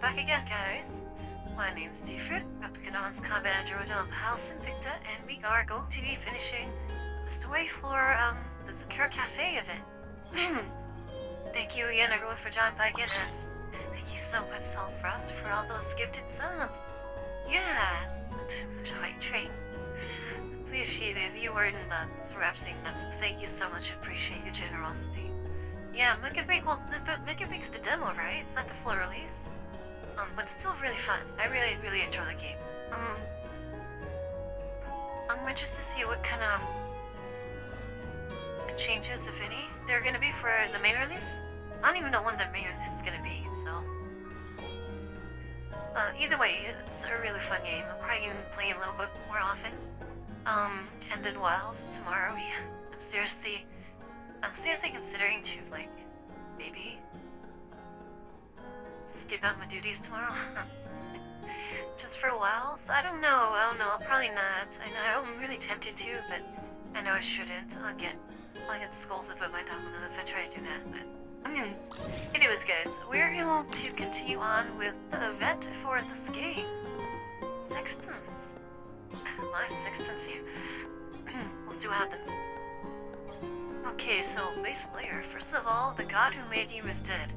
back again, guys. My name's Tiferet, Replicant's combat android of House Invicta, and we are going to be finishing the story for the Zucchero Cafe event. Thank you again, everyone, for joining by again, and thank you so much, Frost, for all those gifted subs. Yeah, too much hype train. Appreciate it. You were nuts, absolutely nuts. Thank you so much. Appreciate your generosity. Yeah, Make It Break. Well, Make It Break's the demo, right? It's not the full release. But still really fun. I really enjoy the game. I'm interested to see what kind of changes, if any, there are gonna be for the main release. I don't even know when the main release is gonna be, so. Either way, it's a really fun game. I'm probably gonna play a little bit more often. And then Wilds tomorrow. Yeah, I'm seriously considering to, like, maybe skip out my duties tomorrow. Just for a while. So I don't know, I'll probably not. I know I'm really tempted to, but I know I shouldn't. I'll get scolded by my domino if I try to do that, but anyways, guys, we're going to continue on with the event for this game. Sextons. My sextons here. We'll see what happens. Okay, so base player. First of all, the god who made you is dead.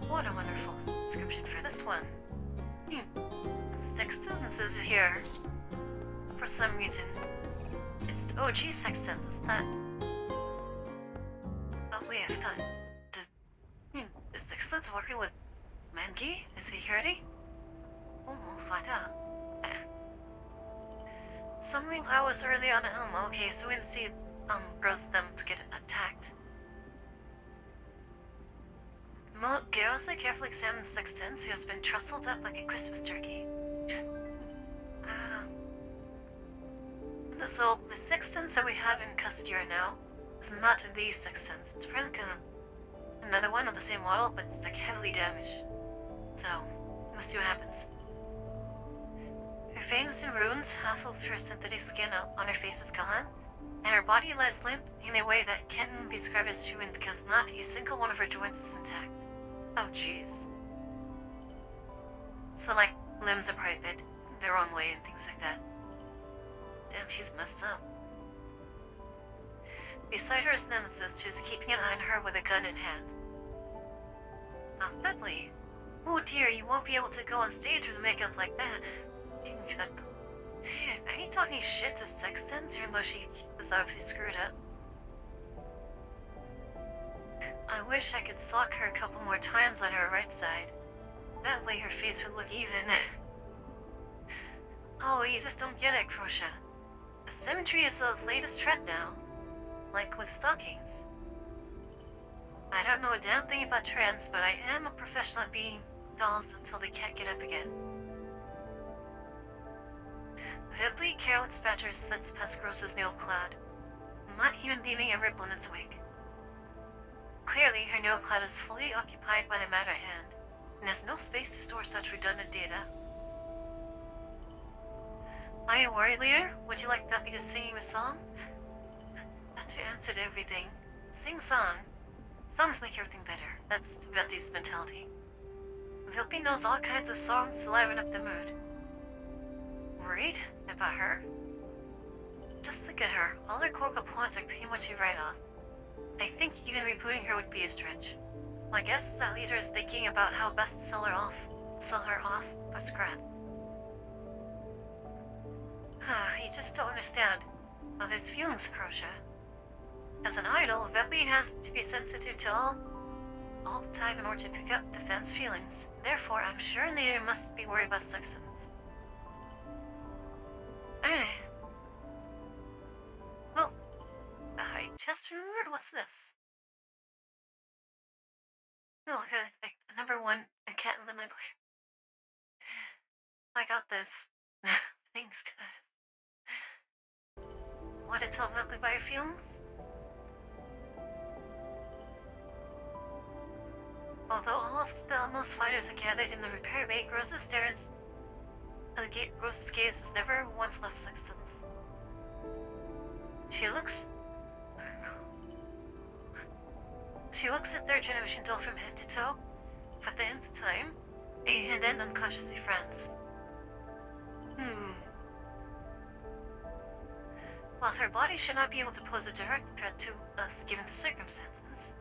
What a wonderful description for this one. Sextons is here. For some reason. It's the OG Sextons, it's that. Oh, we have time. Is Sextons working with Mangi? Is he ready? Oh, we'll find out. Summoning hours early on Elm. Okay, so we didn't see roast them to get attacked. Garrison carefully examines Sextons, who has been trussed up like a Christmas turkey. So the Sextons that we have in custody right now is not these Sextons. It's probably like another one of the same model, but it's like heavily damaged. So we'll see what happens. Her face in ruins, half of her synthetic skin on her face is gone, and her body lies limp in a way that can't be described as human because not a single one of her joints is intact. Oh jeez. So like, limbs are probably bent their own way and things like that. Damn, she's messed up. Beside her is Nemesis, who's keeping an eye on her with a gun in hand. Ah, Bentley. Oh dear, you won't be able to go on stage with makeup like that. Are you talking shit to Sextons, even though she was obviously screwed up? I wish I could sock her a couple more times on her right side. That way her face would look even. Oh, you just don't get it, Crochet. The symmetry is the latest trend now. Like with stockings. I don't know a damn thing about trends, but I am a professional at beating dolls until they can't get up again. Vividly, Carolyn spatters since Pesgross's nail cloud, not even leaving a ripple in its wake. Clearly, her nail cloud is fully occupied by the matter at hand, and has no space to store such redundant data. Are you worried, Leader? Would you like Peppy to sing you a song? That's your answer to everything. Sing song. Songs make everything better. That's Vetti's mentality. Vilpy knows all kinds of songs to liven up the mood. Worried about her? Just look at her. All her core components are pretty much a write-off. I think even rebooting her would be a stretch. My guess is that Leader is thinking about how best to sell her off for scrap. You just don't understand. Well, there's feelings, Crochet. As an idol, Vetley has to be sensitive to all the time in order to pick up the fans' feelings. Therefore, I'm sure Leader must be worried about Sextons. Well, I just remembered what's this. No, okay, number one, a cat in the night. I got this. Thanks, guys. Want to tell Vetley about your feelings? Although all of the most fighters are gathered in the repair bay, Gross's gaze has never once left Sextons. She looks at their generation doll from head to toe. For the nth time, and then unconsciously frowns. While her body should not be able to pose a direct threat to us given the circumstances,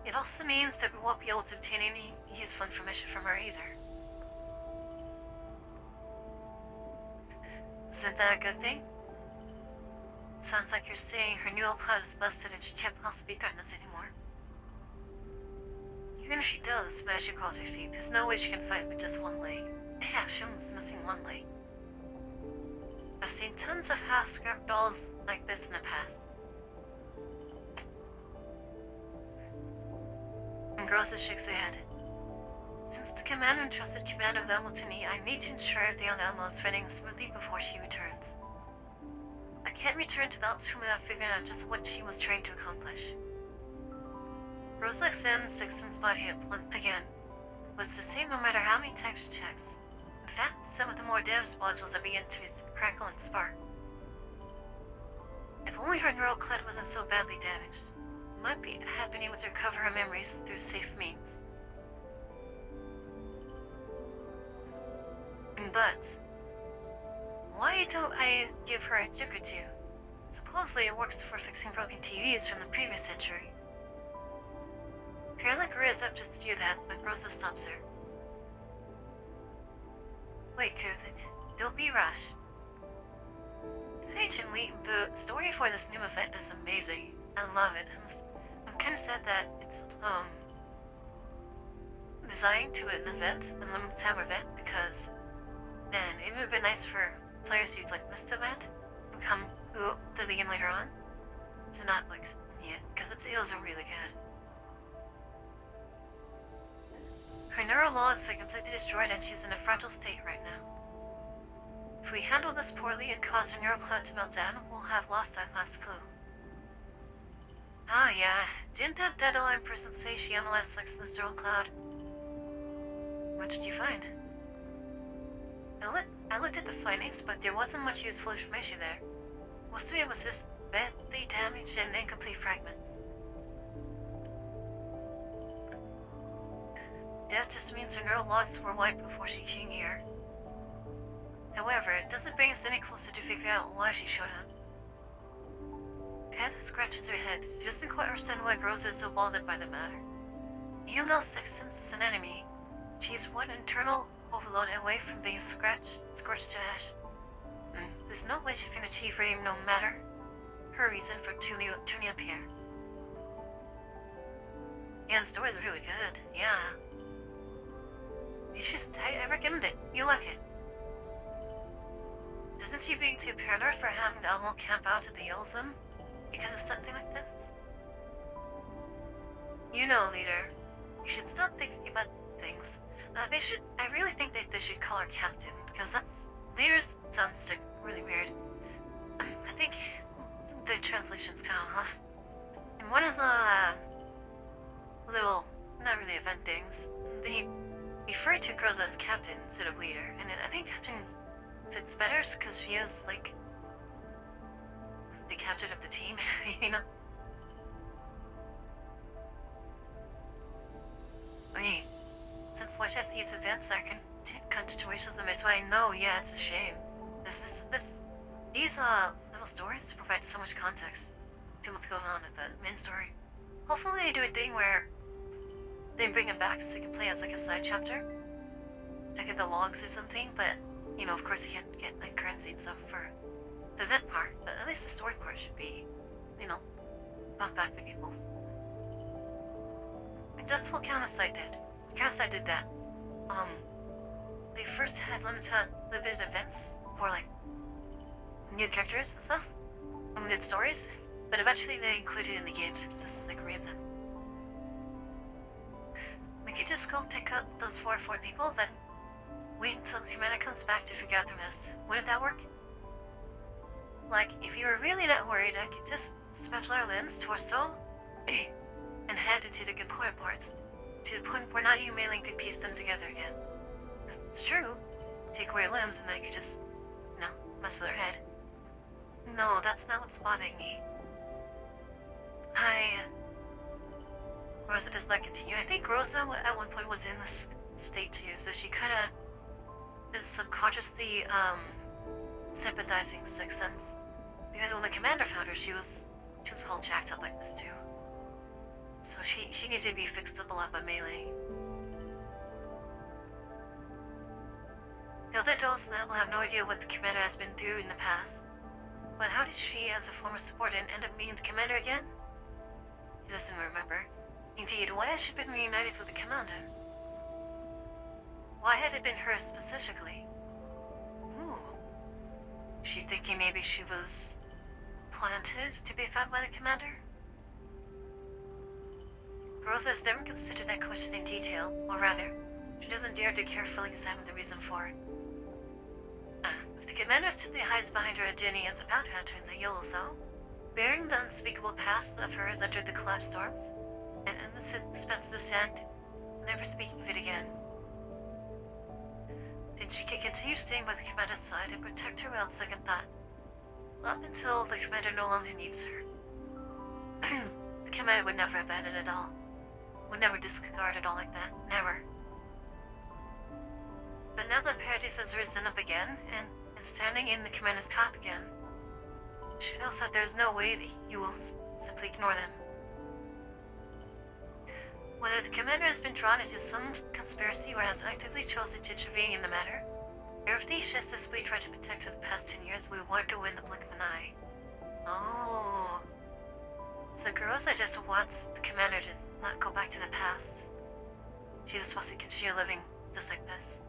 it also means that we won't be able to obtain any useful information from her either. Isn't that a good thing? It sounds like you're saying her neural cloud is busted and she can't possibly threaten us anymore. Even if she does smash your call to her feet, there's no way she can fight with just one leg. Yeah, she was missing one leg. I've seen tons of half-scrap dolls like this in the past. And Groza shakes her head. Since the commander entrusted command of the Elmo to me, I need to ensure everything on the Elmo is running smoothly before she returns. I can't return to the Alps room without figuring out just what she was trying to accomplish. Rosa examines Sixton's body again. Was the same no matter how many times she checks. In fact, some of the more damaged modules are beginning to crackle and spark. If only her neural cloud wasn't so badly damaged, it might have been able to recover her memories through safe means. But why don't I give her a trick or two? Supposedly it works for fixing broken TVs from the previous century. Carla is up just to do that, but Rosa stops her. Wait, Kevin, don't be rash. Hey, Chinli, the story for this new event is amazing. I love it. I'm kind of sad that it's designed to an event, a limited time event, because man, it would have been nice for players who'd like missed the event who come to the game later on to not like it, because it was really good. Her neural logs are completely destroyed and she's in a fragile state right now. If we handle this poorly and cause her neural cloud to melt down, we'll have lost that last clue. Ah yeah, didn't that deadline person say she analyzed Sexton's neural cloud? What did you find? I looked at the findings, but there wasn't much useful information there. Most of it was just badly damaged and incomplete fragments. That just means her neural logs were wiped before she came here. However, it doesn't bring us any closer to figure out why she showed up. Kat scratches her head. She doesn't quite understand why Groza is so bothered by the matter. Even though Sexton's is an enemy, she's one internal overload away from being scorched to ash. There's no way she can achieve her aim no matter her reason for tuning up here. Yeah, the story's really good, yeah. You should I recommend it. You like it. Isn't she being too paranoid for having the Elmo camp out at the Yelzum because of something like this? You know, leader, you should stop thinking about things. I really think that they should call her captain, because leaders sounds really weird. I think the translation's kind of off. In one of the little, not really event things, they refer to girls as captain instead of leader, and I think captain fits better because she is like the captain of the team, you know? Wait, it's unfortunate these events are situations that makes why I know, yeah, it's a shame. These little stories provide so much context to what's going on in the main story. Hopefully they do a thing where they bring it back so you can play as like a side chapter. Like in the logs or something, but you know, of course you can't get like currency and stuff for the event part, but at least the story part should be, you know, brought back for people. And that's what Counter-Site did. Counter-Site did that. They first had limited events for like new characters and stuff, limited stories, but eventually they included in the games, just like read them. We could just go take out those four people, then wait until the commander comes back to figure out the mess. Wouldn't that work? Like, if you were really that worried, I could just special our limbs, torso, and head into the component parts, to the point where not you mainly could piece them together again. It's true. Take away your limbs and then you could just, you know, mess with her head. No, that's not what's bothering me. Rosa does not continue. I think Rosa at one point was in this state too, so she kinda is subconsciously sympathizing Sixth Sense. Because when the commander found her, she was all jacked up like this too. So she needed to be fixable up a melee. The other adults in that will have no idea what the commander has been through in the past. But how did she, as a former subordinate, end up meeting the commander again? She doesn't remember. Indeed, why had she been reunited with the commander? Why had it been her specifically? Ooh. Is she thinking maybe she was planted to be found by the commander? Growth has never considered that question in detail, or rather, she doesn't dare to carefully examine the reason for it. If the commander simply hides behind her identity as a bounty hunter in the Yolo, bearing the unspeakable past of her has entered the collapsed storms, and in the expanses of sand, never speaking of it again, then she can continue staying by the commander's side and protect her without second thought, up until the commander no longer needs her. The commander would never abandon it all. Would never discard it all like that. Never. But now that Paradise has risen up again, and is standing in the commander's path again, she knows that there's no way that he will simply ignore them. Whether the commander has been drawn into some conspiracy or has actively chosen to intervene in the matter, everything she has display tried to protect for the past 10 years will wiped away in the blink of an eye. Oh. So Kurosa just wants the commander to not go back to the past. She just wants to continue living just like this.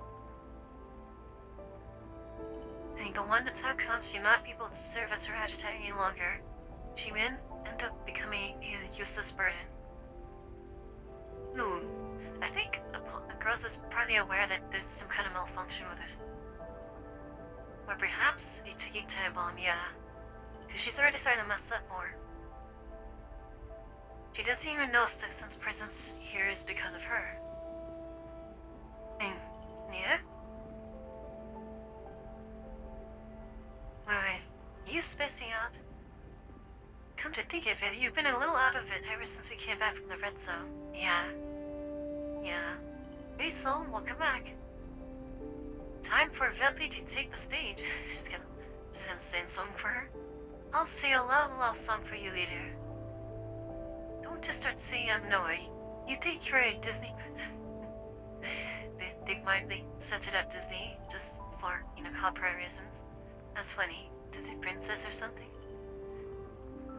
And the one attack comes, she might be able to serve as her adjutant any longer. She may end up becoming a useless burden. No, I think the girl is partly aware that there's some kind of malfunction with it. Or perhaps a ticking time bomb, yeah. Because she's already starting to mess up more. She doesn't even know if Sixth Sense's presence here is because of her. Yeah? Wait, you spacing out? Come to think of it, you've been a little out of it ever since we came back from the red zone. Yeah. Basil, welcome back. Time for Velpy to take the stage. She's gonna sing a song for her. I'll sing a love song for you later. Don't just start singing annoy. You think you're a Disney... they mildly censored out Disney just for, copyright reasons. That's funny. Disney princess or something.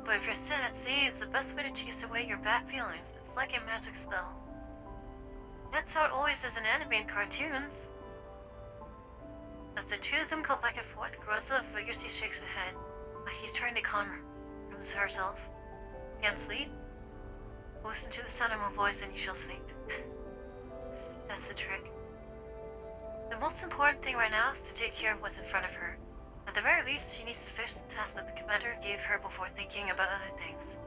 But if you're sad at sea, it's the best way to chase away your bad feelings. It's like a magic spell. That's how it always is in anime and cartoons. As the two of them go back and forth, Kurosa vigorously shakes her head, like he's trying to calm herself. Can't sleep? Listen to the sound of my voice and you shall sleep. That's the trick. The most important thing right now is to take care of what's in front of her. At the very least, she needs to finish the task that the commander gave her before thinking about other things.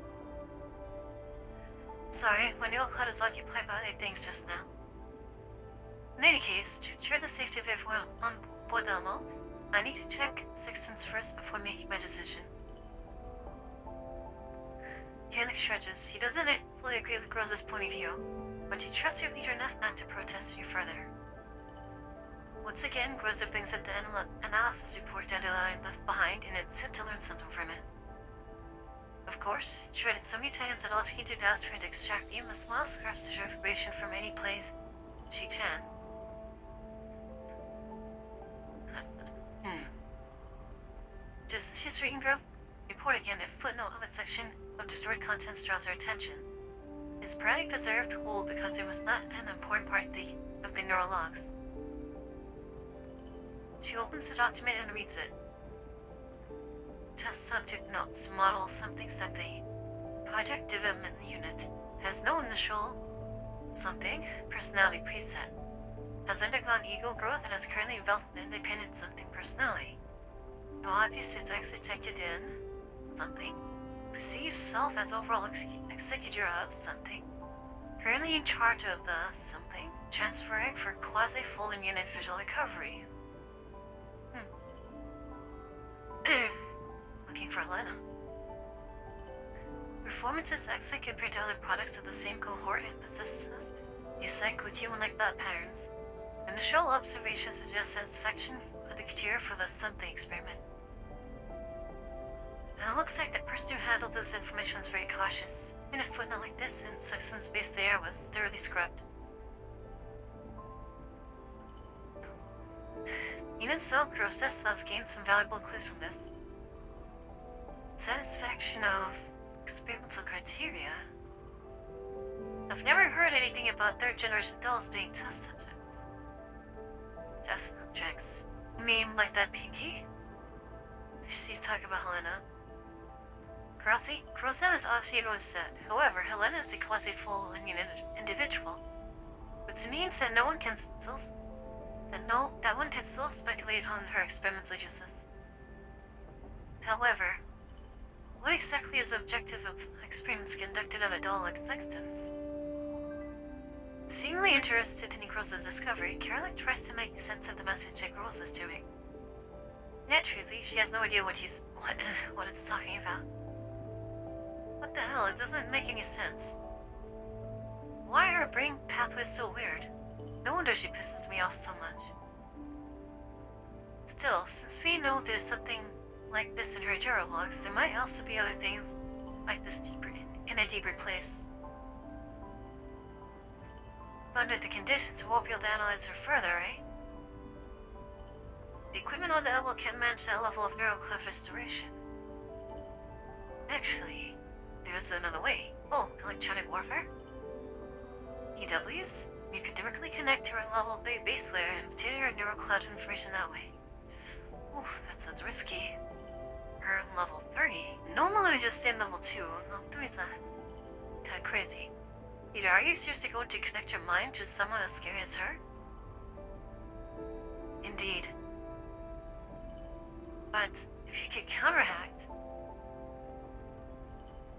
Sorry, my new cloud is occupied by other things just now. In any case, to ensure the safety of everyone on board the Elmo, I need to check Sixth Sense first before making my decision. Caleb shrugs. He doesn't fully agree with Groza's point of view, but he trusts your leader enough not to protest any further. Once again, Groza brings up the analysis report Dandelion left behind in an attempt to learn something from it. Of course, she read it so many times that all she can do now is try to extract even the small scraps of information from any place she can. Just as she's reading the report again, a footnote of a section of destroyed contents draws her attention. It's proudly preserved whole because it was not an important part of the neural logs. She opens the document and reads it. Test subject notes, model something something. Project development unit. Has no initial something, personality preset. Has undergone ego growth and has currently developed an independent something personality. No obvious effects detected in something. Perceives self as overall executor of something. Currently in charge of the something. Transferring for quasi-full immune and visual recovery. Looking for Elena. Performance is excellent compared to other products of the same cohort and possesses You psych with human like that patterns. Initial observation suggests satisfaction of the criteria for the something experiment. And it looks like the person who handled this information was very cautious. In a footnote like this, and substance base the air was thoroughly scrubbed. Even so, process has gained some valuable clues from this. Satisfaction of experimental criteria. I've never heard anything about third-generation dolls being test subjects. Test subjects? You mean like that Pinky? She's talking about Helena. Crozet is obviously what is said. However, Helena is a quasi-full individual, which means that no one can still speculate on her experimental uses. However, what exactly is the objective of experiments conducted on a doll like Sexton's? Seemingly interested in Groza's discovery, Caroline tries to make sense of the message that Groza is doing. Naturally, she has no idea what it's talking about. What the hell? It doesn't make any sense. Why are her brain pathways so weird? No wonder she pisses me off so much. Still, since we know there's something like this in her journal logs, there might also be other things like this in a deeper place. But under the conditions, we won't be able to analyze her further, right? The equipment on the elbow can't manage that level of neuroclef restoration. Actually, there's another way. Oh, electronic warfare? EWs? You could directly connect to her level 3 base layer and obtain her neurocloud information that way. Oof, that sounds risky. Her level 3? Normally we just stay in level 2. No, 3 is that kinda crazy. Either are you seriously going to connect your mind to someone as scary as her? Indeed. But if you could counteract...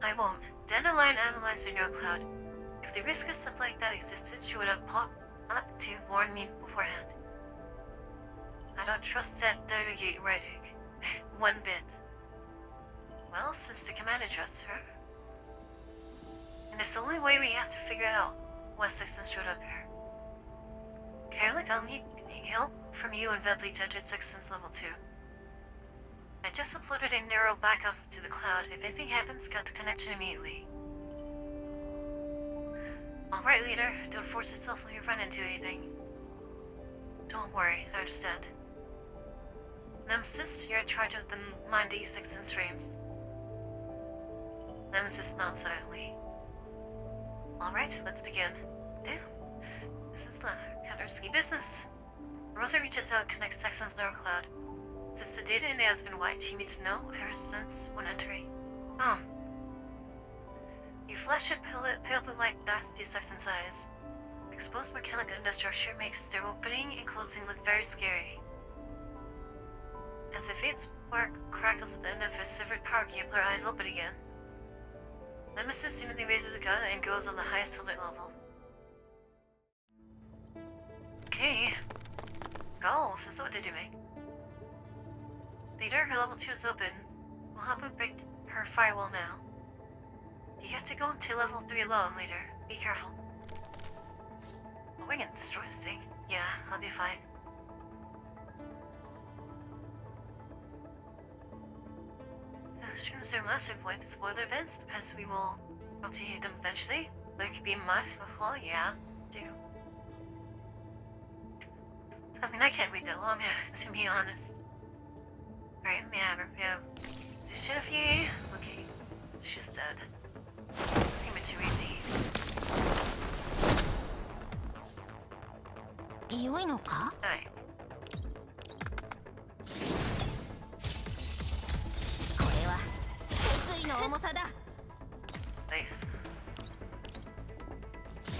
I won't. Dandelion analyzed her neurocloud. If the risk of something like that existed, she would have popped up to warn me beforehand. I don't trust that delegate writing. One bit. Well, since the commander trusts her... And it's the only way we have to figure out why Sexton showed up here. Caroline, I'll need help from you and Vedley to enter Sexton's level 2. I just uploaded a neuro backup to the cloud. If anything happens, got the connection immediately. Alright, leader. Don't force yourself when you run into anything. Don't worry, I understand. Nemesis, you're in charge of the Mindy Sexton's frames. Nemesis nods silently. Alright, let's begin. Damn. This is the kind of risky business. Rosa reaches out and connects Sexton's neurocloud. Since the data in there has been wiped, she needs to know ever since when entering. You flash a pale blue light dots to Sexton's eyes. Exposed mechanical structure makes their opening and closing look very scary. As a faint spark crackles at the end of his severed power cable, her eyes open again. Nemesis seemingly raises the gun and goes on the highest alert level. Okay. Go, this is what they're doing. Leader, her level 2 is open. We'll help her break her firewall now. You have to go to level 3 alone, leader. Be careful. Oh, we're gonna destroy this thing. Yeah, I'll be fine. The streams are massive with the spoiler events, as we will want to hit them eventually. But it could be my fault, yeah, do. I mean, I can't wait that long, to be honest. Alright, we have the Chevy. Okay, she's dead. It's gonna be too easy. 良いのか? Alright. これは決意の重さだ. Safe.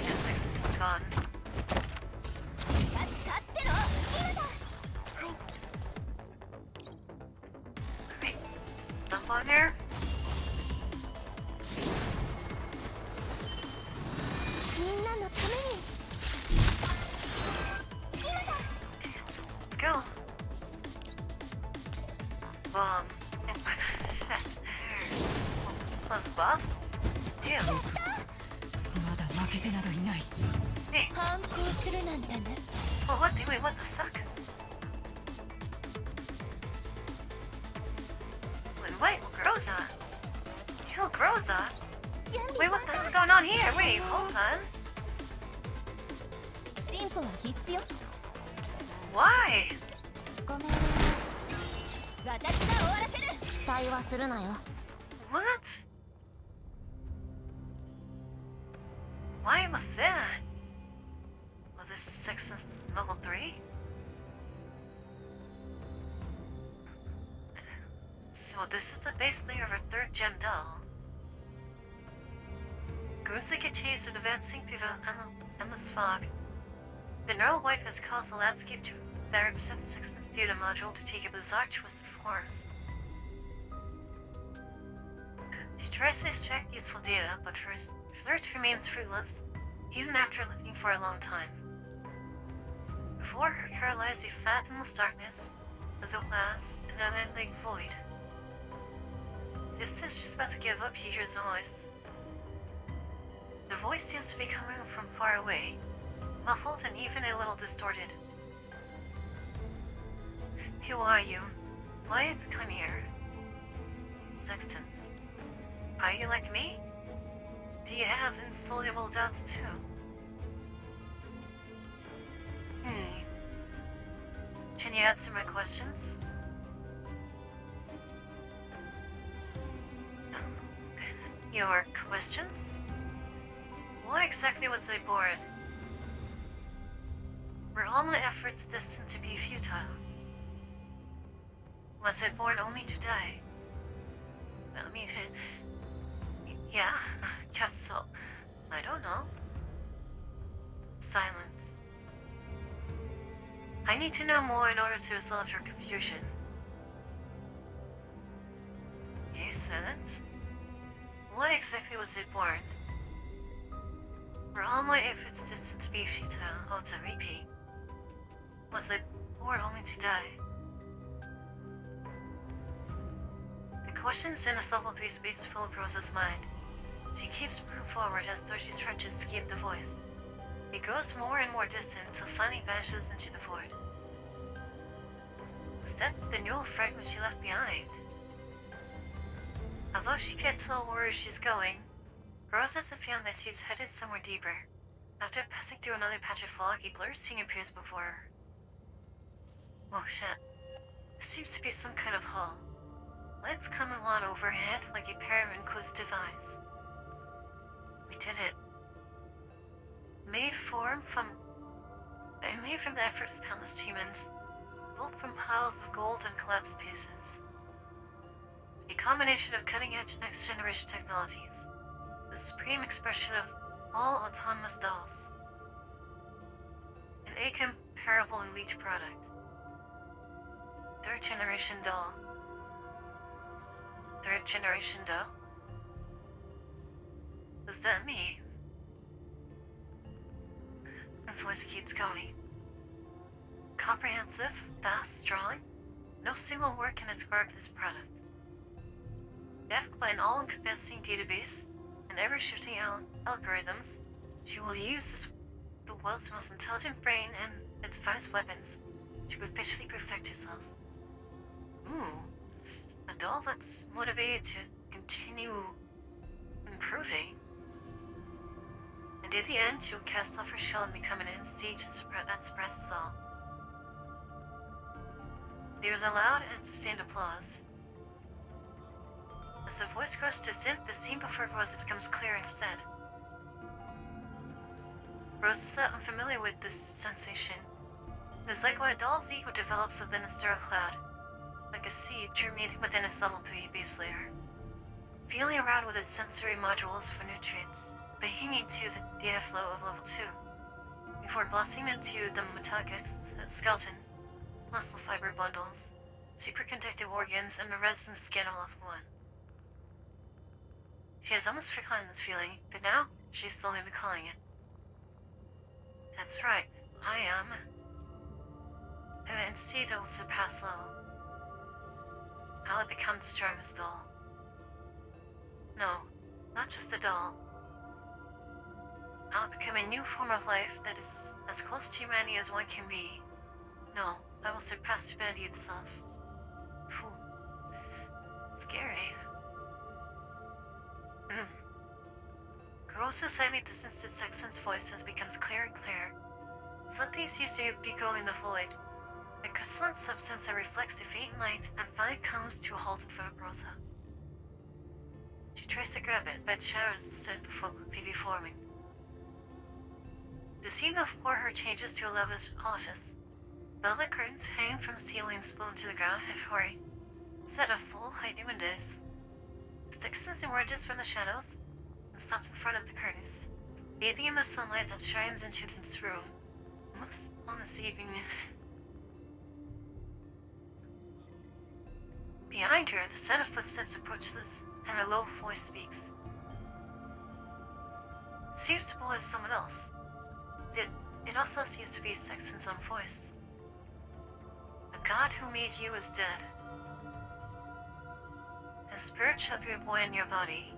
Yeah, Sexton's gone. 勝ってろ今だ. Alright. Jump on there. みんなのために Let's go. Shit. Those buffs? Damn. まだ負けてなどいない。Hey. 反抗するなんてね。 Oh, wait, what the fuck? Wait, Groza? Kill Groza? Wait, what the hell's going on here? Wait, hold on. 進歩は必須よ。 Why? ごめん。私が終わらせる。期待はするなよ。 What? Why was that? Was this Sexton's level 3? So this is the base layer of our third gem doll. Gunsa continues advancing through the endless fog. The neural wipe has caused the landscape that represents Sexton's data module to take a bizarre twist of forms. She tries to extract useful data, but her search remains fruitless, even after looking for a long time. Before her lies a fathomless darkness, as well as an unending void. Just as she's about to give up, he hears a voice. The voice seems to be coming from far away, muffled and even a little distorted. Who are you? Why have you come here? Sextons. Are you like me? Do you have insoluble doubts too? Can you answer my questions? Your questions? Why exactly was I born? Were all my efforts destined to be futile? Was I born only to die? I mean, yeah, guess so. I don't know. Silence. I need to know more in order to resolve your confusion. Okay, silence. Why exactly was I born? Were all my efforts destined to be futile? Oh, it's a repeat. Was I born only to die? The questions in this level 3 space fill Rosa's mind. She keeps moving forward as though she's trying to escape the voice. It grows more and more distant until finally vanishes into the void. Was that the neural fragment she left behind? Although she can't tell where she's going, Rose has a feeling that she's headed somewhere deeper. After passing through another patch of fog, a blurred scene appears before her. Oh shit. This seems to be some kind of hull. Lights come and wand overhead like a pair of inquisitive eyes. We did it. Made from the effort of countless humans, built from piles of gold and collapsed pieces. A combination of cutting-edge next-generation technologies, the supreme expression of all autonomous dolls. An incomparable elite product. Third-generation doll. Third-generation doll? Does that mean? The voice keeps going. Comprehensive, fast, strong. No single word can describe this product. Backed by an all-encompassing database and ever-shifting algorithms, she will use the world's most intelligent brain and its finest weapons to perpetually perfect herself. Ooh, a doll that's motivated to continue improving. And in the end, she'll cast off her shell and become an entity that suppresses all. There is a loud and sustained applause. As the voice grows distant, the scene before Rosa becomes clear instead. Rose is not unfamiliar with this sensation. It is like when a doll's ego develops within a sterile cloud, like a seed germinating within its level 3 base layer. Feeling around with its sensory modules for nutrients, but hanging to the airflow of level 2, before blossoming into the metallic skeleton, muscle fiber bundles, superconductive organs, and the resin skin of level 1. She has almost forgotten this feeling, but now she's slowly recalling it. That's right, I am. An entity that will surpass level. I'll become the strongest doll. No, not just a doll. I'll become a new form of life that is as close to humanity as one can be. No, I will surpass humanity itself. Phew. Scary. Grossa slightly distanced Sexton's voice as it becomes clearer and clearer. Something seems to be going in the void. A crystalline substance that reflects the faint light and finally comes to a halt in front of Grossa. She tries to grab it, but shadows instead before me. The scene before her changes to a lavish office. Velvet curtains hanging from the ceiling spoon to the ground before a set of full-height windows. Sexton emerges from the shadows and stops in front of the curtains, bathing in the sunlight that shines into this room. Most undeceiving. Behind her, the set of footsteps approaches, and a low voice speaks. It seems to belong to someone else. It also seems to be Sexton's own voice. The god who made you is dead. A spirit shall be a boy in your body.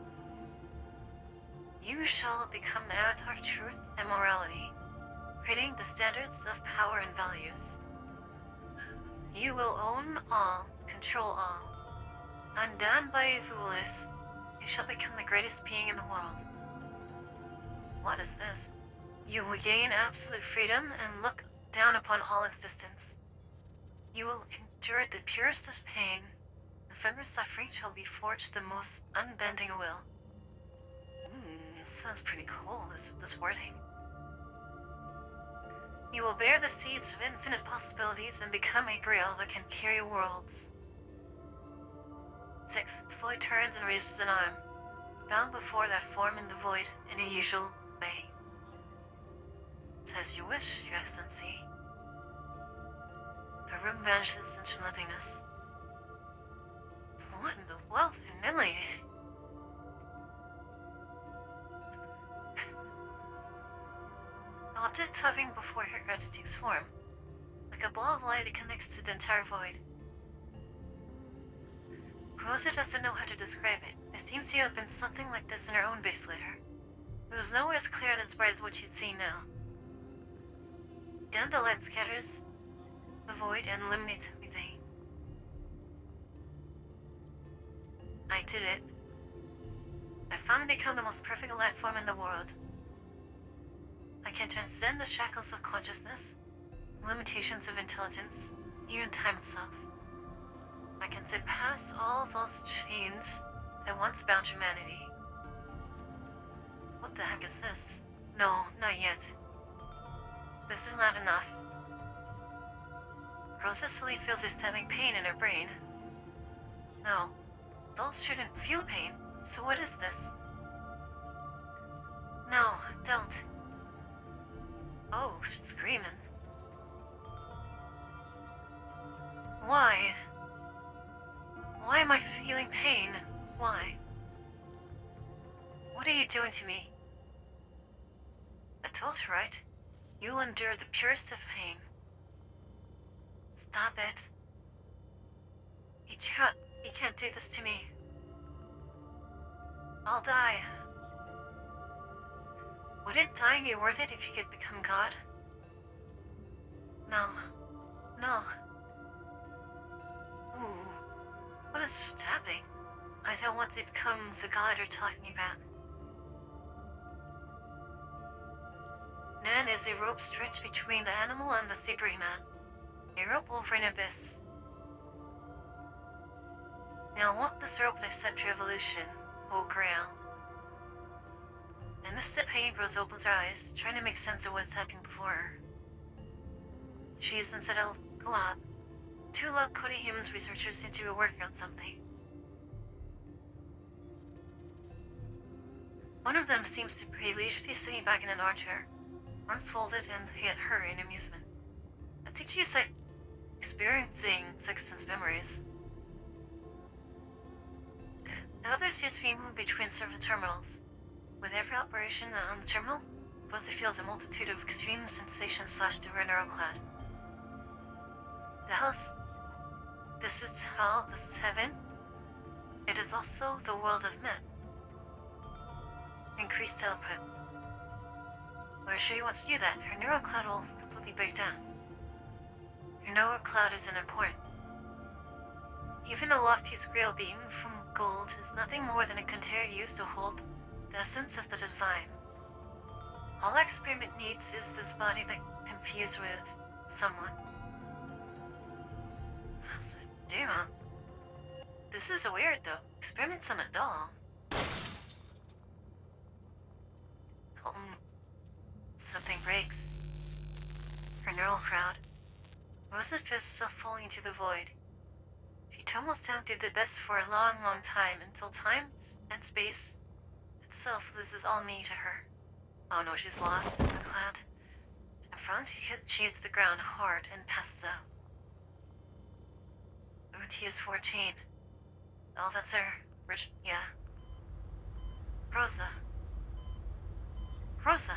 You shall become an avatar of truth and morality, creating the standards of power and values. You will own all, control all. Undone by rulers, you shall become the greatest being in the world. What is this? You will gain absolute freedom and look down upon all existence. You will endure the purest of pain, and from your suffering shall be forged the most unbending will. Sounds pretty cool, this wording. You will bear the seeds of infinite possibilities and become a grail that can carry worlds. 6. Slowly turns and raises an arm, bound before that form in the void in a usual way. As you wish, Your Excellency. The room vanishes into nothingness. What in the world, Emily? Object hovering before her gradually takes form. Like a ball of light, it connects to the entire void. Rosa doesn't know how to describe it. It seems to have been something like this in her own base later. It was nowhere as clear and as bright as what she'd seen now. Then the light scatters the void and eliminates everything. I did it. I finally become the most perfect life form in the world. I can transcend the shackles of consciousness, limitations of intelligence, even time itself. I can surpass all those chains that once bound humanity. What the heck is this? No, not yet. This is not enough. Rosa slowly feels a stabbing pain in her brain. No, dolls shouldn't feel pain, so what is this? No, don't. Oh, she's screaming. Why? Why am I feeling pain? Why? What are you doing to me? I told her, right? You'll endure the purest of pain. Stop it. You can't do this to me. I'll die. Wouldn't dying be worth it if you could become God? No. No. Ooh. What is happening? I don't want to become the God you're talking about. Nan is a rope stretched between the animal and the slippery man. A rope over an abyss. Now walk this rope and accept your evolution, O Grail. And Mr. Paintrose opens her eyes, trying to make sense of what's happening before her. She is inside a lab. Two Lakota humans researchers seem to be working on something. One of them seems to be leisurely sitting back in an armchair, arms folded and looking at her in amusement. I think she's like experiencing Sexton's memories. The other seems to be moving between several terminals. With every operation on the terminal, Rosa feels a multitude of extreme sensations flash through her neural cloud. The house. This is hell, this is heaven. It is also the world of men. Increased output. Or sure you want to do that, her neural cloud will completely break down. Your neural cloud isn't important. Even a loftiest grail beam from gold is nothing more than a container used to hold the essence of the divine. All our experiment needs is this body that can fuse with someone. Damn. This is weird though. Experiments on a doll. Something breaks. Her neural crowd. Rosa feels herself falling into the void. She'd almost did the best for a long, long time until time and space itself loses all meaning to her. Oh no, she's lost in the cloud. In front, she hits the ground hard and passes out. TS-14. Oh, that's her. Yeah. Rosa. Rosa.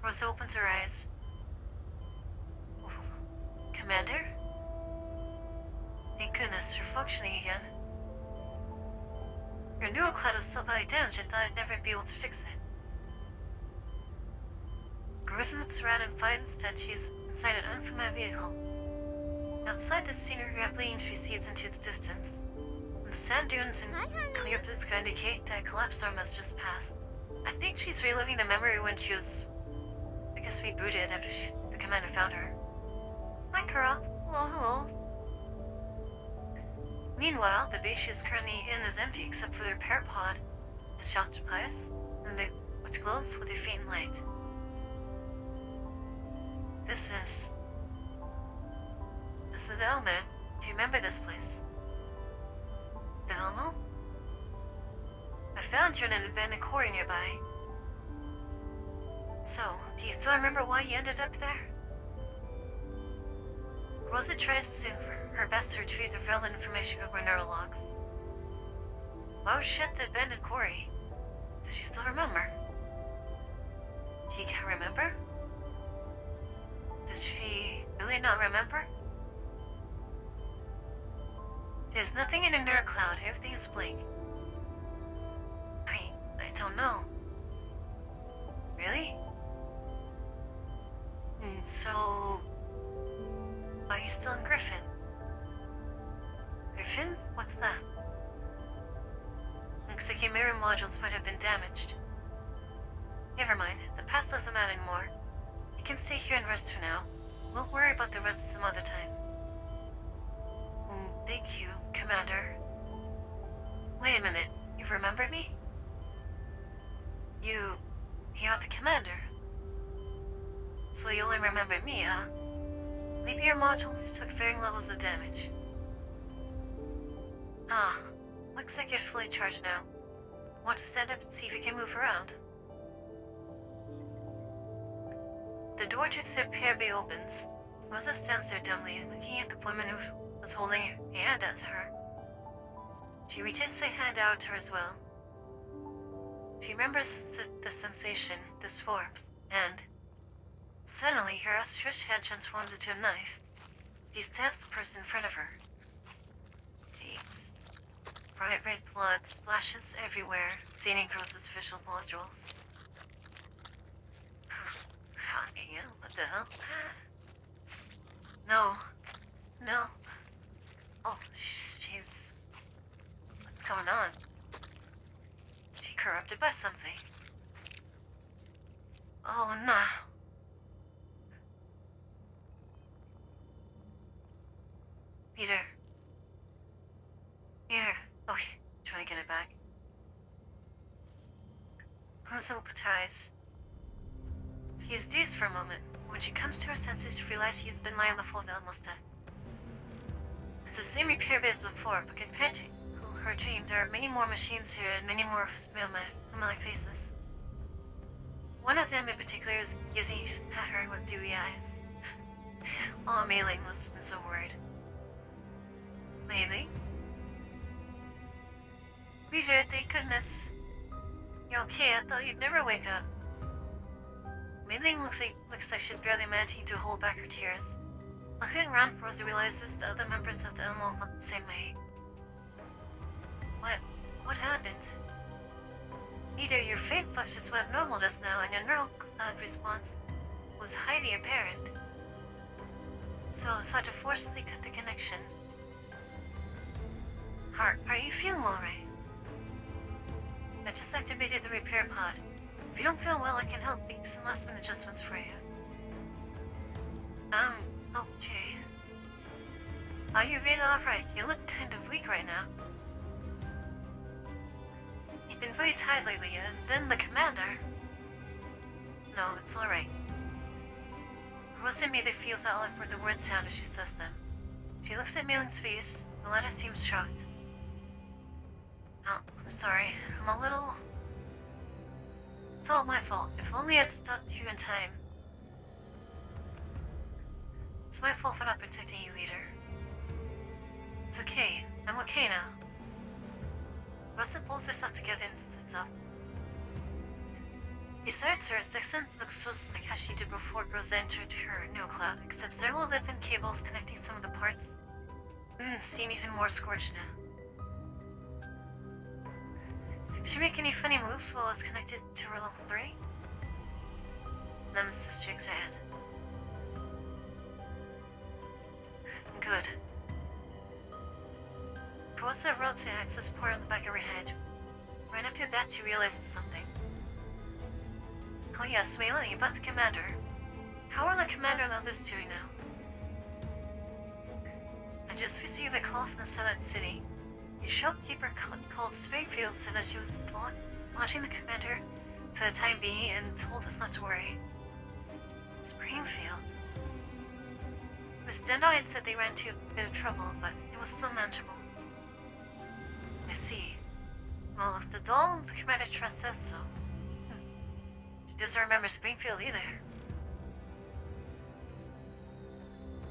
Rosa opens her eyes. Commander? Thank goodness, you're functioning again. Your neural cloud was so badly damaged, I thought I'd never be able to fix it. Griffin looks around and finds that she's inside an unfamiliar vehicle. Outside the scenery rapidly recedes into the distance. And the sand dunes and clear blue sky indicate that a collapse storm has just passed. I think she's reliving the memory when she was, I guess, rebooted after the commander found her. Hi, Kara. Hello, hello. Meanwhile, the base she is currently in is empty except for the repair pod, the shop supplies, and which glows with a faint light. This is the Elmo. Do you remember this place? The Elmo? I found you in an abandoned quarry nearby. So, do you still remember why you ended up there? Rosa tries her best to retrieve the relevant information from her neurologs. Why would she at the abandoned quarry? Does she still remember? She can't remember? Does she really not remember? There's nothing in a neural cloud, everything is blank. I don't know. Really? So... are you still in Griffin? Griffin? What's that? Looks like your mirror modules might have been damaged. Never mind, the past doesn't matter anymore. You can stay here and rest for now. We'll worry about the rest some other time. Thank you, Commander. Wait a minute, you remember me? You're the Commander. So you only remember me, huh? Maybe your modules took varying levels of damage. Ah, looks like you're fully charged now. Want to stand up and see if you can move around? The door to the repair bay opens. Rosa stands there dumbly, looking at the woman who was holding a hand out to her. She reaches a hand out to her as well. She remembers the sensation, this warmth, and suddenly her outstretched hand transforms into a knife. She stabs the person in front of her. Jeez. Bright red blood splashes everywhere, staining Rosa's facial nostrils. What the hell? No. Oh, she's... what's going on? She corrupted by something. Oh, no. Peter. Here. Okay, try and get it back. Rosa opens her eyes. She's dazed for a moment. When she comes to her senses, she realizes she's been lying on the floor of the Almost Dead. It's the same repair bay as before, but compared to her dream, there are many more machines here and many more human-like faces. One of them in particular is gazing at her with dewy eyes. Oh, Mei Ling was so worried. Mei Ling? Peter, thank goodness. You're okay, I thought you'd never wake up. Mei Ling looks like she's barely managing to hold back her tears. Looking around, Rosa realizes the other members of the Elmo look the same way. What happened? Either your faint flushes went normal just now and your neural response was highly apparent. So I sought to forcibly cut the connection. Heart, are you feeling alright? I just activated the repair pod. If you don't feel well, I can help make some last minute adjustments for you. Okay. Are you really alright? You look kind of weak right now. You've been very tired lately, and then the commander... No, it's alright. Rosa made feel that like where the words sound as she says them. She looks at Malin's face. The latter seems shocked. Oh, I'm sorry. I'm a little... It's all my fault. If only I'd stopped you in time. It's my fault for not protecting you, leader. It's okay. I'm okay now. Rosa pulls herself together and sits up. Besides her, Sexton's looks just like how she did before Rosa entered her new cloud, except several lithium cables connecting some of the parts seem even more scorched now. Did she make any funny moves while I was connected to her level 3? Nemesis shakes her head. Good. Rosa rubs the access port on the back of her head. Right after that, she realizes something. Oh yes, Malin, about the commander. How are the commander and others doing now? I just received a call from the Senate City. The shopkeeper called Springfield said that she was watching the commander for the time being and told us not to worry. Springfield? Miss Dendo had said they ran into a bit of trouble, but it was still manageable. I see. Well, if the doll the commander trust says so. She doesn't remember Springfield either.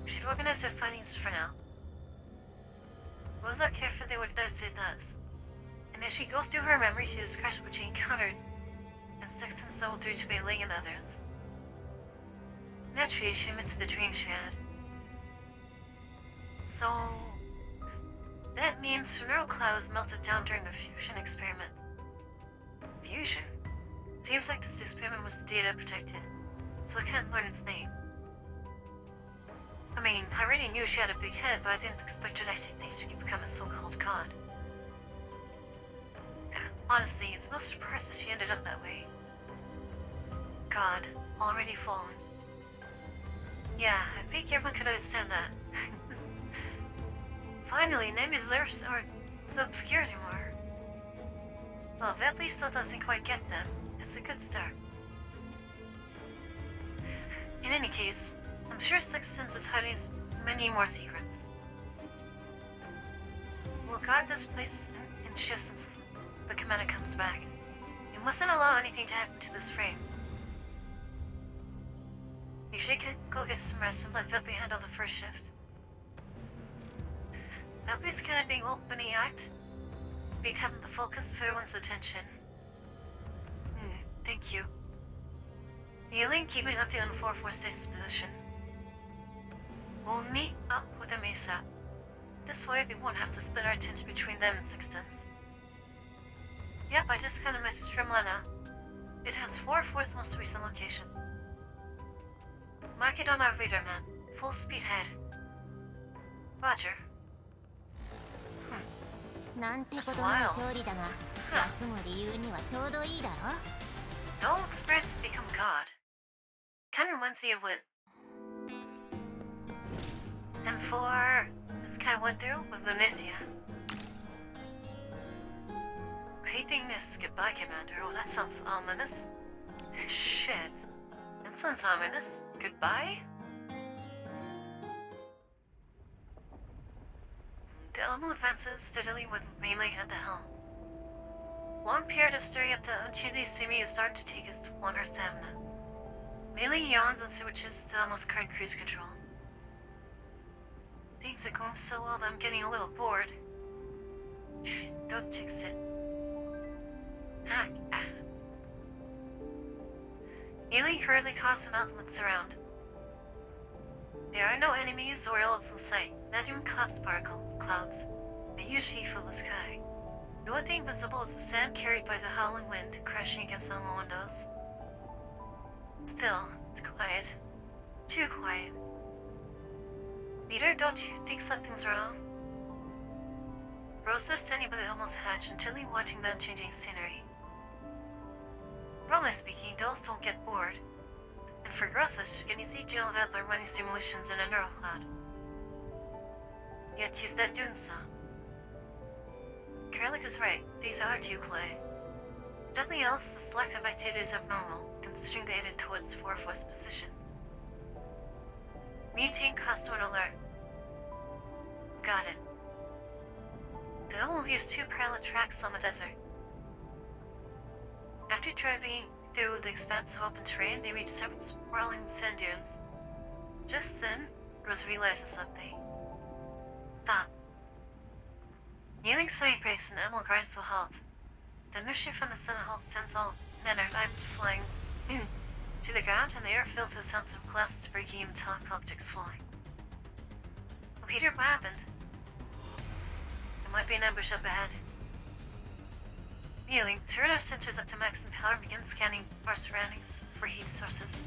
We should organize her findings for now. Rosa carefully what it does, and as she goes through her memory, she describes what she encountered and Sexton's level 3 to Ling and others. Naturally, she admits the dream she had. So... that means the neural cloud was melted down during the fusion experiment. Fusion? Seems like this experiment was data protected, so I can't learn its name. I mean, I already knew she had a big head, but I didn't expect her to actually think she could become a so-called god. Honestly, it's no surprise that she ended up that way. God, already fallen. Yeah, I think everyone could understand that. Finally, Nemi's lyrics aren't so obscure anymore. Well, if at least still doesn't quite get them, it's a good start. In any case, I'm sure Sexton's is hiding many more secrets. We'll guard this place in shifts until the commander comes back. We mustn't allow anything to happen to this frame. You should go get some rest and let Velby handle the first shift. Velby's kind of being opening act, become the focus of everyone's attention. Thank you. Yelling, keeping up the 446 position. We'll meet up with them ASAP. This way we won't have to split our attention between them and Sextons. Yep, I just got a message from Lena. It has 4 for its most recent location. Mark it on our radar, man. Full speed ahead. Roger. なんてことない勝利だが、休む理由にはちょうどいいだろ? No experience to become god. Kind of reminds me of what M4 this guy went through with Lunacia. Creepiness, goodbye, Commander. Oh, that sounds ominous. Shit. That sounds ominous. Goodbye? The Elmo advances steadily with mainly at the helm. One period of staring at the unchanging Simi is starting to take its toll on her stamina. Melee yawns and switches to almost current cruise control. Things are going so well that I'm getting a little bored. Don't jinx it. Ailing hurriedly caused the mouth and looks around. There are no enemies or ill of sight, not even collapsed clouds. They usually fill the sky. The only thing visible is the sand carried by the howling wind crashing against the windows. Still, it's quiet. Too quiet. Peter, don't you think something's wrong? Rose is standing by the almost hatch, intently watching the unchanging scenery. Broadly speaking, dolls don't get bored. And for Grosses, she can easily deal with that by running simulations in a neural cloud. Yet she's that doing so. Karlik is right, these are too clay. If nothing else, the selective activity is abnormal, considering they headed towards 4th position. Maintain constant alert. Got it. They only use 2 parallel tracks on the desert. After driving through the expanse of open terrain, they reach several sprawling sand dunes. Just then, Rose realizes something. Stop. Kneeling side breaks and Emil grinds to a halt. The inertia from the sun halt sends all manner of items flying to the ground, and the air fills with sounds of glasses breaking and metallic objects flying. Peter, what happened? There might be an ambush up ahead. Kneeling, turn our sensors up to max and power and begin scanning our surroundings for heat sources.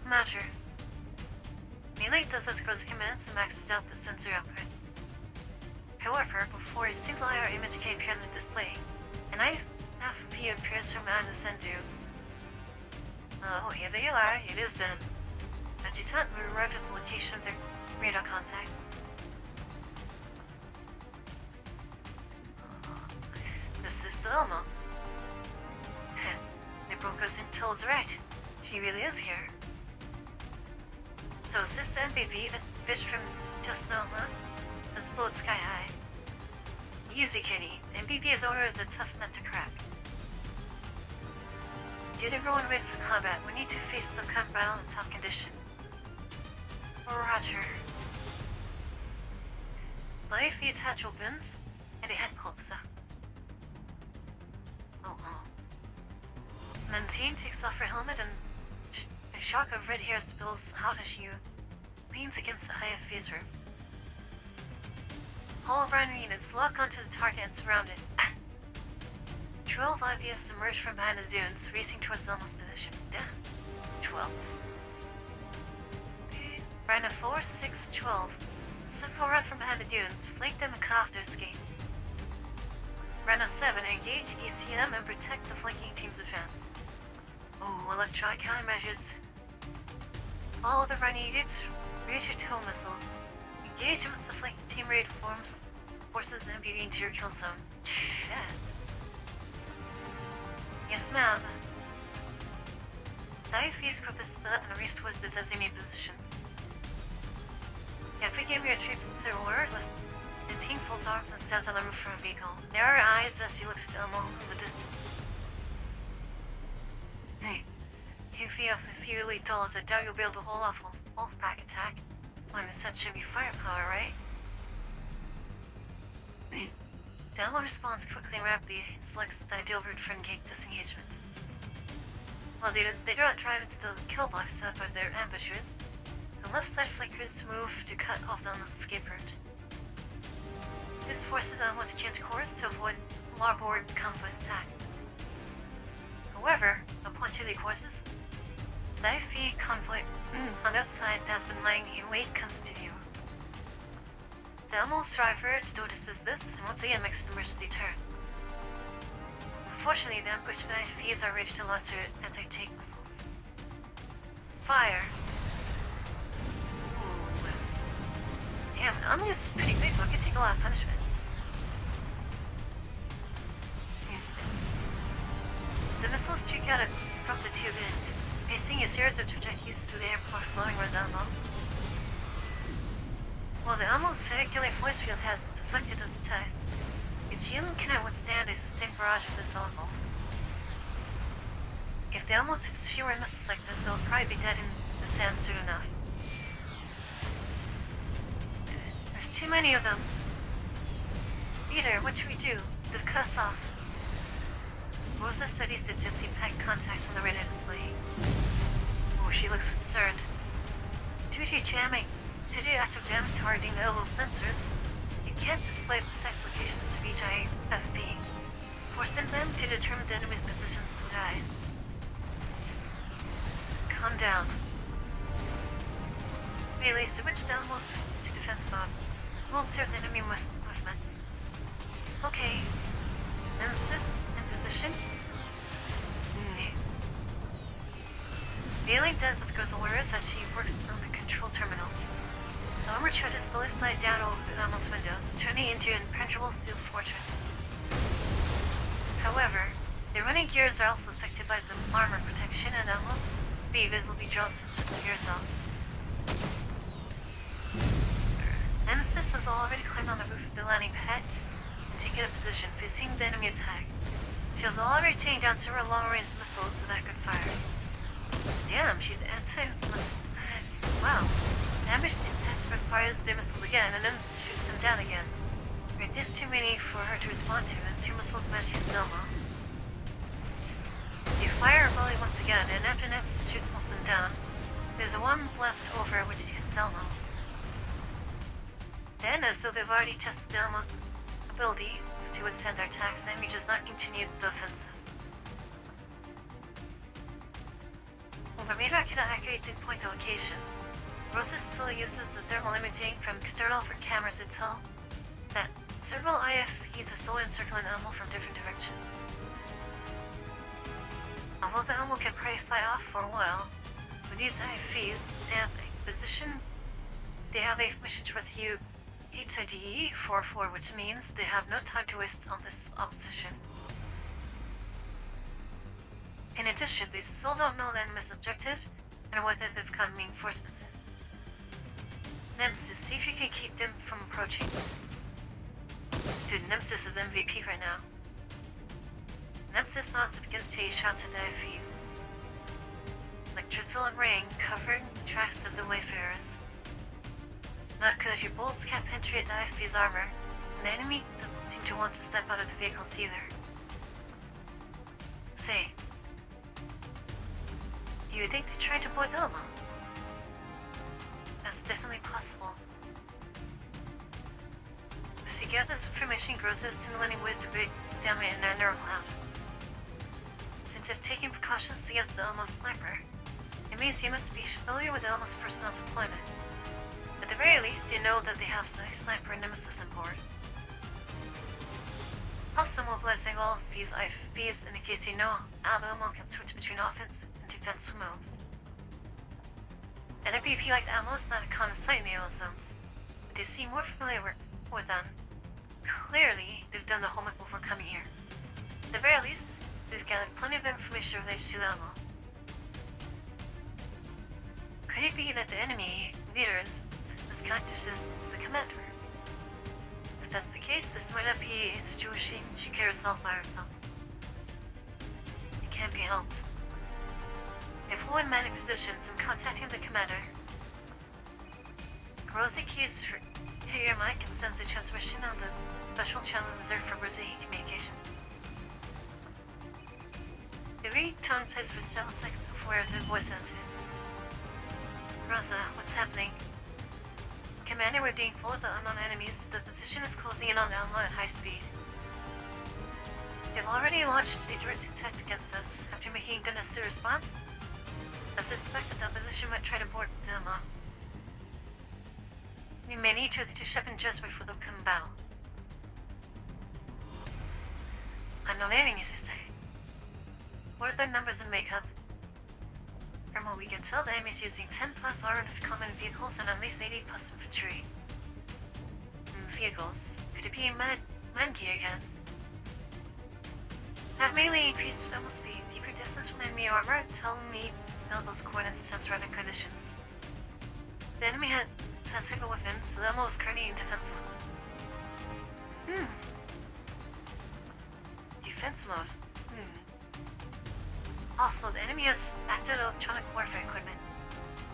Roger. Melee does as Gross commands and maxes out the sensor output. However, before a single IR image can appear on the display, an half view appears from behind the sand dune. Oh, here they are, it is them. Adjutant, we arrived at the location of their radar contact. This is the Elmo. They broke us intel is right. She really is here. So is this MBB, that bitch from just now, huh? Let's blow it sky high. Easy, Kitty. MBB's order is a tough nut to crack. Get everyone ready for combat. We need to face the current battle in top condition. Roger. Life eats hatch opens, and a head pulps up. Oh. Nantine takes off her helmet and a shock of red hair spills out as she leans against the high phase roof. All runner units lock onto the target and surround it. 12 IVFs emerge from behind the dunes, racing towards the almost position. Damn. 12. Rhino 4, 6, 12. Simple run from behind the dunes, flank them and cut off their escape. Rhino 7, engage ECM and protect the flanking team's advance. Oh, electronic countermeasures. All the Rhino units, raise your tow missiles. Engage once the flanking team raid forces the MBV into your kill zone. Shit. Yes, ma'am. IFVs equip this up and race towards the designated positions. After giving your troops their word, the team folds arms and stands on the roof of a vehicle. Narrow her eyes as she looks at Elmo in the distance. Hey, you feel off the few elite dolls, I doubt you'll be able to hold off a wolfpack attack. Well, such should be firepower, right? The Elmo responds quickly and rapidly, selects the ideal route for disengagement. While they do not drive into the kill block set up by their ambushers, the left side flickers to move to cut off the Elmo's escape route. This forces Elmo to change course to avoid larboard convoy attack. However, upon changing courses, the IFV convoy on the outside that has been lying in wait comes into view. The Elmo's driver notices this and once again makes an emergency turn. Unfortunately, the ambushed IFVs are ready to launch their anti-tank missiles. Fire! Ooh. Damn, an Elmo is pretty big, but it could take a lot of punishment. The missiles streak out from the two bins, pacing a series of trajectories through the air before flowing around the Elmo. While the Elmo's vehicular force field has deflected those attacks, its shield cannot withstand a sustained barrage of this level. If the Elmo takes fewer missiles like this, it'll probably be dead in the sand soon enough. There's too many of them. Peter, what should we do? They've cut us off. Rosa studies the density pack contacts on the radar display. Oh, she looks concerned. Due to active jamming targeting the elbow sensors, it can't display precisely locations of each IFV, forcing them to determine the enemy's positions with eyes. Calm down. Melee, switch the animals to defense mode. We'll observe the enemy movements. Okay. Nemesis in position. Melee does as goes orders as she works on the control terminal. The armor tries to slowly slide down over the animal's windows, turning into an impenetrable steel fortress. However, the running gears are also affected by the armor protection, and animals' speed visibly drops as the gears out. Nemesis has already climbed on the roof of the landing pad and taken a position facing the enemy attack. She has already taken down several long-range missiles with accurate fire. Damn, she's anti-missile. Wow. Damage the attack but fires the missile again and then shoots them down again. There are just too many for her to respond to, and 2 missiles manage to hit Velma. They fire her volley once again, and after Nemesis shoots most of them down, there's one left over which hits Velma. Then, as though they've already tested Velma's ability to withstand their attacks, the enemy does not continue the offensive. Over Radar cannot accurately point the location. Rosa still uses the thermal imaging from external for cameras to tell that several IFPs are slowly encircling the animal from different directions. Although the animal can probably fight off for a while, with these IFPs, they have a mission to rescue HIDE-44, which means they have no time to waste on this opposition. In addition, they still don't know the enemy's objective and whether they've gotten reinforcements in. Nemesis, see if you can keep them from approaching. Dude, Nemesis is MVP right now. Nemesis mounts up against he shots at the IFVs. Like drizzle and rain, covering the tracks of the wayfarers. Not good, your bullets can't penetrate the IFV's armor, and the enemy doesn't seem to want to step out of the vehicles either. Say, you think they tried to board Elma? That's definitely possible. As he gathers information, grows is simulating ways to examine a neural cloud. Since they've taken precautions against the Elmo's sniper, it means you must be familiar with Elmo's personnel deployment. At the very least, they know that they have a sniper and Nemesis on board. Also mobilizing all of these IFBs in case you know how Elmo can switch between offense and defense modes. An MVP like the Elmo is not a common sight in the Yellow Zones, but they seem more familiar with them. Clearly, they've done the homework before coming here. At the very least, they've gathered plenty of information related to the Elmo. Could it be that the enemy leaders is connected to the commander? If that's the case, this might not be a situation she can resolve by herself. It can't be helped. If one man in position, some contacting the commander. Rosie keys for your mic and sends a transmission on the special channel reserved for Brazilian communications. The ringtone plays for several seconds before the voice enters. Rosa, what's happening? Commander, we're being full of the unknown enemies. The position is closing in on the Alma at high speed. They've already launched a direct attack against us. After making a necessary response, I suspect that the opposition might try to board the Alma. We may need to shove in just before they'll come in battle. Unknown enemies, you say? What are their numbers and makeup? From what we can tell, the enemy is using 10 plus armored common vehicles and at least 80 plus infantry. Vehicles. Could it be a Mankey again? Have melee increased thermal speed, deeper distance from enemy armor, telling me the elbow's coordinates sense running conditions. The enemy had signal within, so the elbow was currently in defense mode. Defense mode. Also, the enemy has active electronic warfare equipment.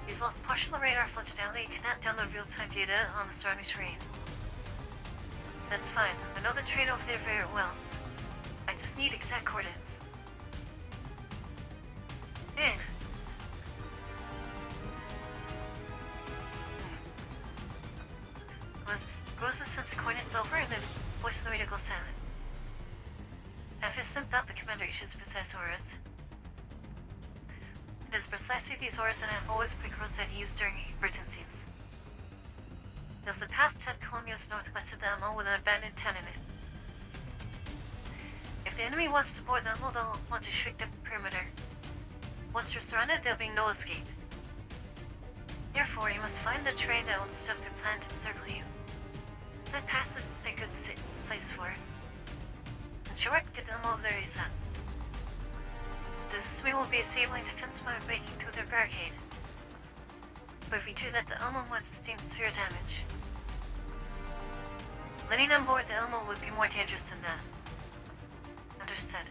He's lost partial radar functionality and cannot download real-time data on the surrounding terrain. That's fine. I know the terrain over there very well. I just need exact coordinates. Rosa sends a coordinates over and the voice on the radio goes silent. I've simped out the commander issues precise orders. It is precisely these orders that I have always put Rosa at ease during emergencies. There's the past 10 kilometers northwest of the Elmo with an abandoned town in it. If the enemy wants to board the Elmo, they'll want to shrink the perimeter. Once you're surrounded, there'll be no escape. Therefore, you must find the train that will disrupt their plan to encircle you. That path is a good place for it. In short, get the Elmo over there ASAP. This way will be disabling defense by breaking through their barricade. But if we do that, the Elmo might sustain severe damage. Letting them board the Elmo would be more dangerous than that. Understood.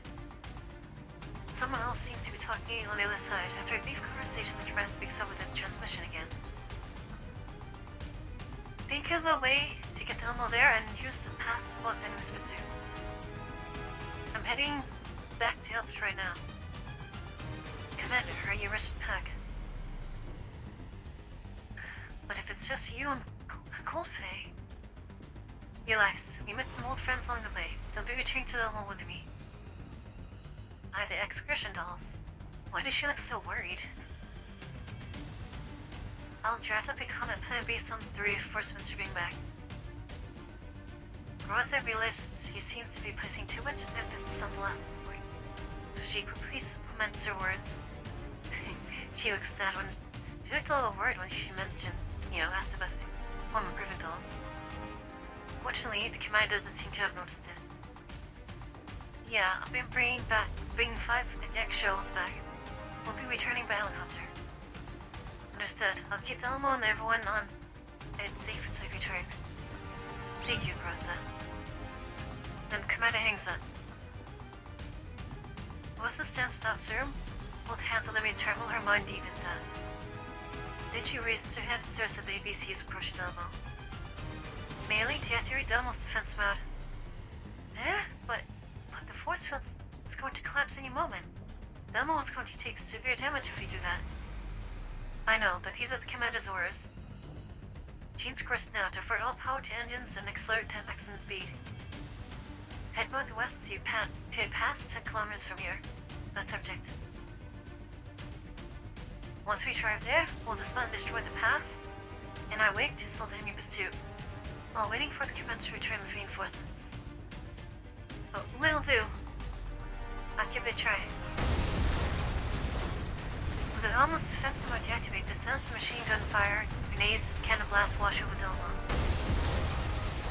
Someone else seems to be talking on the other side. After a brief conversation, the commander speaks over the transmission again. Think of a way to get the Elmo there and use the pass to block enemy's pursuit. I'm heading back to Alps right now. Commander, are you ready to pack? But if it's just you and Coldfay... Relax, we met some old friends along the way. They'll be returning to the Elmo with me. The excursion dolls. Why does she look so worried? I'll draft up a comment plan based on the reinforcements you're bringing back. Rosa realizes he seems to be placing too much emphasis on the last point, so she quickly supplements her words. She looks sad when she looked a little worried when she mentioned, asked about the home improvement dolls. Fortunately, the commander doesn't seem to have noticed it. Yeah, I'll be bringing 5 deck shells back. We'll be returning by helicopter. Understood. I'll keep Elmo and everyone on it safe until we return. Thank you, Rosa. Then commander hangs up. Rosa stands without serum, both hands on the main terminal, her mind deep in thought. Then she raises her head and stares at the ABC's approaching Elmo. Mailing deactivate the Elmo's defense mode. But the force field is going to collapse any moment. The Elmo is going to take severe damage if we do that. I know, but these are the commander's orders. Change course now, divert all power to engines and accelerate to maximum speed. Head northwest to pass 10 kilometers from here. That's our objective. Once we arrive there, we'll dismount and destroy the path, and I wait to slow the enemy pursuit, while waiting for the commander to return with reinforcements. But will do. I'll give it a try. With the Elmo's defense mode deactivate, the sounds of machine gun fire, grenades, and cannon blasts wash over the Elmo.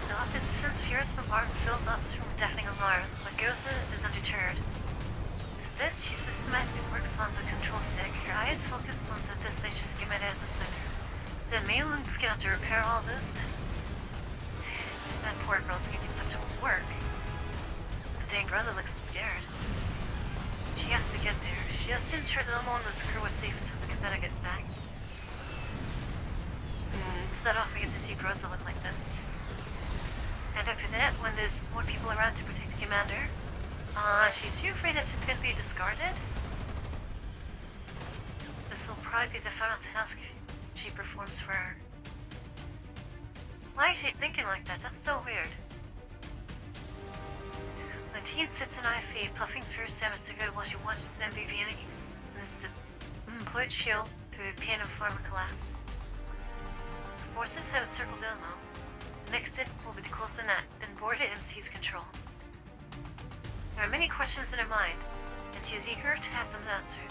The opposition's furious bombardment fills up from deafening alarms, but Rosa is undeterred. Instead, she systematically works on the control stick, her eyes focused on the destination of Gemeta as a center. The Malin's gonna have to repair all this. That poor girl's getting a bunch of work. Dang, Rosa looks scared. She has to get there. She has to ensure that Elmo and its crew are safe until the commander gets back. It's not often we get to see Rosa look like this. And after that, when there's more people around to protect the commander, she's too afraid that she's gonna be discarded. This will probably be the final task she performs for her. Why is she thinking like that? That's so weird. Lantine sits in IFA, puffing through a sandwich cigarette while she watches the MBV and is deployed shield through a pane of armor glass. The forces have encircled Elmo. The next step will be to close the net, then board it and seize control. There are many questions in her mind, and she is eager to have them answered.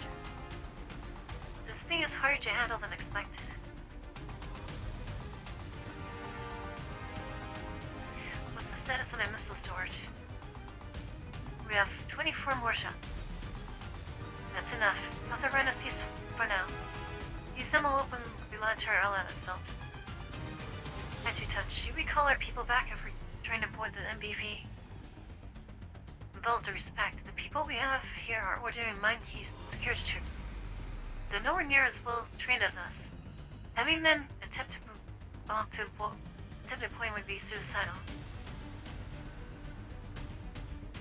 This thing is harder to handle than expected. What's the status on my missile storage? We have 24 more shots. That's enough. Author cease for now. Use them all open relaunch our LN assault. As we touch, we call our people back if we're trying to board the MBV. With all due respect, the people we have here are ordinary mind-keys security troops. They're nowhere near as well trained as us. Having them attempt a point would be suicidal.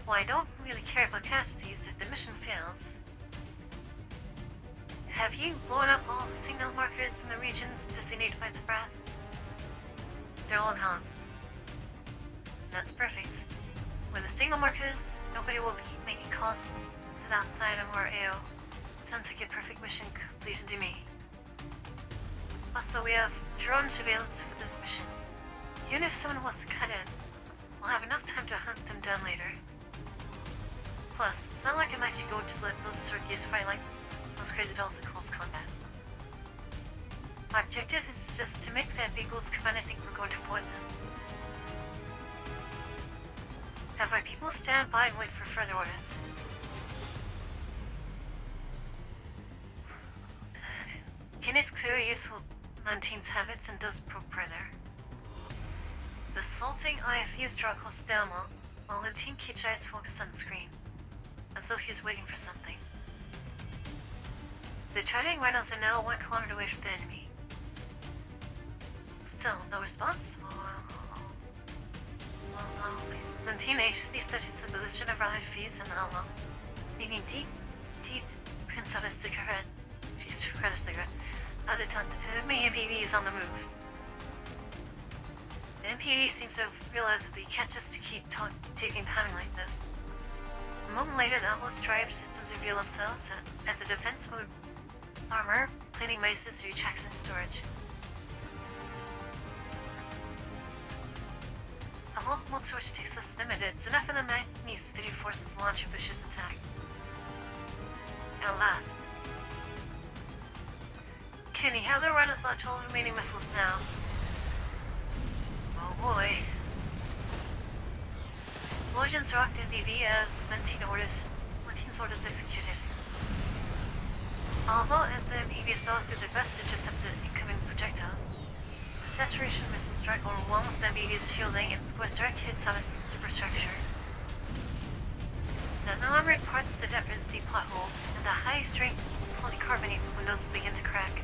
Well, I don't really care about casualties if the mission fails. Have you blown up all the signal markers in the regions designated by the brass? They're all gone. That's perfect. Where the signal markers, nobody will be making calls to that side of our AO. Sounds like a perfect mission completion to me. Also, we have drone surveillance for this mission. Even if someone wants to cut in, we'll have enough time to hunt them down later. Plus, it's not like I'm actually going to let those Sorgies fight like those crazy dolls in close combat. My objective is just to make that Beagles come on. I think we're going to avoid them. Have my people stand by and wait for further orders. Kin is clearly useful on teens' habits and does probe further. The salting IFUs draw close to Delmo, while the teen Kitch eyes focus on the screen, as though he's waiting for something. The charging rhinos are now 1 kilometer away from the enemy. Still, no response? Lentine anxiously studies the position of our fees and the outlaw, leaving deep teeth prints on a cigarette. She's trying a cigarette. Other time, the enemy MPV is on the move. The MPV seems to have realized that they can't just keep taking timing like this. A moment later, the outlaws' drive systems reveal themselves as a defense mode armor, plating maces reach access storage. A mode switch takes less limited. It's enough for the Magnese video forces to launch a vicious attack. At last. Kenny, how the run has launched all remaining missiles now? Oh boy. Explosions rocked MPV as Lentine's orders executed. Although the MPV stalls do their best to intercept the incoming projectiles, the saturation missile strike overwhelms the MPV's shielding and scores direct hits on its superstructure. The non-armored parts of the deck is deep potholes, and the high-strength polycarbonate windows begin to crack.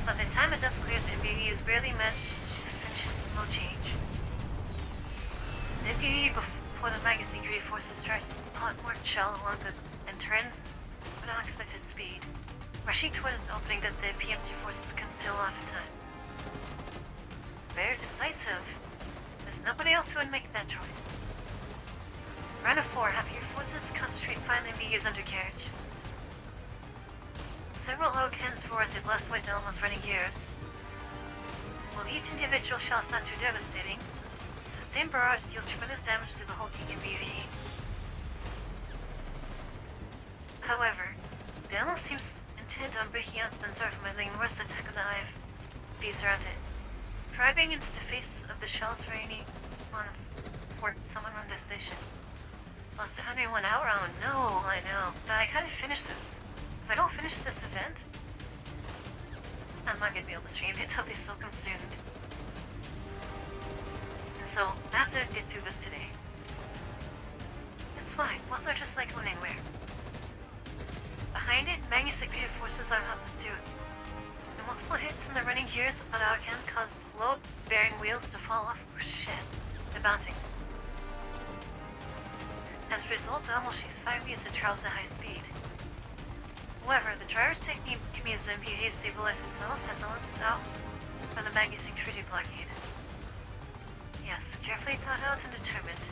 By the time it dust clears, the MPV has barely managed to finish its mode change. The MPV, before the magazine security forces, tries to spot more shell along the and turns with unexpected speed, rushing toward its opening that the PMC forces couldn't seal off in time. Very decisive. There's nobody else who would make that choice. Round of 4, have your forces concentrate find the MPV's undercarriage. Several low cans for as they blast away the almost running gears. While each individual shell is not too devastating, it's the same barrage deals tremendous damage to the whole King MPV. However, the animal seems intent on breaking out the Benzor from the worst attack of the IFVs around it, driving into the face of the shells raining on its port someone on this station. Lost 101 hour? Oh no, I know. But I gotta finish this. If I don't finish this event, I'm not gonna be able to stream it. I'll be so consumed. And so, I have to get through this today. It's fine. What's our just like going anywhere? Behind it, Magnus secreted forces are helpless too. The multiple hits in the running gears of the Alcan caused load-bearing wheels to fall off. Oh, shit. The bouncings. As a result, it almost shakes 5 meters and travels at high speed. However, the driver's technique can be as the MPV to stabilize itself as it limps out from the Magnus security blockade. Yes, carefully thought out and determined.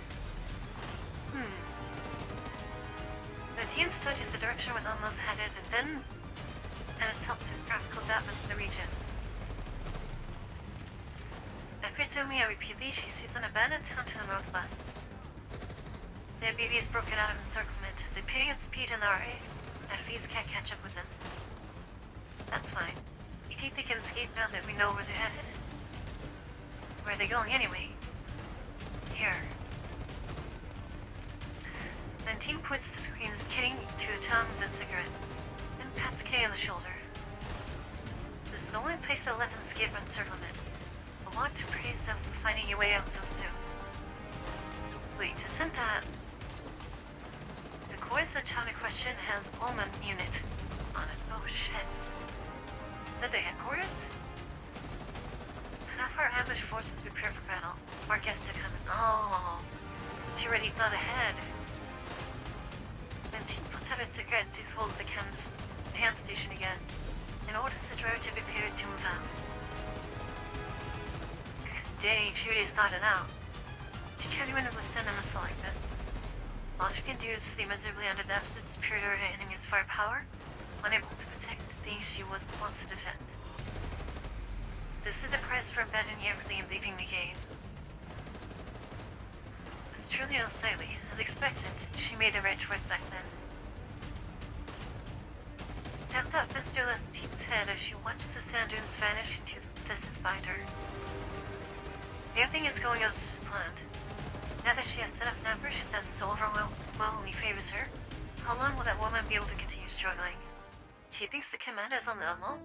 The team studies the direction where the almost headed and then an attempt to graphical that within the region. After zooming out repeatedly, she sees an abandoned town to the northwest. The MPV is broken out of encirclement. They ping at speed in the RA. FVs can't catch up with them. That's fine. You think they can escape now that we know where they're headed? Where are they going anyway? Here. Lentine points to the screen as kidding to a town with a cigarette, and pats Kay on the shoulder. This is the only place that'll let them escape encirclement. I want to praise them for finding your way out so soon. Wait, isn't that... The coordinates of the town in question has Omen unit on it. Oh shit. That their headquarters? Half our ambush forces prepare for battle. Mark has to come in. Oh, she already thought ahead. Then she puts out her cigarette and takes hold of the hand station again, and orders the driver to be prepared to move out. Dang, she already thought it out. She can't even withstand a missile like this. All she can do is flee miserably under the absolute superiority of her enemy's firepower, unable to protect the things she wants to defend. This is the price for abandoning everything and leaving the game. It's truly unsightly. As expected, she made the right choice back then. That thought passed through Letine's head as she watched the sand dunes vanish into the distance behind her. Everything is going as planned. Now that she has set up an ambush that so overwhelmingly favors her, how long will that woman be able to continue struggling? She thinks the command is on the Elmo?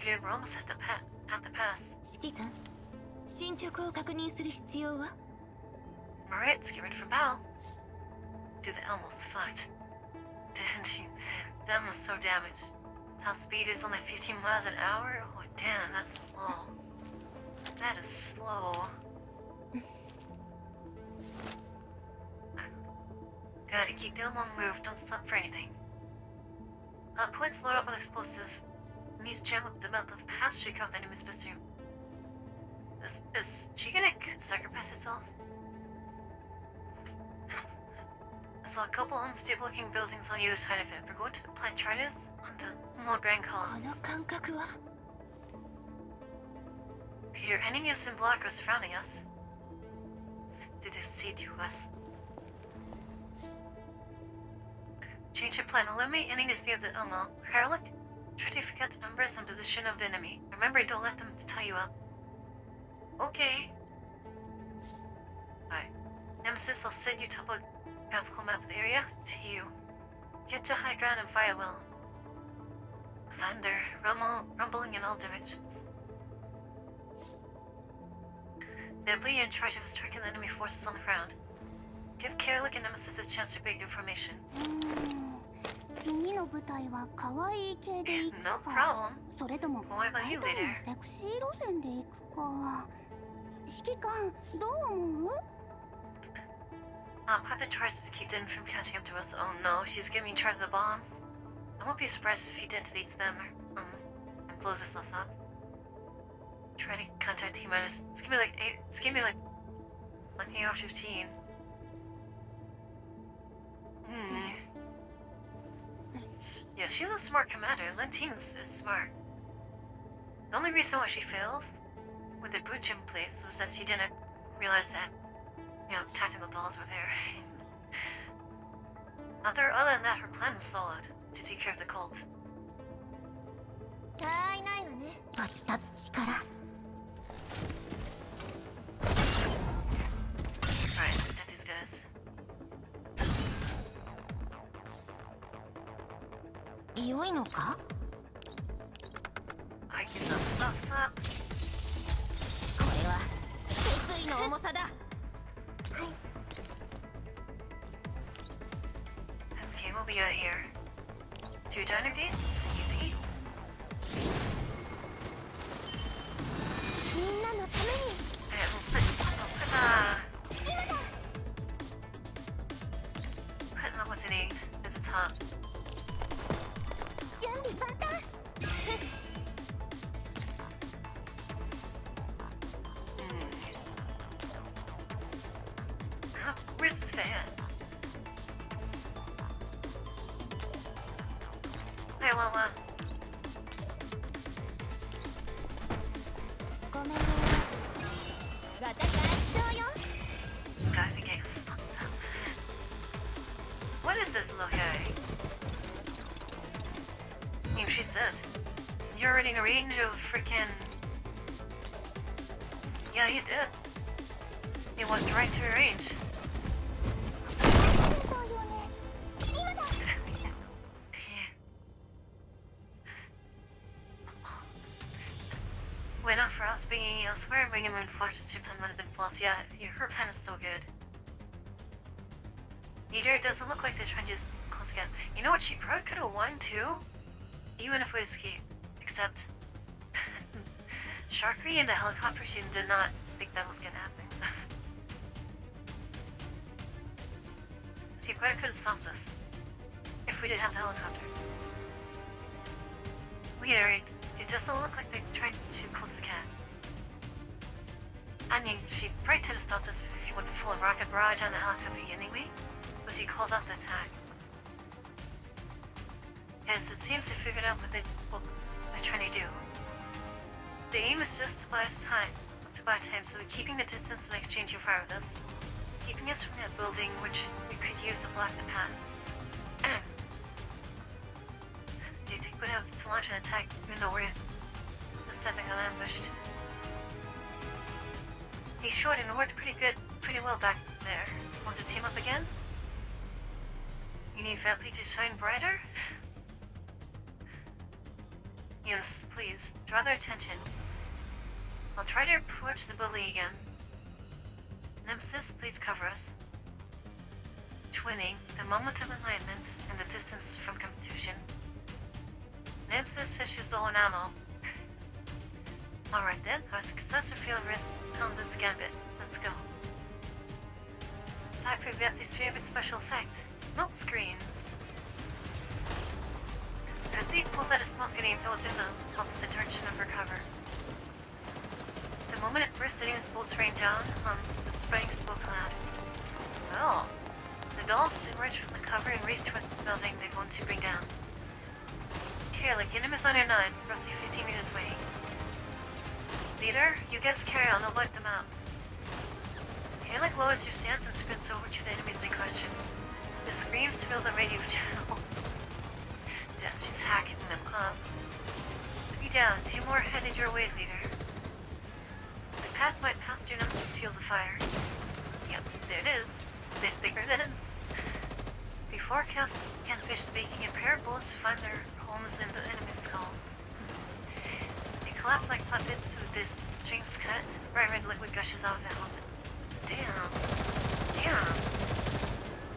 We're almost at the pass. 指揮官、進捗を確認する必要は？ Alright, let's get ready for battle. Do the Elmo's fight. Didn't you? The Elmo's so damaged. Top speed is only 15 miles an hour? Oh damn, that's slow. That is slow. Gotta keep the Elmo on the move, don't stop for anything. Points load up on explosive. We need to jam up the mouth of pass streak out the enemy's pursuit. Is she gonna sacrifice herself? I saw a couple unstable looking buildings on either side of it. We're going to apply charges on the more grand こ columns. の感覚は？ Peter, enemies in black are surrounding us. Did they see to us? Change your plan. Eliminate enemies near the Elmo. Heralic, try to forget the numbers and position of the enemy. Remember, don't let them tie you up. Okay. Alright. Nemesis, I'll send you to a graphical map of the area to you. Get to high ground and fire well. Thunder, rumbling in all directions. Nibbly and try to distract the enemy forces on the ground. Give Kerlik and Nemesis a chance to break their formation. 次の舞台は可愛い系で行く No か、 problem. それとも What about you, 大胆 leader? なセクシー路線で行くか。指揮官、どう思う？ Papa tries to keep Din from catching up to us. Oh no, she's giving charge of the bombs. I won't be surprised if he detonates them and blows herself up. Try to contact the humanist. It's gonna be like AR-15. Yeah, she was a smart commander. Lentine's is smart. The only reason why she failed with the bridge in place was that she didn't realize that, tactical dolls were there. Other than that, her plan was solid to take care of the cult. 他愛ないわね。湧き立つ力。Alright, let's get these guys. 良いのか？ I cannot stop that. これは決意の重さだ。はい。 Okay, we'll be out here. 2 diner gates, easy. みんなのために。 And we'll put what's in at the top. 準備万端。 Where's this fan? Hey, well, ごめんね。私は一緒よ。 gotta be getting fucked up. What is this little guy? I mean, she said, you're already in a range of freaking. Yeah, you did. You went right to her range. そうよね。今だ。 Yeah. Wait, not for us being elsewhere, bringing him in flashes to time than false. Yeah, her plan is so good. Either it doesn't look like they're trying to just close again. You know what? She probably could have won too, even if we escape. Except, Sharkery in the helicopter, she did not think that was gonna happen. She probably could have stopped us if we didn't have the helicopter. Leader, it doesn't look like they're trying to close the cat. she probably could have stopped us if she went full of rocket barrage on the helicopter anyway. Was he called off the attack? Yes, it seems they figured out what they're trying to do. The aim is just to buy time, so we're keeping the distance in exchange of fire with us, keeping us from that building which we could use to block the path. They would have to launch an attack even though we're the seven got ambushed. Hey, short and worked pretty well back there. Want to team up again? You need Vatley to shine brighter? Yes, please, draw their attention. I'll try to approach the building again. Nemesis, please cover us. Twinning, the moment of alignment, and the distance from confusion. Nemesis says she's low on ammo. Alright then, our successor field risks on this gambit. Let's go. Time for Betty's favorite special effect, smoke screens. Her thief pulls out a smoke grenade and throws in the opposite direction of her cover. The moment it bursts, enemy's bolts rain down on the spreading smoke cloud. Oh. The dolls emerge from the cover and race towards the building they're going to bring down. Careless, enemies on your 9, roughly 15 meters away. Leader, you guys carry on, I'll wipe them out. Careless lowers your stance and sprints over to the enemies in question. The screams fill the radio channel. Damn, she's hacking them up. 3 down, 2 more headed your way, leader. The path might pass through Nemesis' field of fire. Yep, there it is. There it is. Before can fish speaking, a pair of bullets find their homes in the enemy's skulls. They collapse like puppets with their strings cut and bright red liquid gushes off the helmet. Damn.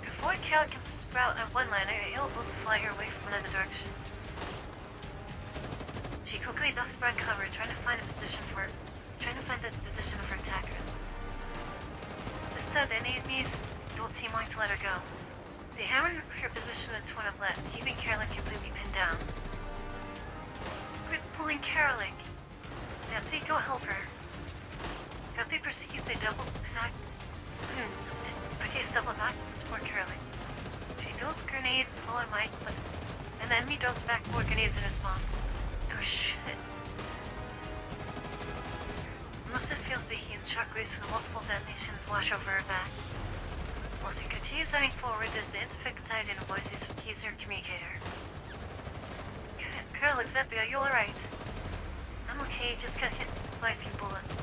Before Cal can sprout a one-liner, a hail of bullets fly her away from another direction. She quickly ducks behind cover, trying to find the position of her attackers. This time, the enemies don't seem like to let her go. They hammer her position with a twin of lead, keeping Karalik completely pinned down. Quit pulling Karalik! Bethany, go help her. Bethany proceeds a double back to support Karalik. She throws grenades full of might, and the enemy throws back more grenades in response. Oh shit. Musa feels the heat and shockwaves from multiple detonations wash over her back. While she continues running forward, as the interfixed in a voice he's her communicator. Karalik, Veppy, are you alright? I'm okay, just got hit by a few bullets.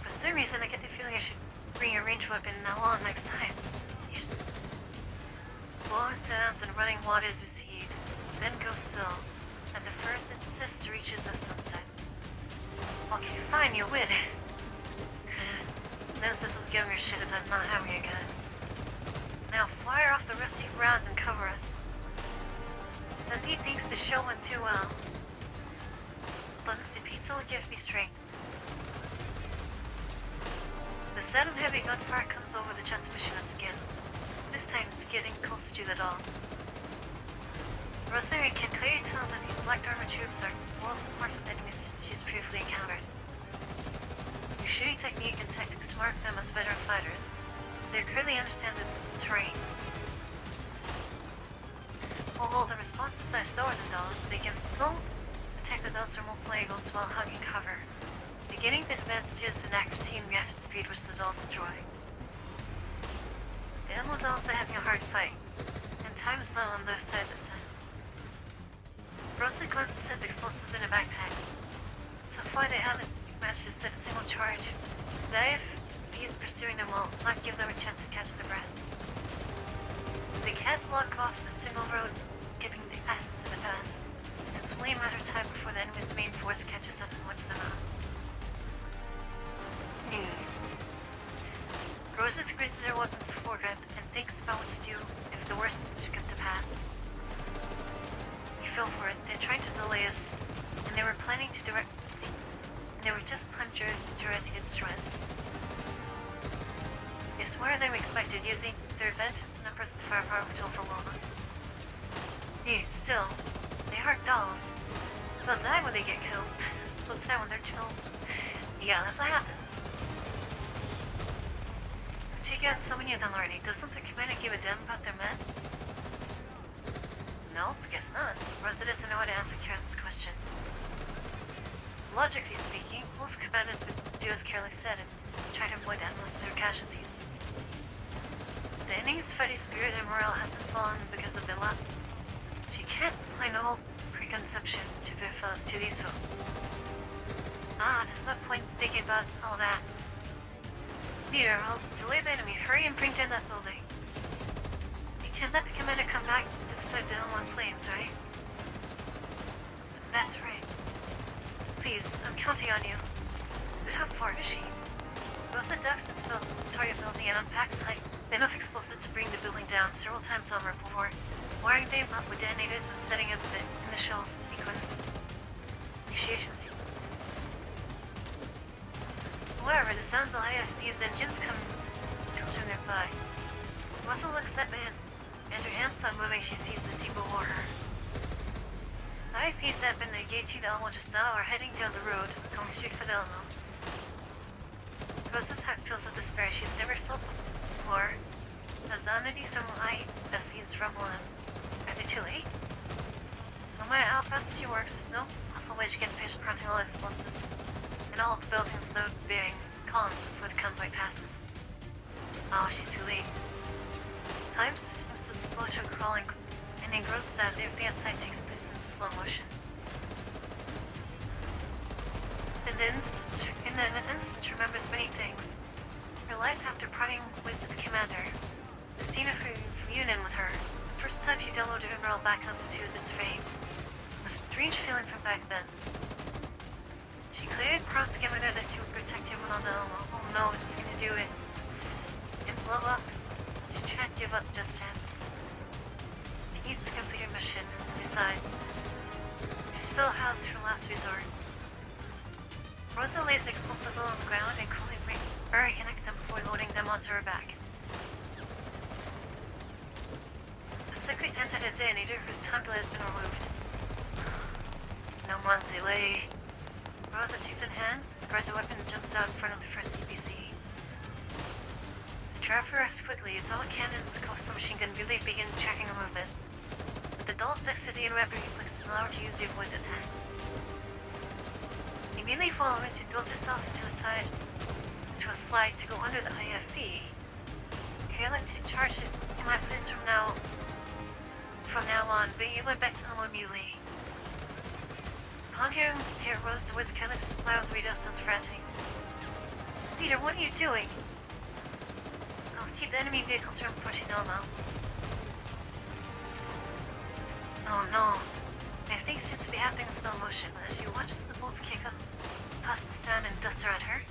For some reason, I get the feeling I should bring a ranged weapon along next time. Blowing sounds and running waters recede, then go still, at the first insist reaches of sunset. Okay, fine, you win. Nemesis was giving her shit about not having a gun. Now fire off the rusty rounds and cover us. The thief thinks the show went too well. But the pizza will give me strength. The sound of heavy gunfire comes over the transmission once again. This time it's getting closer to the dolls. Rosemary can clearly tell that these black armored troops are worlds apart from the enemies she's previously encountered. Your shooting technique and tactics mark them as veteran fighters. They clearly understand this terrain. Although the responses are slower than dolls, they can still attack the dolls from multiple angles while hugging cover, beginning the advantages in accuracy and reaction speed which the dolls enjoy. The animal dolls are having a hard fight, and time is low on their side this time. Rosalie wants to set the explosives in a backpack. So far they haven't managed to set a single charge. The IFV is pursuing them will not give them a chance to catch their breath. They can't block off the single road giving the access to the pass. It's only a matter of time before the enemy's main force catches up and wipes them out. Rosa squeezes her weapon's foregrip and thinks about what to do if the worst should come to pass. We fell for it. They're trying to delay us, and they were just planning to directly destroy us. It's smarter than we expected, using their advantage and numbers and firepower to overwhelm us. Still, they aren't dolls. They'll die when they get killed. They'll die when they're killed. Yeah, that's what happens. We've taken out so many of them already. Doesn't the commander give a damn about their men? No, guess not. Rosa doesn't know how to answer Carol's question. Logically speaking, most commanders would do as Carol said and try to avoid unnecessary casualties. The enemy's fighting spirit and morale hasn't fallen because of their losses. She can't apply no preconceptions to these folks. There's no point thinking about all that. Leader, I'll delay the enemy. Hurry and bring down that building. You can't let the commander come back to the side to Helm on flames, right? That's right. Please, I'm counting on you. But how far is she? Rosa ducks into the target building and unpacks enough explosives to bring the building down several times over before wiring them up with detonators and setting up the initiation sequence. However, the sound of the IFB's engines come to nearby. Rosa looks at man, and her hands start moving. She sees the sea before her. The IFBs that have been engaging the Elmo just now are heading down the road, going straight for the Elmo. Rosa's heart fills with despair she's never felt before, as the uneasy IFBs rumble in. Are they too late? No matter how fast she works, there's no possible way she can finish planting all explosives and all of the buildings load bearing columns before the convoy passes. Oh, she's too late. Time seems so slow to crawling, and it grows as everything outside takes place in slow motion. In an instant, she remembers many things. Her life after parting ways with the commander, the scene of her reunion with her, the first time she downloaded her neural back up into this frame, a strange feeling from back then. She clearly promised the commander that she would protect him on the Elmo. Oh no, she's gonna do it. She's gonna blow up. She can't give up just yet. She needs to complete her mission. Besides, she still has her last resort. Rosa lays the explosives on the ground and coolly reconnects them before loading them onto her back. The secret anti-detonator whose time delay has been removed. No more delay. Rosa takes it in hand, discards her weapon, and jumps out in front of the first EPC. The driver acts quickly. Its all cannons coast the machine gun really begin tracking her movement. But the doll's dexterity and rapid reflexes allow her to use the avoid attack. Immediately following, she throws herself into a slide to go under the IFB. Caroline to charge it in my place from now on, being able to back to Elmo immediately. Upon hearing Rosa's words, Caroline supplied with radar sounds frantic. Leader, what are you doing? I'll keep the enemy vehicles from approaching Elmo. Oh no. Everything seems to be happening in slow motion, but as she watches the bolts kick up past the sand and dust around her,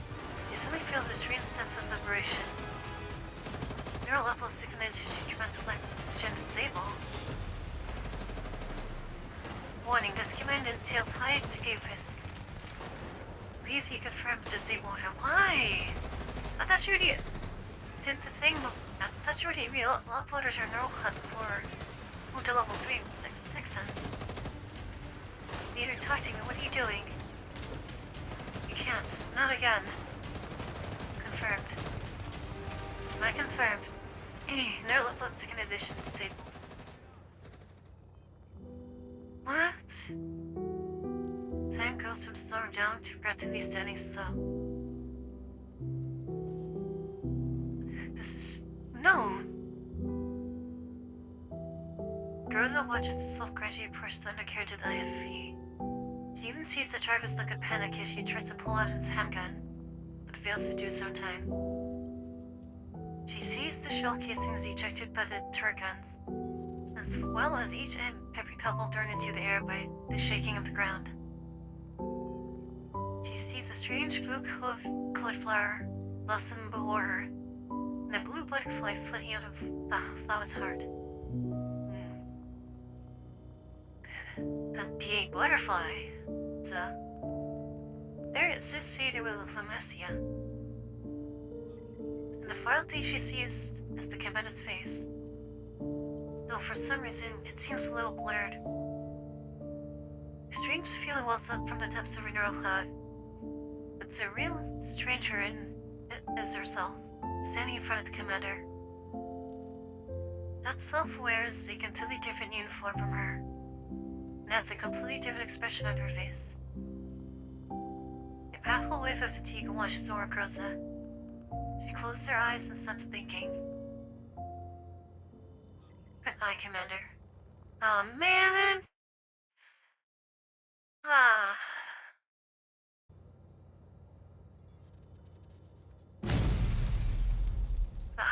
she suddenly feels a strange sense of liberation. Neural upload signals she commands select Gen disable. Warning, this command entails high degree risk. Please be confirmed to disable her. Why? I thought you already did the thing. I thought you already uploaded her neural hub before moved to level 3 in 6 seconds. Leader, talk to me. What are you doing? You can't. Not again. Confirmed. Am I confirmed? Neural upload synchronization disabled. What? Time goes from slowing down to practically standing still. This is... No! Rosa watches herself gradually push the undercarriage of the IFV. She even sees the driver's look of panic as she tries to pull out his handgun, but fails to do so in time. She sees the shell casings ejected by the turret guns, as well as each and every pebble thrown into the air by the shaking of the ground. She sees a strange blue-colored flower blossom before her, and a blue butterfly flitting out of the flower's heart. The big butterfly. They're associated with Flamecia. And the final thing she sees is the commander's face. Though for some reason, it seems a little blurred. A strange feeling wells up from the depths of her neural cloud. The It's a real stranger and it is herself, standing in front of the commander. Not self-aware is a completely different uniform from her, and has a completely different expression on her face. A powerful wave of fatigue washes over Groza. She closes her eyes and stops thinking. Good night, Commander. Oh man! Ah.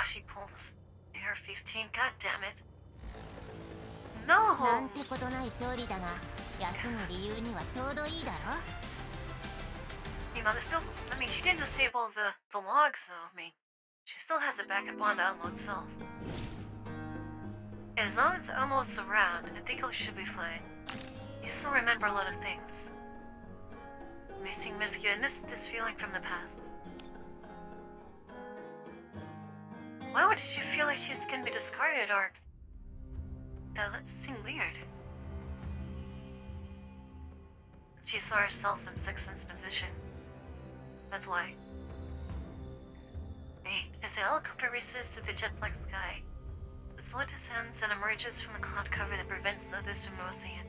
She pulled us. AR-15, god damn it. な No! んてことない勝利だが、休む理由にはちょうどいいだろ。There's still, she didn't disable the logs though. She still has it back up on the Elmo itself. As long as Elmo's around, I think it should be fine. You still remember a lot of things. Missing Miscue and this feeling from the past. Why would she feel like she's gonna be discarded or... That seemed weird. She saw herself in Sixth Sense position. That's why. As the helicopter races through the jet black sky, the sun descends and emerges from the cloud cover that prevents others from noticing it.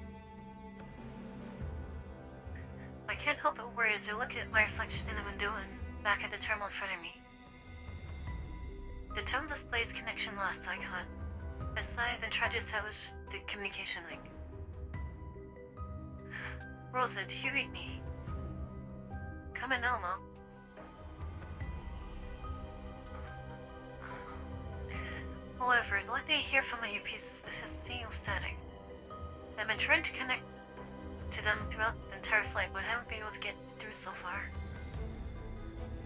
I can't help but worry as I look at my reflection in the window and back at the terminal in front of me. The terminal displays connection lost icon. I sigh, then try to establish the communication link. Rosa, do you read me? Come in, Elmo. However, the light they hear from my earpiece is the hissing of static. I've been trying to connect to them throughout the entire flight, but haven't been able to get through so far.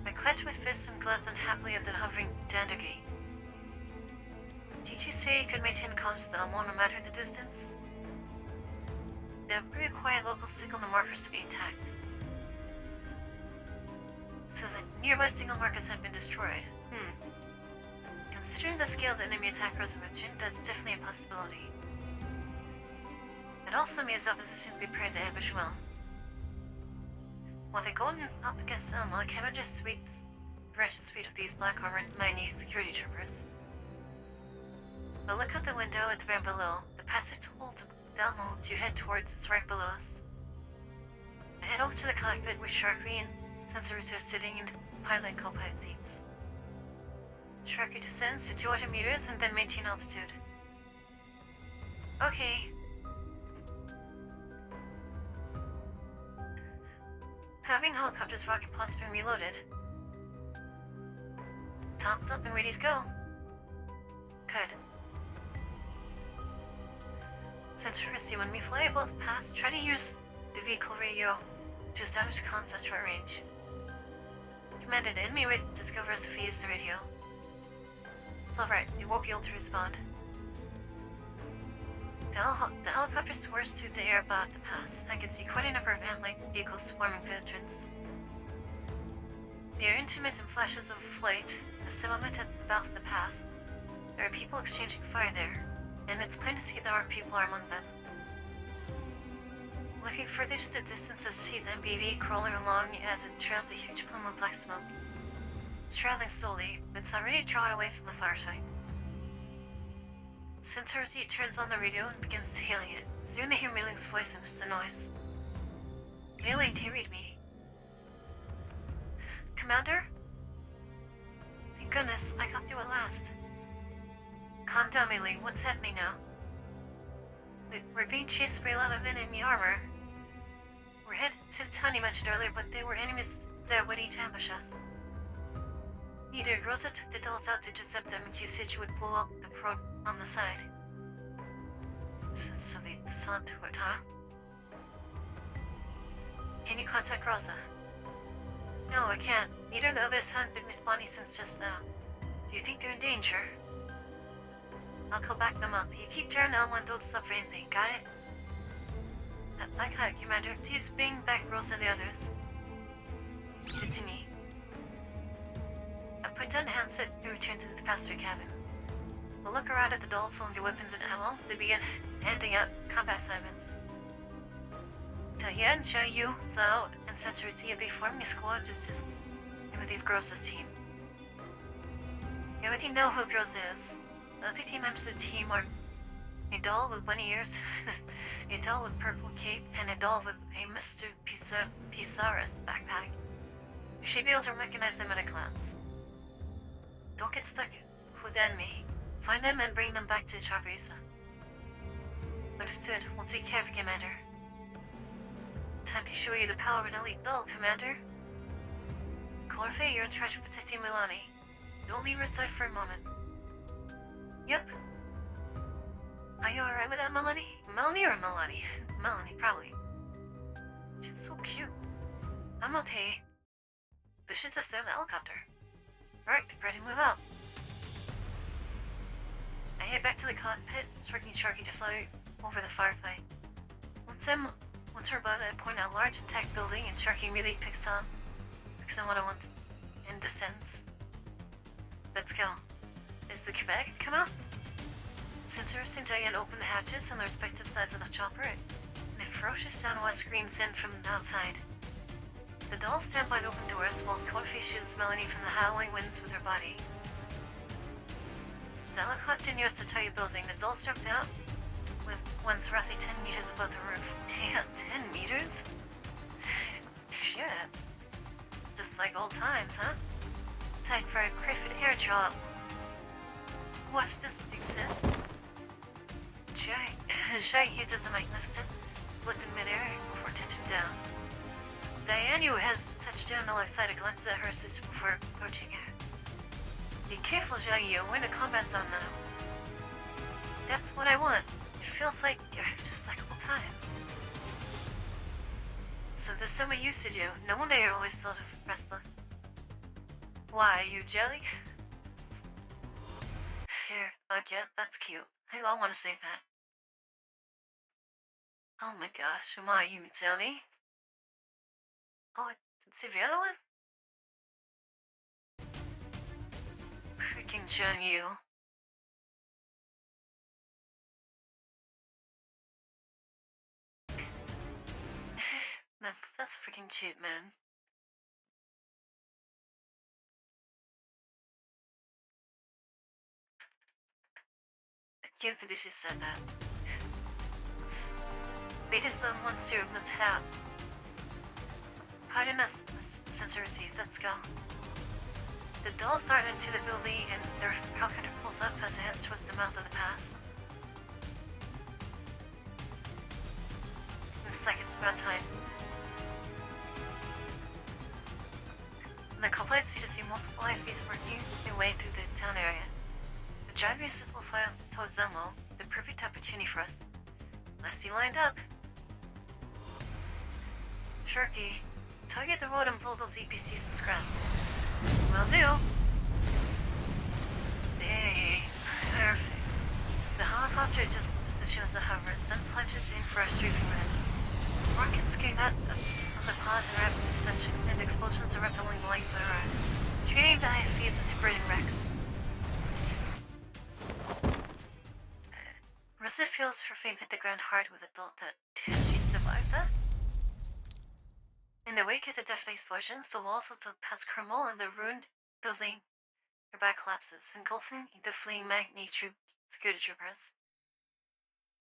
I clench my fists and glance unhappily at the hovering Dandergate. Did you say you could maintain comms to Elmo no matter the distance? They have pretty quiet local signal markers to be intact. So the nearby signal markers had been destroyed. Considering the scale of the enemy attack was mentioned, that's definitely a possibility. It also means the opposition prepared to ambush well. While they go up against Elmo, I cannot just rush the speed of these black-armored mighty security troopers. I look out the window at the ramp below. The passage told Elmo to head towards its right below us. I head over to the cockpit where Sharky and sensors are sitting in pilot and co-pilot seats. Sharky descends to 200 meters and then maintain altitude. Okay. Having helicopter's rocket pods been reloaded. Topped up and ready to go. Good. Centricity, when we fly above the pass, try to use the vehicle radio to establish comms at short range. Commander, the enemy would discover us if we use the radio. It's alright, they won't be able to respond. The helicopter soars through the air above the pass. I can see quite a number of ant-like vehicles swarming for the entrance. There are intermittent flashes of flight, and a moment at the mouth of the pass. There are people exchanging fire there, and it's plain to see that our people are among them. Looking further to the distance, I see the MBV crawling along as it trails a huge plume of black smoke. It's traveling slowly, but it's already drawn away from the firefight. Centaur Z turns on the radio and begins hailing it. Soon they hear Meiling's voice and it's the noise. Meiling, do you read me? Commander? Thank goodness, I got through at last. Calm down, Meiling. What's happening now? We're being chased by a lot of enemy armor. We're headed to the town you mentioned earlier, but there were enemies there waiting to ambush us. Either Rosa took the dolls out to intercept them and you said you would blow up the probe on the side. So they saw to it, huh? Can you contact Rosa? No, I can't. Neither of the others haven't been responding since just now. Do you think they're in danger? I'll go back them up. You keep Jaren Elmo and don't stop for anything, got it? I got it, Commander. Please bring back Rosa and the others. Good to me. I put down the handset and return to the passenger cabin. We'll look around at the dolls selling their weapons and ammo to begin handing out combat assignments. Tian, Xiaoyu, Zhao, and sensors you'll be forming a squad to assist with Gross's team. You already know who Gross is. The other team members of the team are a doll with bunny ears, a doll with purple cape, and a doll with a Mr. Pizarra's backpack. You should be able to recognize them at a glance. Don't get stuck with the enemy. Find them and bring them back to Chabrisa. Understood. We'll take care of you, Commander. Time to show you the power of an elite doll, Commander. Corfe, you're in charge of protecting Milani. Don't leave her side for a moment. Yep. Are you alright with that, Melanie? Melanie or Melanie? Melanie, probably. She's so cute. I'm okay. This should just stay on the helicopter. Alright, ready to move out. I head back to the cockpit, instructing Sharky to fly over the firefight. Once her above, I point out a large intact building, and Sharky immediately picks on what I want, and descends. Let's go. Is the Quebec come out? Center Centurion opened the hatches on the respective sides of the chopper, and a ferocious downward screams in from the outside. The dolls stand by the open doors while Corfe shoots Melanie from the howling winds with her body. The helicopter nearest the entire building, the dolls jumped out with one's roughly 10 meters above the roof. Damn, 10 meters? Shit. Just like old times, huh? Time for a Griffin airdrop. What, this exists? Shy uses a magnificent flip in midair before touching down. Diane, who has touched down alongside, glances at her assistant before approaching her. Be careful, Shaggy, we're in a combat zone now. That's what I want. It feels like just like old times. So this is something we used to do. No wonder you're always sort of restless. Why, you jelly? Here, yeah, that's cute. I want to say that. Oh my gosh, am I you, Tony? Oh, it's the other one? Freaking Jung Yu. That's freaking cute, man. I can't believe she said that. Wait a someone soon, let's have. Pardon us, sensor received, let's go. The dolls start into the building and their helicopter pulls up as it heads towards the mouth of the pass. In a second, it's about time. In the compliant suit, I see multiple IFVs working their way through the town area. The driver is will fly towards Zelmo, the perfect opportunity for us. I see lined up. Sharky, target the road and blow those EPCs to scrap. Will do. Yay, perfect. The helicopter adjusts its position as it hovers, then plunges in for a strafing red. Rockets came out of the pods in rapid succession, and explosions are rippling like fire, training the IFVs into burning wrecks. Rosa feels her fame hit the ground hard with a thought that, did she survive that? In the wake of the death explosions, the walls of the past crumble and the ruined building her back collapses, engulfing the fleeing Magni scooter troopers.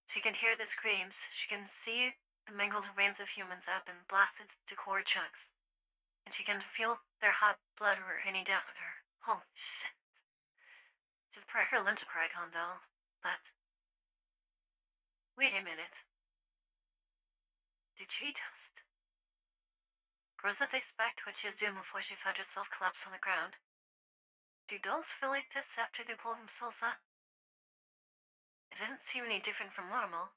She can hear the screams, she can see the mangled remains of humans have been blasted to core chunks, and she can feel their hot blood raining down on her. Holy shit. She's her limbs are icon though, but... Wait a minute. Did she just... Rosa thinks back to what she was doing before she found herself collapsed on the ground. Do dolls feel like this after they pull themselves up? It doesn't seem any different from normal.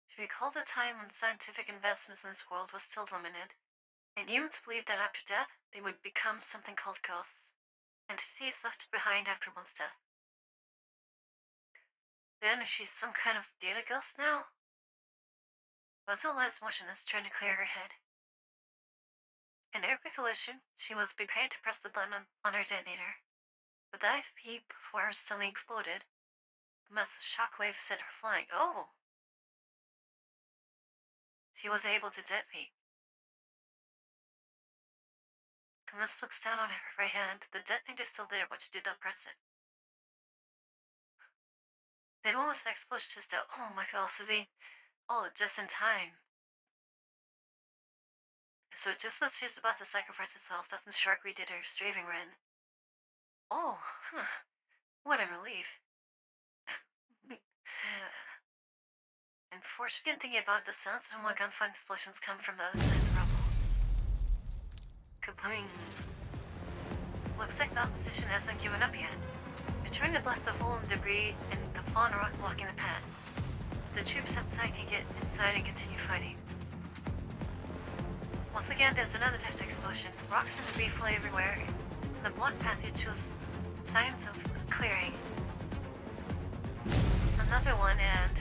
She recalled a time when scientific advancements in this world was still limited, and humans believed that after death, they would become something called ghosts, entities left behind after one's death. Then, is she some kind of data ghost now? Rosa lies motionless, trying to clear her head. In her revolution, she was prepared to press the button on her detonator, but the IFP before her suddenly exploded. The massive shockwave sent her flying. Oh! She was able to detonate. Camus looks down on her right hand. The detonator's still there, but she did not press it. They almost had explosion just out. Oh my god, so they... Oh, just in time. So just as she was about to sacrifice herself, that's when Shark redid her strafing run. Oh, huh. What a relief. And before she began thinking about the sounds, no more gunfire explosions come from the other side of the rubble. Kabling. Looks like the opposition hasn't given up yet. They're trying to blast the hole in debris and the fallen rock blocking the path. The troops outside can get inside and continue fighting. Once again, there's another death explosion. Rocks and debris fly everywhere, and the blocked passage shows signs of clearing. Another one, and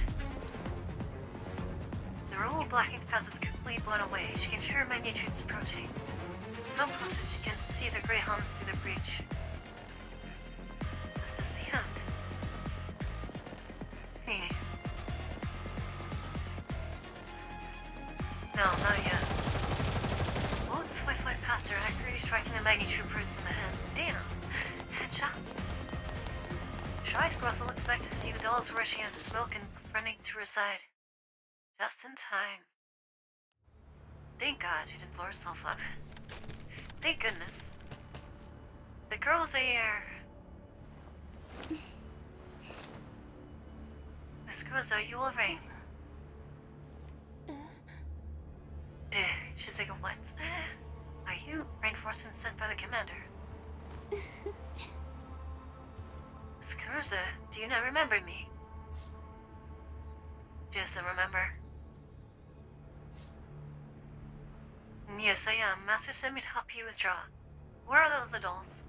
the rubble blocking the path is completely blown away. She can hear many troops approaching. So close that she can see the grey hums through the breach. This is the end. Hey. No, not yet. Bullets fly past her, accurately striking the Magni troopers in the head. Damn! Headshots. Tried to Russell looks back to see the dolls rushing out of smoke and running to her side. Just in time. Thank God she didn't blow herself up. Thank goodness. The girl's Miss Girls, are you alright? She's like, what? Are you reinforcements sent by the commander? Miss Caruza, do you not remember me? Yes, I remember. Yes, I am. Master sent me to help you withdraw. Where are the other dolls?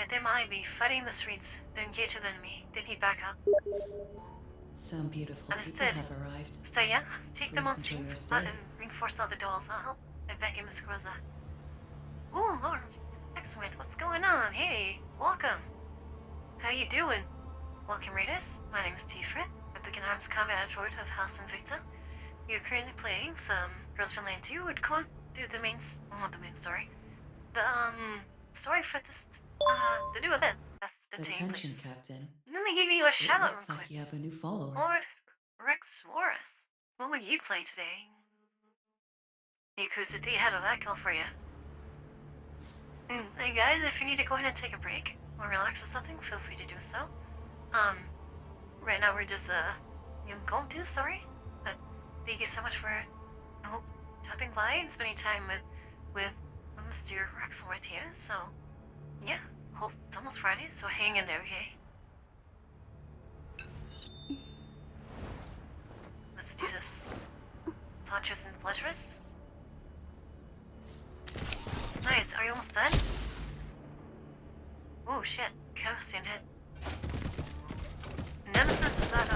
They might be fighting the streets. They're engaged with the enemy. They need backup. Some beautiful Understood. people have arrived. So yeah, take them on Please enjoy your streets, spot stay. and reinforce all the dolls. I'll help. I beg you, Miss Rosa. Ooh, Lord. Excellent. What's going on? Hey, welcome. How you doing? Welcome, Raiders. My name is Tiferet. I'm the Arms Combat Droid of House Invicta. We are currently playing some Girls from Land 2. Would come do the main, not the main story. The, story for this, the new event that's been taking Attention, place. Captain. Let me give you a It shout out real looks like quick. you have a new follower. Lord Rex Morris. What would you play today? Yakuza D had a that call for you. Hey guys, if you need to go ahead and take a break or relax or something, feel free to do so. Right now we're just going through the story. But thank you so much for dropping by and spending time with Mr. Rexworth here. So yeah, hope it's almost Friday, so hang in there, okay? Let's do this. Torturous and pleasurous. Nice, are you almost done? Oh shit, Cassian hit. Nemesis is out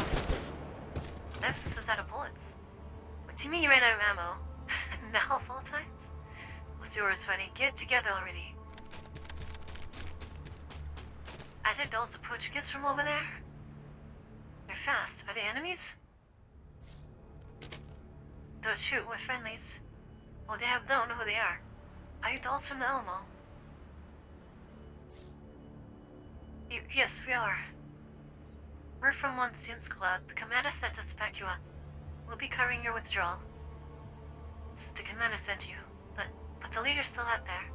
of bullets. What do you mean you ran out of ammo? Now of all times? What's yours, fighting? Get together already. Other adults approaching us from over there? They're fast. Are they enemies? Don't shoot, we're friendlies. Well, they don't know who they are. Are you dolls from the Alamo? Yes, we are. We're from Monhun's club. The commander sent us to back you up. We'll be covering your withdrawal. So the commander sent you, but the leader's still out there.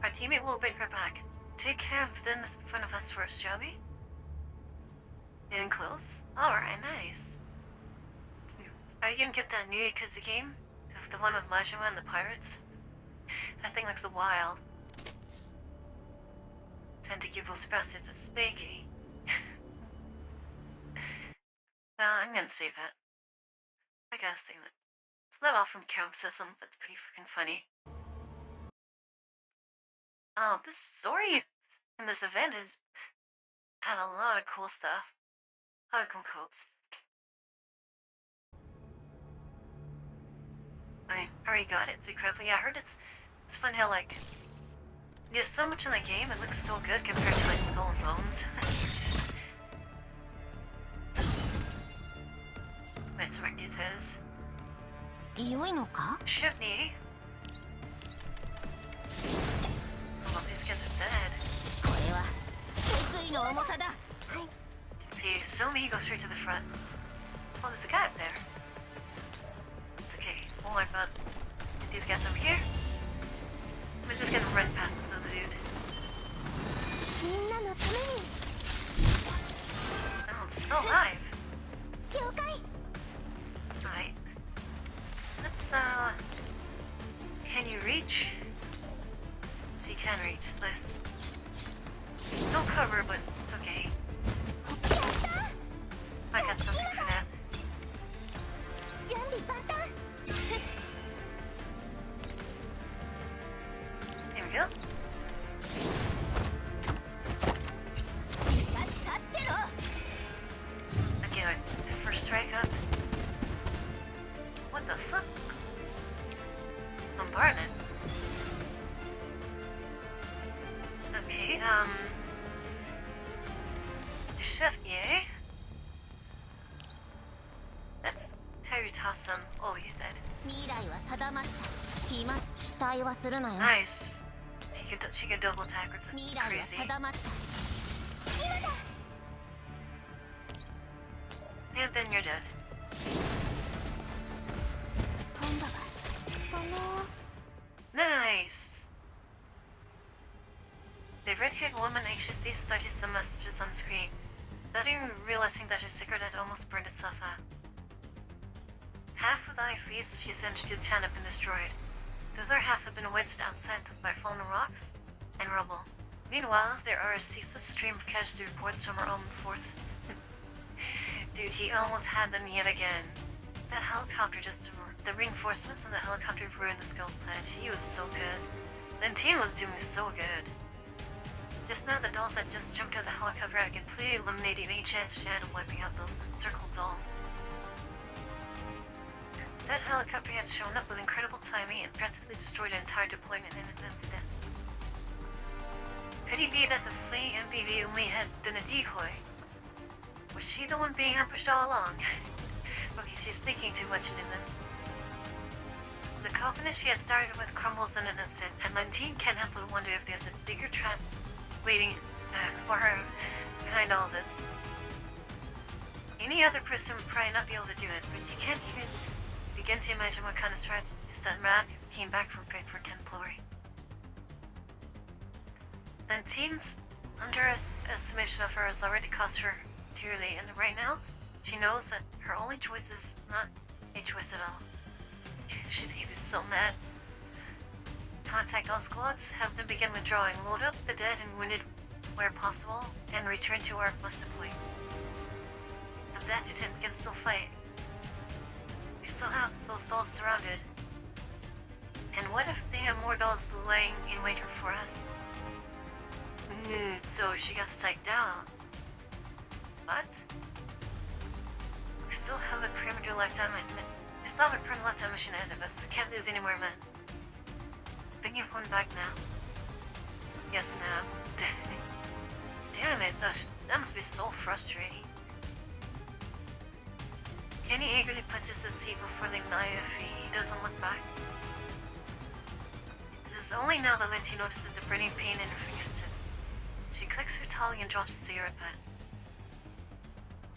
Our teammate will bring her back. Take care of them in front of us first, shall we? Getting close? Alright, nice. Are you gonna get that new Yakuza game? The one with Majima and the pirates? That thing looks wild. Tend to give those bastards a spanky. I'm gonna save it. I gotta save it. It's not off from System, that's pretty freaking funny. Oh, this story in this event has had a lot of cool stuff. A lot of cool codes. I already got it, it's incredible. Yeah, I heard it's fun how, like, there's so much in the game, it looks so good compared to, like, Skull and Bones. Let's wreck these hoes. 良いのか? Shouldn't Well, these guys are dead. これは決意の重さだ。はい。 If you so me, go straight to the front. Oh, there's a guy up there. It's okay. We'll wipe out these guys over here. We're just gonna run past this other dude. みんなのために。 Oh, it's still alive. 了解。 Alright. Let's, can you reach? If you can reach, let's... No cover, but it's okay. I got something for that. 準備万端。 There we go. 立ってろ。 Okay, wait. First strike up. What the fuck? Bombardment. Okay, the chef, yay. That's TiferetEvocatus. Oh, he's dead. 未来は定まった。期待はするなよ。 Nice. She can double attack with some 未来は crazy. 定まった。今だ。 And then you're dead. 今度はその Nice. The red-haired woman anxiously studied some messages on screen, without even realizing that her cigarette had almost burned itself out. Half of the IFEs she sent to the town had been destroyed. The other half had been wedged outside by fallen rocks and rubble. Meanwhile, there are a ceaseless stream of casualty reports from our own force. Dude, he almost had them yet again. That helicopter the reinforcements and the helicopter ruined this girl's plan. She was so good. The team was doing so good. Just now, the dolls that just jumped out of the helicopter had completely eliminated any chance she had of wiping out those encircled dolls. That helicopter had shown up with incredible timing and practically destroyed an entire deployment in an instant. Could it be that the fleeing MPV only had been a decoy? Was she the one being ambushed all along? Okay, she's thinking too much into this. The confidence she had started with crumbles in an instant, and Lantine can't help but wonder if there's a bigger trap waiting for her behind all this. Any other person would probably not be able to do it, but you can't even begin to imagine what kind of strategist that man came back from Frankfurt can employ. Lantine's underestimation of her has already cost her dearly, and right now, she knows that her only choice is not a choice at all. He was so mad. Contact all squads, have them begin withdrawing, load up the dead and wounded where possible, and return to our muster point. If that isn't, we can still fight. We still have those dolls surrounded. And what if they have more dolls laying in wait for us? So she got psyched out. What? We still have a perimeter lifetime mission ahead of us. We can't lose any more men. Bring your phone back now. Yes, ma'am. Damn it, that must be so frustrating. Kenny eagerly punches the seat before the IFE. He doesn't look back. It is only now that Letty notices the burning pain in her fingertips. She clicks her tally and drops the cigarette butt.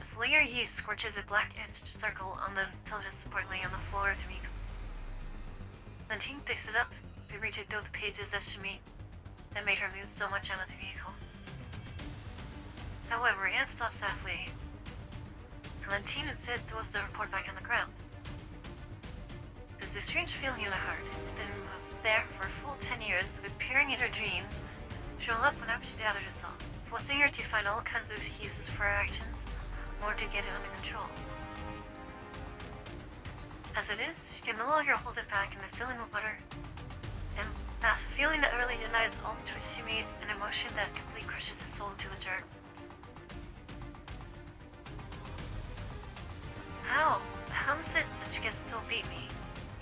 A Slayer yeast scorches a black-edged circle on the intelligence support laying on the floor of the vehicle. Lantine picks it up, preparing to do the pages that she made that made her lose so much out of the vehicle. However, Anne stops halfway. Lantine instead throws the report back on the ground. There's a strange feeling in her heart. It's been there for a full 10 years, appearing in her dreams, showing up whenever she doubted herself, forcing her to find all kinds of excuses for her actions in order to get it under control. As it is, she can no longer hold it back, and the feeling of utter and that feeling that really denies all the choices she made, an emotion that completely crushes his soul to the dirt. How is it that she can still beat me,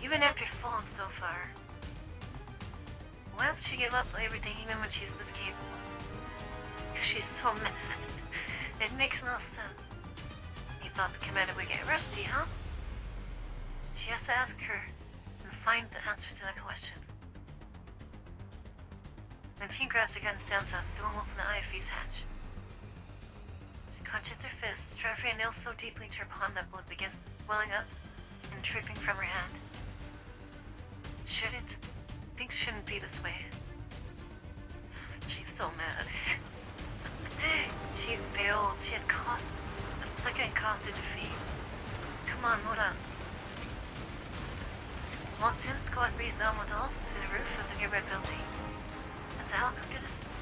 even after falling so far? Why would she give up everything even when she's this capable? She's so mad. It makes no sense. You thought the commander would get rusty, huh? She has to ask her and find the answers to that question. Then Finn grabs her gun and stands up, throwing open the IFV's hatch. She clenches her fists, driving her nails so deeply into her palm that blood begins welling up and dripping from her hand. Shouldn't. Things shouldn't be this way. She's so mad. She failed. She had caused a second cause of defeat. Come on, Mora. Walks in, squad raised Elmo dolls to the roof of the nearby building. As the helicopter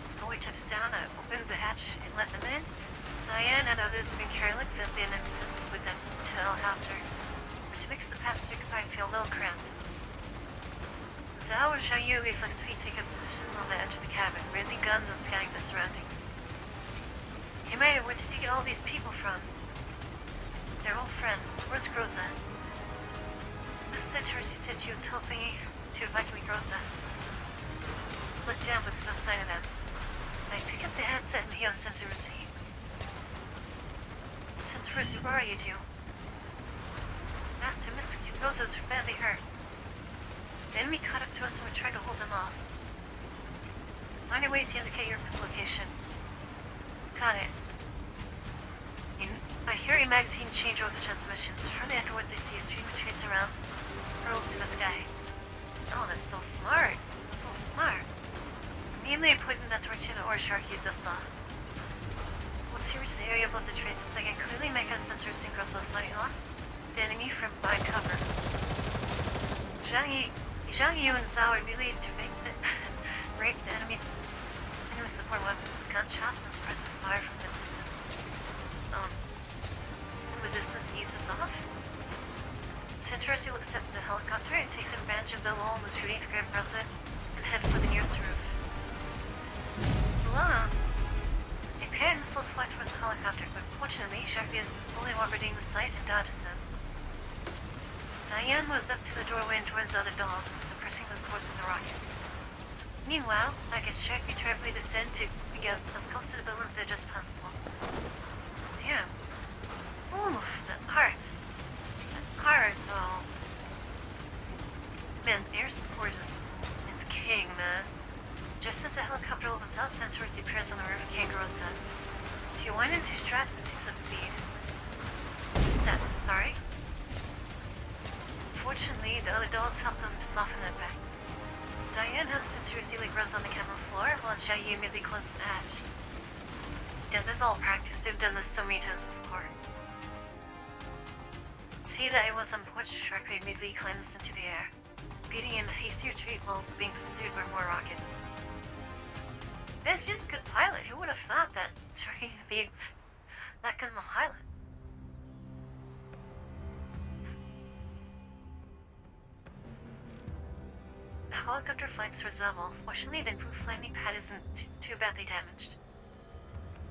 slowly touches down, I opened the hatch and let them in. Diane and others have been carrying like filthy nemesis with them to the helicopter, which makes the passenger compartment feel a little cramped. Zhao or Xiaoyu reflex feet take up position on the edge of the cabin, raising guns and scanning the surroundings. Hey mate, where did you get all these people from? They're all friends. Where's Groza? This is her. She said she was helping to evacuate Groza. Look down, but there's no sign of them. I pick up the headset and hear a sensor receive. Sensor receive, where are you two? Master, Miss Groza's badly hurt. The enemy caught up to us and we're trying to hold them off. Find your way to indicate your location. Got it. I hear a magazine change over the transmissions. Further afterwards, I see a stream of tracer rounds hurled to the sky. Oh, that's so smart. That's so smart. Immediately, I point in that direction or a shark you just saw. Once you reach the area above the traces, I can clearly make out sensor synchros flooding off the enemy from behind cover. Zhang Yu and Zhao are really to break the enemy support weapons with gunshots and suppressive fire from the distance. The distance eases off. Centrosy looks up at the helicopter and takes advantage of the lull in the shooting to grab Rosa and head for the nearest roof. Voila! A pair of missiles fly towards the helicopter, but fortunately, Sharpie is slowly orbiting the site and dodges them. Diane moves up to the doorway and joins the other dolls in suppressing the source of the rockets. Meanwhile, I can Sharpie terribly descend to get as close to the building's edge as possible. Damn. Oof, that art. That art, though. Man, air support is king, man. Just as the helicopter levels out, Centaurus appears on the roof of Kangarosa. She winds into straps and picks up speed. Your steps, sorry? Fortunately, the other dolls helped them soften that back. Diane helps Centaurus like Rose on the cabin floor, while Xiaoyu immediately closes the hatch. Yeah, this is all practice. They've done this so many times before. See that I was on board, Sharkray immediately climbs into the air, beating in a hasty retreat while being pursued by more rockets. Man, she's a good pilot. Who would have thought that Sharkray would be that good of a pilot? The helicopter flies towards level. Fortunately, the improved landing pad isn't too badly damaged.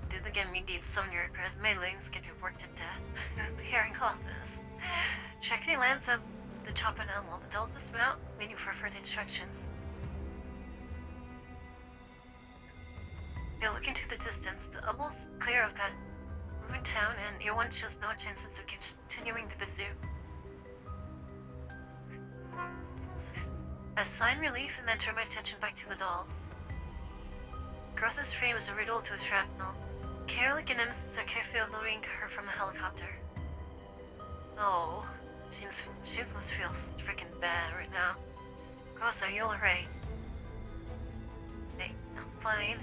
Did the game indeed so near repairs? My legs can be worked to death. Hearing all this. Shakti lands up the chopper now while the dolls dismount, waiting for further instructions. You're looking to the distance, the almost clear of that ruined town, and your one shows no chances of continuing the pursuit. I sign relief and then turn my attention back to the dolls. Gross's frame is riddled with shrapnel. Carol and Nemesis are carefully loading her from the helicopter. Oh, she must feel freaking bad right now. Gross, are you alright? Hey, I'm fine.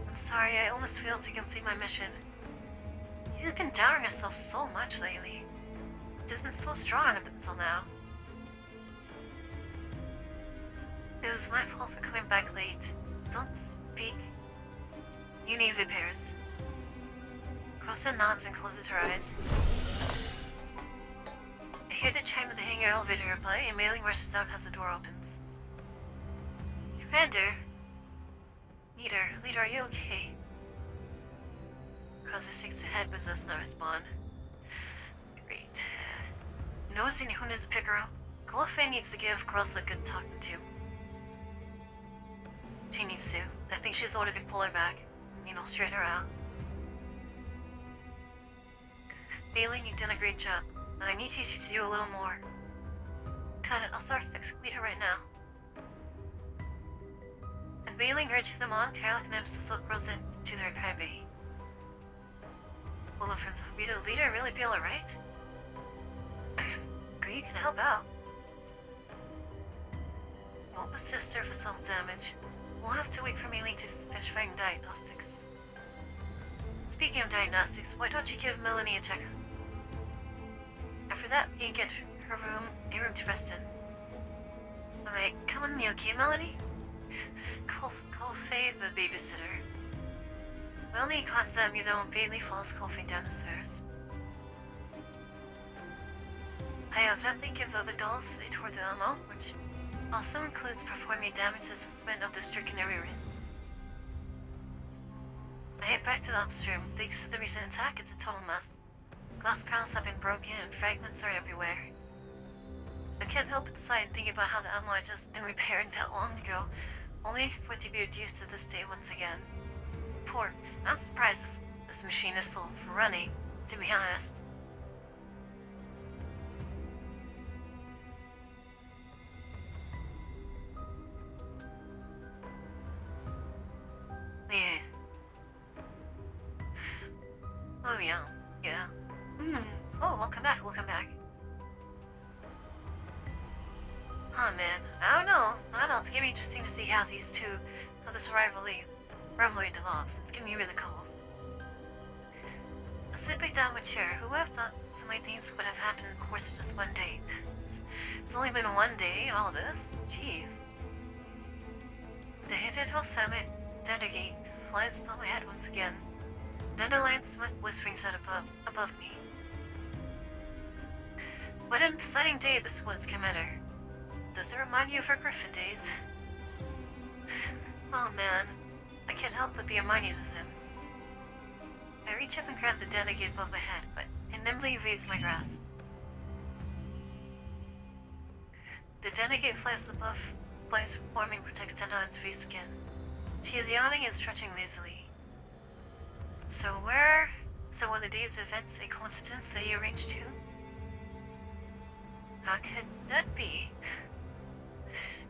I'm sorry, I almost failed to complete my mission. You've been doubting yourself so much lately. It has been so strong up until now. It was my fault for coming back late. Don't speak. You need repairs. Kosa nods and closes her eyes. I hear the chime of the hangar elevator reply, and Mailing rushes out as the door opens. Commander. Leader, are you okay? Kosa shakes her head but does not respond. Great. Noticing Monhun is a picker up, Golfei needs to give Gross a good talking to. She needs to. I think she's ordered to pull her back. Straighten her out. Failing, you've done a great job. I need to teach you to do a little more. Got it, I'll start fixing leader right now. Unveiling her to the Mon, Carol connects the silk rose into their crybaby. Will the friends of leader really be alright? Agree, can help out. You won't assist surface level damage. We'll have to wait for Mei Ling to finish fighting diagnostics. Speaking of diagnostics, why don't you give Melanie a check? After that, you can get her a room to rest in. Alright, come with me, okay, Melanie? Call Faye the babysitter. We only contact you though when Bailey falls coughing down the stairs. I have nothing to give the dolls toward the ammo, which also includes performing damage assessment of the stricken areas. I head back to the ops room. Thanks to the recent attack, it's a total mess. Glass panels have been broken and fragments are everywhere. I can't help but decide thinking about how the ammo had just been repaired that long ago, only for it to be reduced to this day once again. Poor. I'm surprised this machine is still running, to be honest. Yeah. Oh yeah. Yeah. Oh, welcome back, welcome back. Oh man, I don't know. It's gonna be interesting to see how this rivalry develops. It's gonna be really cool. I'll sit back down my chair. Who would have thought so many things would have happened in the course of just one day? It's only been one day, all this. Jeez. The Hitful Summit Dendergate flies above my head once again. Dandelions whispering set above me. What an exciting day this was, Commander. Does it remind you of her Griffin days? Oh man, I can't help but be reminded of them. I reach up and grab the Dendergate above my head, but it nimbly evades my grasp. The Dendergate flies above, flames forming protects Dandelion's face again. She is yawning and stretching lazily. So were the day's events a coincidence that you arranged too? How could that be?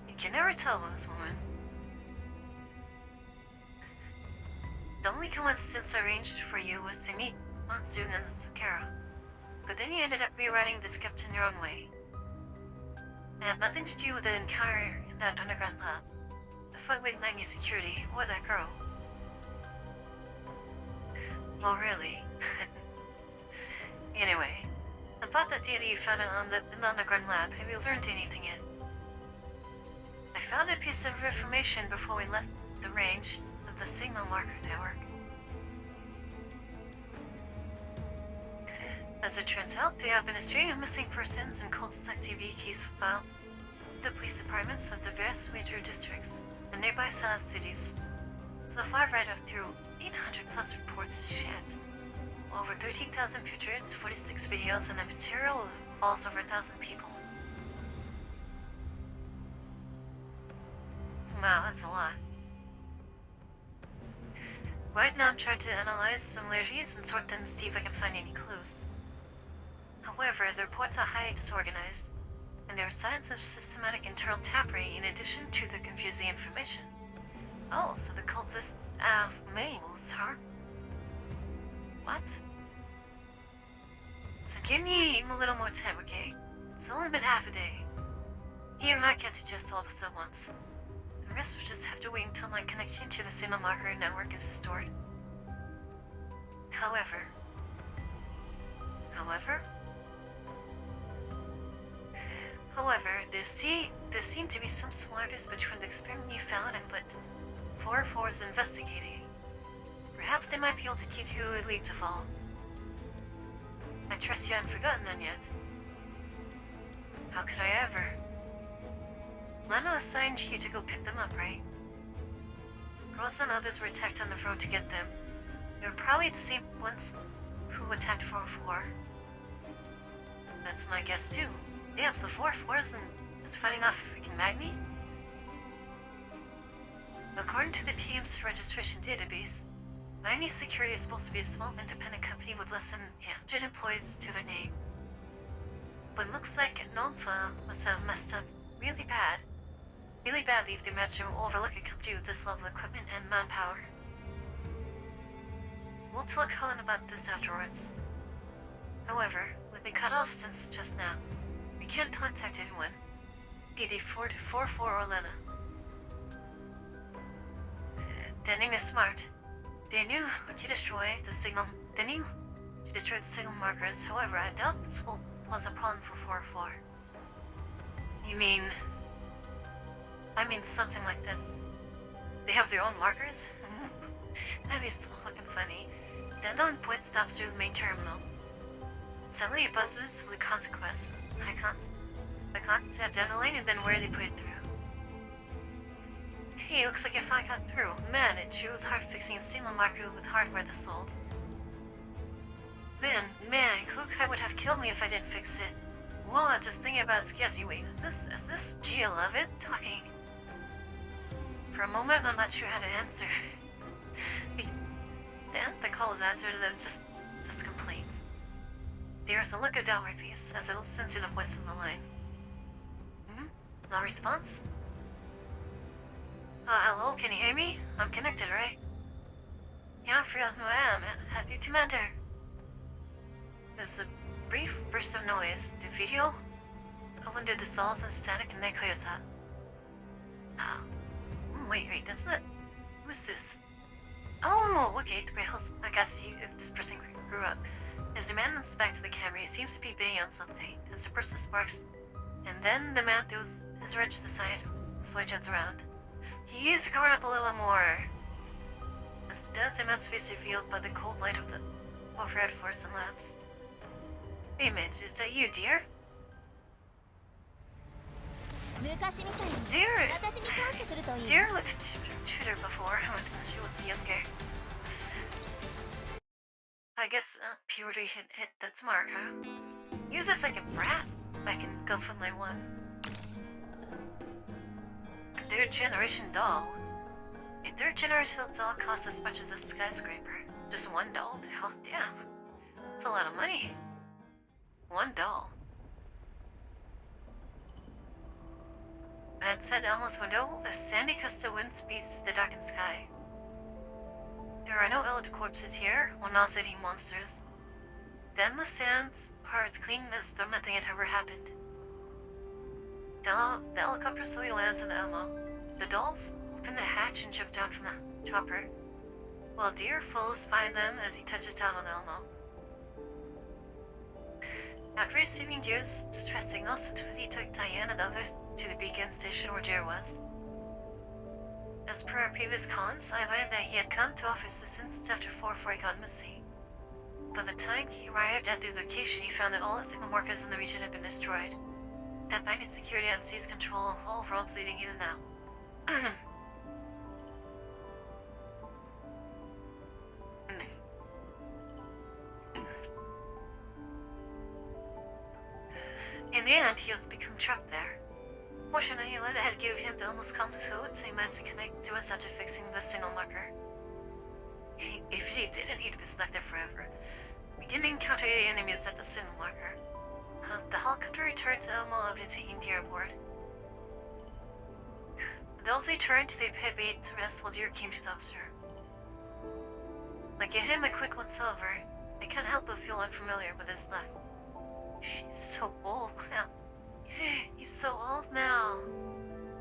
You can never tell with this woman. The only coincidence arranged for you was to meet Monhun and Zucchero. But then you ended up rewriting the script in your own way. I have nothing to do with the encounter in that underground lab, the fight with 90 security, or that girl. Oh really? Anyway, about that data you found in the underground lab, have you learned anything yet? I found a piece of information before we left the range of the signal marker network. As it turns out, there have been a string of missing persons and cultist activity cases filed with the police departments of the various major districts, the nearby South cities. So far, right up through 800 plus reports to chat. Over 13,000 pictures, 46 videos, and the material falls over 1,000 people. Wow, that's a lot. Right now I'm trying to analyze similarities and sort them to see if I can find any clues. However, the reports are highly disorganized, and there are signs of systematic internal tampering in addition to the confusing information. Oh, so the cultists have manuals, huh? What? So give me a little more time, okay? It's only been half a day. Here, I can't adjust all this at once. The rest will just have to wait until my connection to the signal marker network is restored. However, there seem to be some similarities between the experiment you found and what 404 is investigating. Perhaps they might be able to give you a lead to follow. I trust you haven't forgotten them yet. How could I ever? Leno assigned you to go pick them up, right? Girls and others were attacked on the road to get them. They were probably the same ones who attacked 404. That's my guess too. Damn, so 404 is fighting off freaking Magni? According to the PM's registration database, Magni Security is supposed to be a small independent company with less than 100 employees to their name. But looks like Nonfa must have messed up really bad. Really badly if they managed to overlook a company with this level of equipment and manpower. We'll tell Cullen about this afterwards. However, we've been cut off since just now. We can't contact anyone. PD444 or Lena. They knew is smart. They knew to destroy the signal. They knew to destroy the signal markers. However, I doubt this will pose a problem for 404. You mean... I mean something like this. They have their own markers? That'd be so fucking funny. Dendon point stops through the main terminal. Suddenly it buzzes with a consequence. I can't see adrenaline and then where they put it through. Hey, looks like if I got through. Man, it sure was hard fixing a single marker with hardware that's sold. Man, Kukai would have killed me if I didn't fix it. What? Just thinking about Sketchy. Wait, is this G11 talking? For a moment, I'm not sure how to answer. Then the call was answered and then just complaints. There is a look of downward face as it listens to the voice on the line. No response? Hello, can you hear me? I'm connected, right? Yeah, I forgot who I am. Have you, Commander? There's a brief burst of noise. The video? Window dissolves in static and then clears up. Wait, that's it. Who's this? Oh, okay, well, I guess if this person grew up. As the man looks back to the camera, he seems to be banging on something. As the person sparks, and then the man throws his wrench to the side, so he turns around. He is covered up a little more. As it does, the man's face is revealed by the cold light of the overhead forts and lamps. Hey, Mitch, is that you, dear? Dear looked tutor before when she was younger. I guess puberty hit that mark, huh? He was just like a brat back in Ghostfoot Line 1. Third generation doll. A third generation doll costs as much as a skyscraper. Just one doll? Hell damn. That's a lot of money. One doll. Outside Elmo's window, a sandy crystal wind speeds the darkened sky. There are no elder corpses here, or nauseating monsters. Then the sands are as clean as though nothing had ever happened. The helicopter slowly lands on Elmo. The dolls open the hatch and jump down from the chopper, while Deer follows behind them as he touches down on Elmo. After receiving Deer's distress signals, Twizzy took Diane and others to the beacon station where Deer was. As per our previous columns, I learned that he had come to offer assistance after 440 got missing. By the time he arrived at the location, he found that all the signal markers in the region had been destroyed. That binding security and seized control of all roads leading in and out. In the end, he was become trapped there. Fortunately, Lena had given him the almost complete code so he managed to connect to us after fixing the signal marker. If he didn't, he'd be stuck there forever. We didn't encounter any enemies at the signal marker. The helicopter returned to Elmo after taking Deer aboard. The dolls returned to the pit to rest while Deer came to the officer. I gave him a quick once-over. I can't help but feel unfamiliar with his life. He's so old now. He's so old now.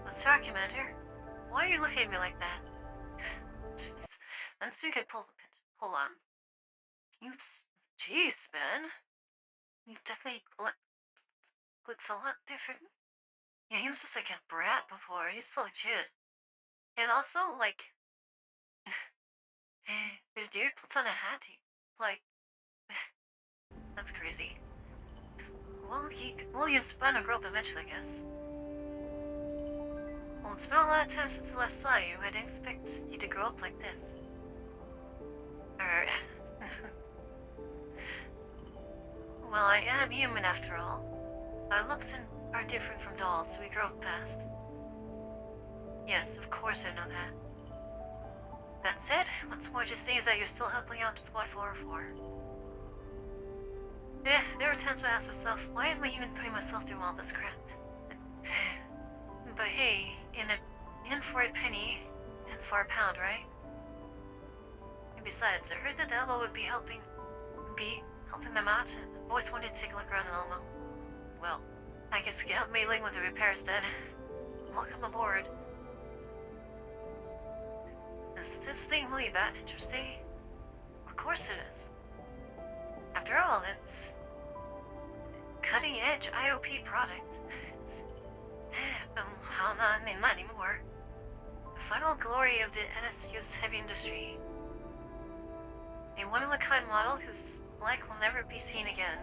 What's wrong, Commander? Why are you looking at me like that? I'm so good. Hold on. Jeez, man. You definitely looks a lot different. Yeah, he was just like a brat before. He's so legit. And also, like, his dude puts on a hat. That's crazy. Well, you spun a rope eventually, I guess. Well, it's been a lot of time since I last saw you. I didn't expect you to grow up like this. Well, I am human after all. Our looks are different from dolls, so we grow up fast. Yes, of course I know that. That said, what's more just saying is that you're still helping out Squad 404. There were times I asked myself, why am I even putting myself through all this crap? But hey, in for a penny, in for a pound, right? And besides, I heard that Elmo would be helping them out. I've always wanted to take a look around Elmo. Well, I guess you can help me with the repairs then. Welcome aboard. Is this thing really that interesting? Of course it is. After all, it's cutting-edge IOP product. It's not anymore. The final glory of the NSU's heavy industry. A one-of-a-kind model whose like will never be seen again.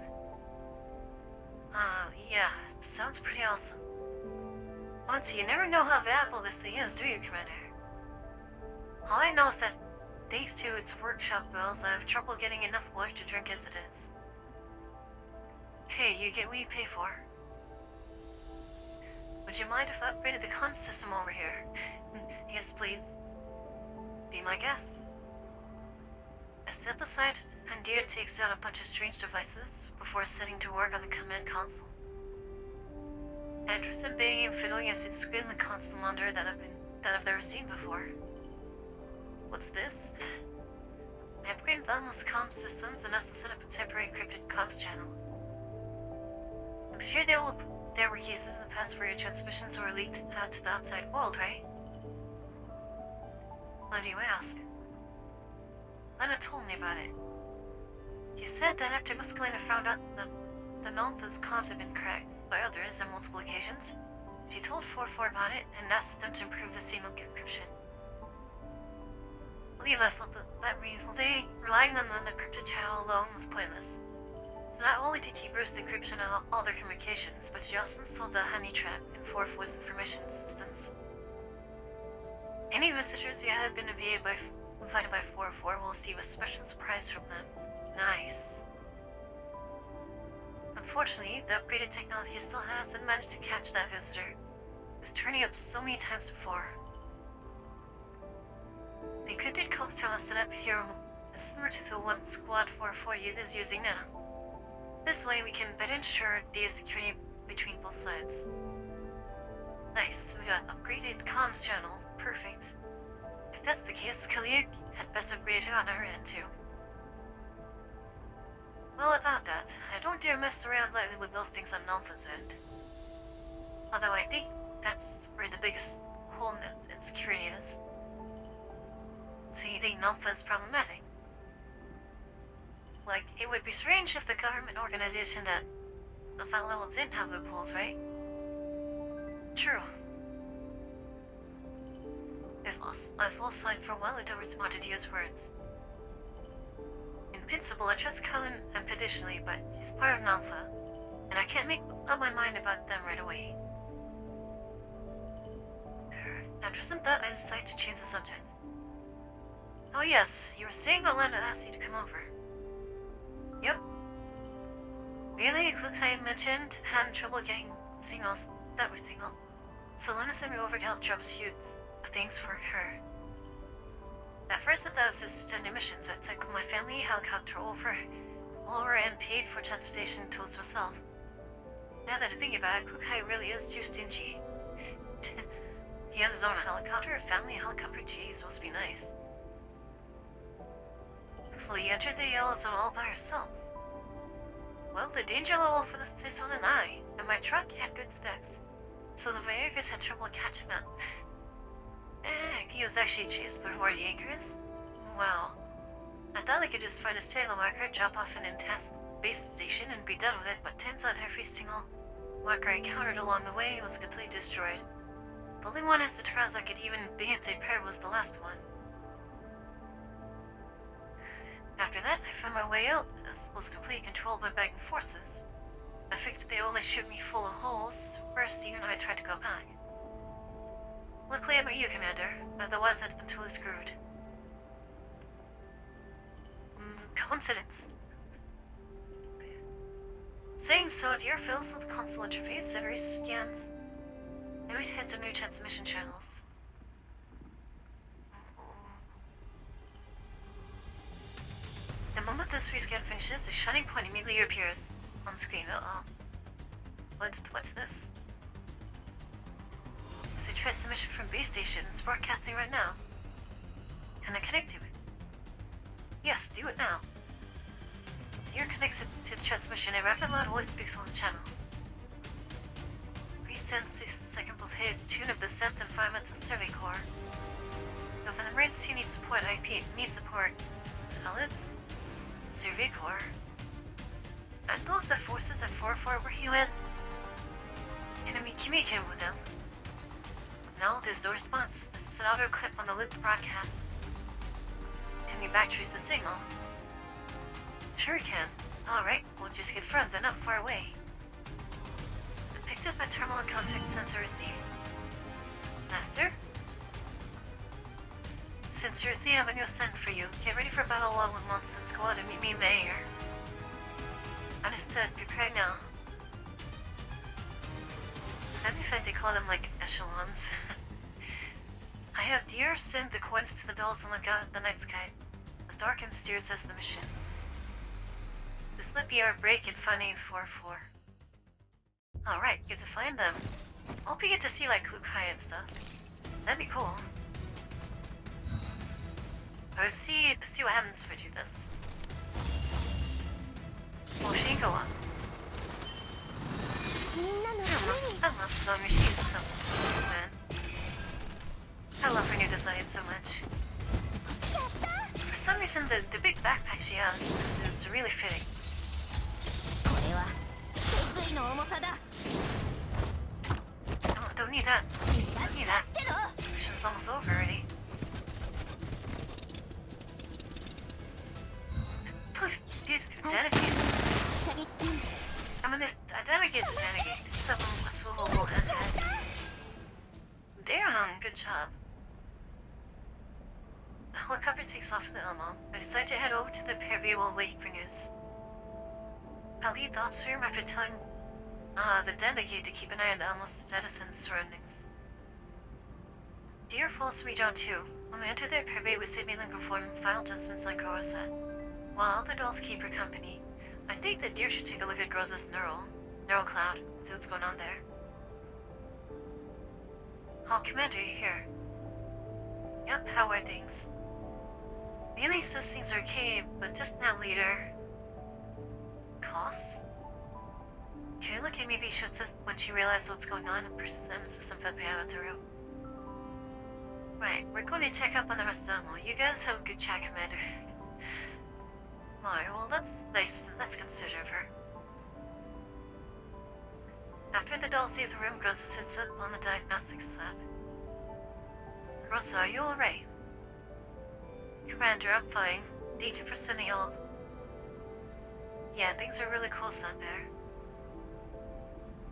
Yeah, sounds pretty awesome. Monty, you never know how valuable this thing is, do you, Commander? All I know is that thanks to its workshop bills, I have trouble getting enough water to drink as it is. Hey, you get what you pay for. Would you mind if I upgraded the comm system over here? Yes, please. Be my guest. I step aside, and Deer takes out a bunch of strange devices before sitting to work on the command console. I interest in banging and fiddling as I screen the console monitor that I've never seen before. What's this? I upgraded Valmo's comm systems and also set up a temporary encrypted comms channel. I'm sure there were cases in the past where your transmissions were leaked out to the outside world, right? Why do you ask? Lena told me about it. She said that after Muscalina found out the Naltha's comms had been cracked by others on multiple occasions, she told 4-4 about it and asked them to improve the seam of encryption. Leela thought that relying on the encrypted channel alone was pointless. So not only did he boost encryption on all their communications, but she also installed a honey trap in 4-4's information systems. Any visitors who had been invited by 4-4 will receive a special surprise from them. Nice. Unfortunately, the upgraded technology still hasn't managed to catch that visitor, who's turning up so many times before. The encrypted comms channel set up here is similar to the one Squad 4-4 is using now. This way we can better ensure data security between both sides. Nice, we got upgraded comms channel. Perfect. If that's the case, Kalia had best upgrade her on her end too. Well, about that, I don't dare mess around lightly with those things on Nalpha's end. Although I think that's where the biggest hole in security is. So you think Nalpha is problematic? Like, it would be strange if the government organization that the file level didn't have loopholes, right? True. I've lost sight for a while and don't respond to Dia's words. In principle, I trust Cullen unconditionally, but she's part of Nalpha, and I can't make up my mind about them right away. After some thought, I decided to change the subject. Oh yes, you were saying that Lena asked you to come over. Yep. Really, like I mentioned, having trouble getting signals that were signal. So Lena sent me over to help troubleshoot. Thanks for her. At first I thought it was just an emission, so I took my family helicopter over and paid for transportation tools myself. Now that I think about it, Kukai really is too stingy. He has his own helicopter, a family helicopter, geez, must be nice. So he entered the yellow zone all by herself. Well, the danger level for this place wasn't high, and my truck had good specs, so the vehicles had trouble catching up. He was actually chased before the anchors? Wow. I thought I could just find his tail marker, drop off an test base station, and be done with it, but turns out every single marker I encountered along the way was completely destroyed. The only one as far as I could even begin to repair was the last one. After that, I found my way out, as was completely controlled by Bagan forces. I figured they only shoot me full of holes, first even I tried to go back. Luckily I met you, Commander, otherwise I'd been totally screwed. Coincidence. Saying so, Deer fills with console interface every scans. Every hits a new transmission channels. The moment this rescan finishes, a shining point immediately appears on screen. What's this? There's a transmission from base station. It's broadcasting right now. Can I connect to it? Yes, do it now. You're connected to the transmission. A rapid loud voice speaks on the channel. Resend 6-second both hit tune of the Scent Environmental Survey Corps. If an emergency needs support, IP needs support. Elids? Survey Corps? Aren't those the forces at 4-4 working with? Can I be communicating with them? No, there's no response. This is an audio clip on the looped broadcast. Can you backtrace the signal? Sure we can. Alright, we'll just get front, they're not far away. I picked up a terminal contact sensor receipt. Master? Since you're the avenue sent for you, get ready for battle along with Monhun Squad and meet me in the air. Understood, prepare now. That'd be fun to call them like echelons. I have Deer send the coins to the dolls and look out at the night sky. As dark and mysterious as the mission. This let be our break in finding 4-4. Alright, get to find them. Hope you get to see like Luke High and stuff. That'd be cool. I would see what happens if I do this. Oh, she can go up. I love Summer, she's so cool, man. I love her new design so much. For some reason, the big backpack she has is really fitting. Oh, don't need that. Don't need that. Mission's almost over already. These Denegades. I mean, this Denegade's a Denegade. Some a swivelable head. Damn, good job. The helicopter takes off for the Elmo. I decide to head over to the Perby while waiting for news. I'll leave the ops room after telling the Denegade to keep an eye on the Elmo's status and surroundings. Deer follows me down too. When we enter the Perby, we sit Mainland perform final adjustments on Groza. While other dolls keep her company, I think that Deer should take a look at Groza's neural cloud, see what's going on there. Oh, Commander, you're here. Yep, how are things? Mainly says things are okay, but just now later. Costs? Can you look at me if she said when she realized what's going on and persists some out through? Right, we're going to check up on the rest of them. You guys have a good chat, Commander. Alright, well that's nice. That's considerate of her. After the dolls leave the room, Groza sits up on the diagnostics slab. Groza, are you alright? Commander, I'm fine. Thank you for sending help. Yeah, things are really close out there.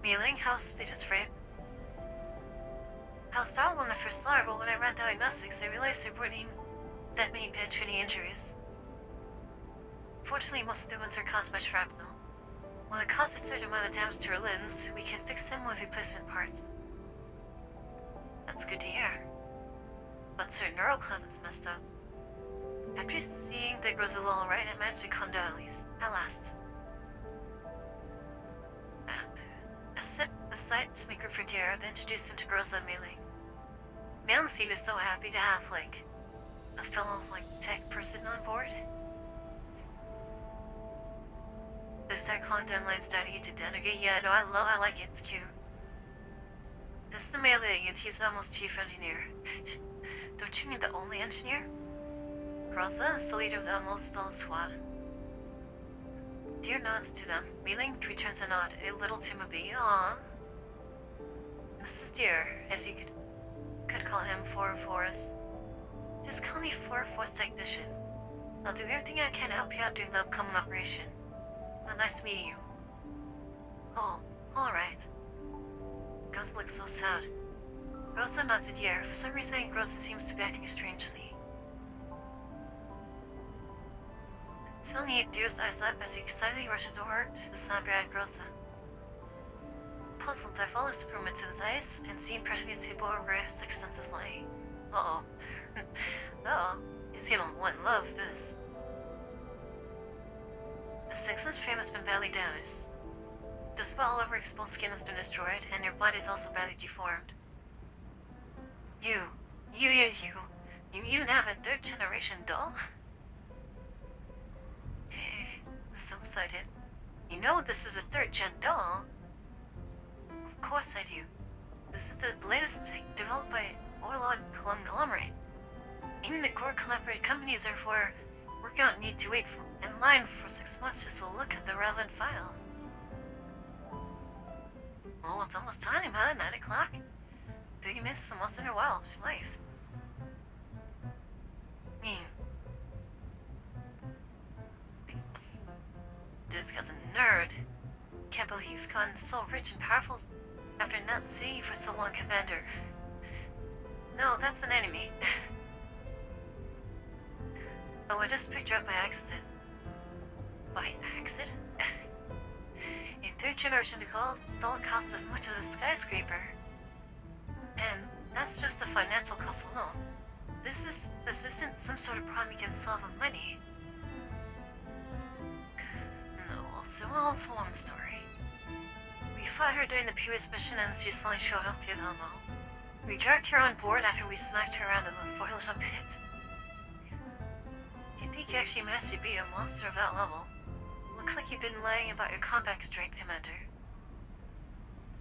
Mealing, how's the status frame? I was startled when I first saw her, but when I ran diagnostics, I realized they're reporting that many penetrating injuries. Fortunately, most of the wounds are caused by shrapnel. While it causes a certain amount of damage to her limbs, we can fix them with replacement parts. That's good to hear. But it's her neural cloud that's messed up. After seeing that Groza was alright, I managed to calm down at last. I set aside to make her for Deer, then introduced him to Groza and Melee. Melee seemed so happy to have, like, a fellow, tech person on board. This our content lines down to Denegade. Yeah, no, I like it, it's cute. This is the Melee, and he's almost chief engineer. Don't you mean the only engineer? Groza is the leader of the almost all squad. Deer nods to them. Mealing returns a nod, a little timidly. Aww. This is Deer, as you could call him 4 us. Just call me 4 technician. I'll do everything I can to help you out during the upcoming operation. Nice meeting you. Oh, alright. Groza looks so sad. Groza nods at Deer. For some reason, Groza seems to be acting strangely. Suddenly, Deer's eyes up as he excitedly rushes over to the Sabra at Groza. Puzzled, I follow his improvement to his eyes and see him pressing his table over his sixth senses lying. Uh-oh. Uh-oh. Is he don't want love, this. The Sexton's frame has been badly damaged. Just about all of her exposed skin has been destroyed, and your body is also badly deformed. You even have a third generation doll? Subsided. You know this is a third gen doll? Of course I do. This is the latest tech developed by Orlod Conglomerate. Even the core collaborated companies therefore working on need to wait in line for 6 months just to look at the relevant files. Oh, it's almost time, huh? 9 o'clock? 30 minutes is almost in a while of life. This guy's a nerd. Can't believe you've gotten so rich and powerful after not seeing you for so long, Commander. No, that's an enemy. Oh, I just picked her up by accident. By accident? In third generation, the doll costs as much as a skyscraper. And that's just the financial cost alone. This isn't some sort of problem you can solve with money. No, it's a long story. We fought her during the previous mission and she suddenly showed up in Elmo. We dragged her on board after we smacked her around in the Foilshop pit. Do you think you actually managed to be a monster of that level? Looks like you've been lying about your combat strength, Commander.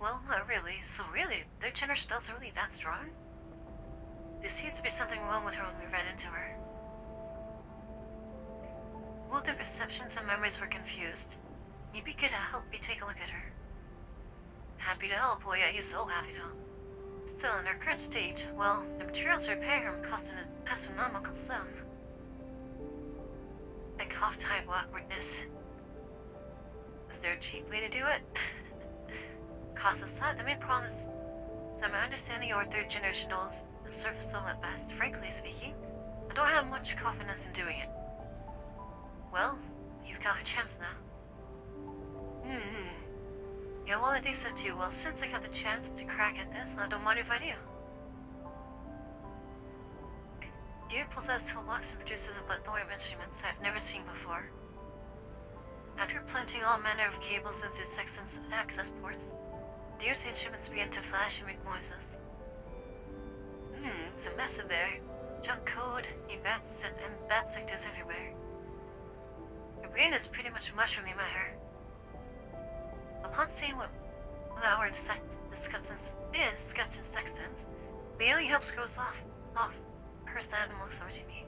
Well, not really. So really, third generation dolls are really that strong? There seems to be something wrong with her when we ran into her. Well, the perceptions and memories were confused. Maybe you could help me take a look at her. Happy to help, boy, yeah, he's so happy to help. Still, in her current stage, well, the materials to repair her cost an astronomical sum. I coughed time awkwardness. Was there a cheap way to do it? Cost aside, the main problem is that my understanding your third generation dolls is surface level at best. Frankly speaking, I don't have much confidence in doing it. Well, you've got a chance now. Yeah, well, I think so too. Well, since I got the chance to crack at this, I don't mind if I do. Deer possesses toolbox and produces a plethora of instruments I've never seen before. After planting all manner of cables into Sexton's access ports, Deer's instruments begin to flash and make noises. It's a mess in there. Junk code, and bad sectors everywhere. Your brain is pretty much mushrooming my hair. Upon seeing what our disgusting sextons, Bailey helps goes off her side and looks over to me.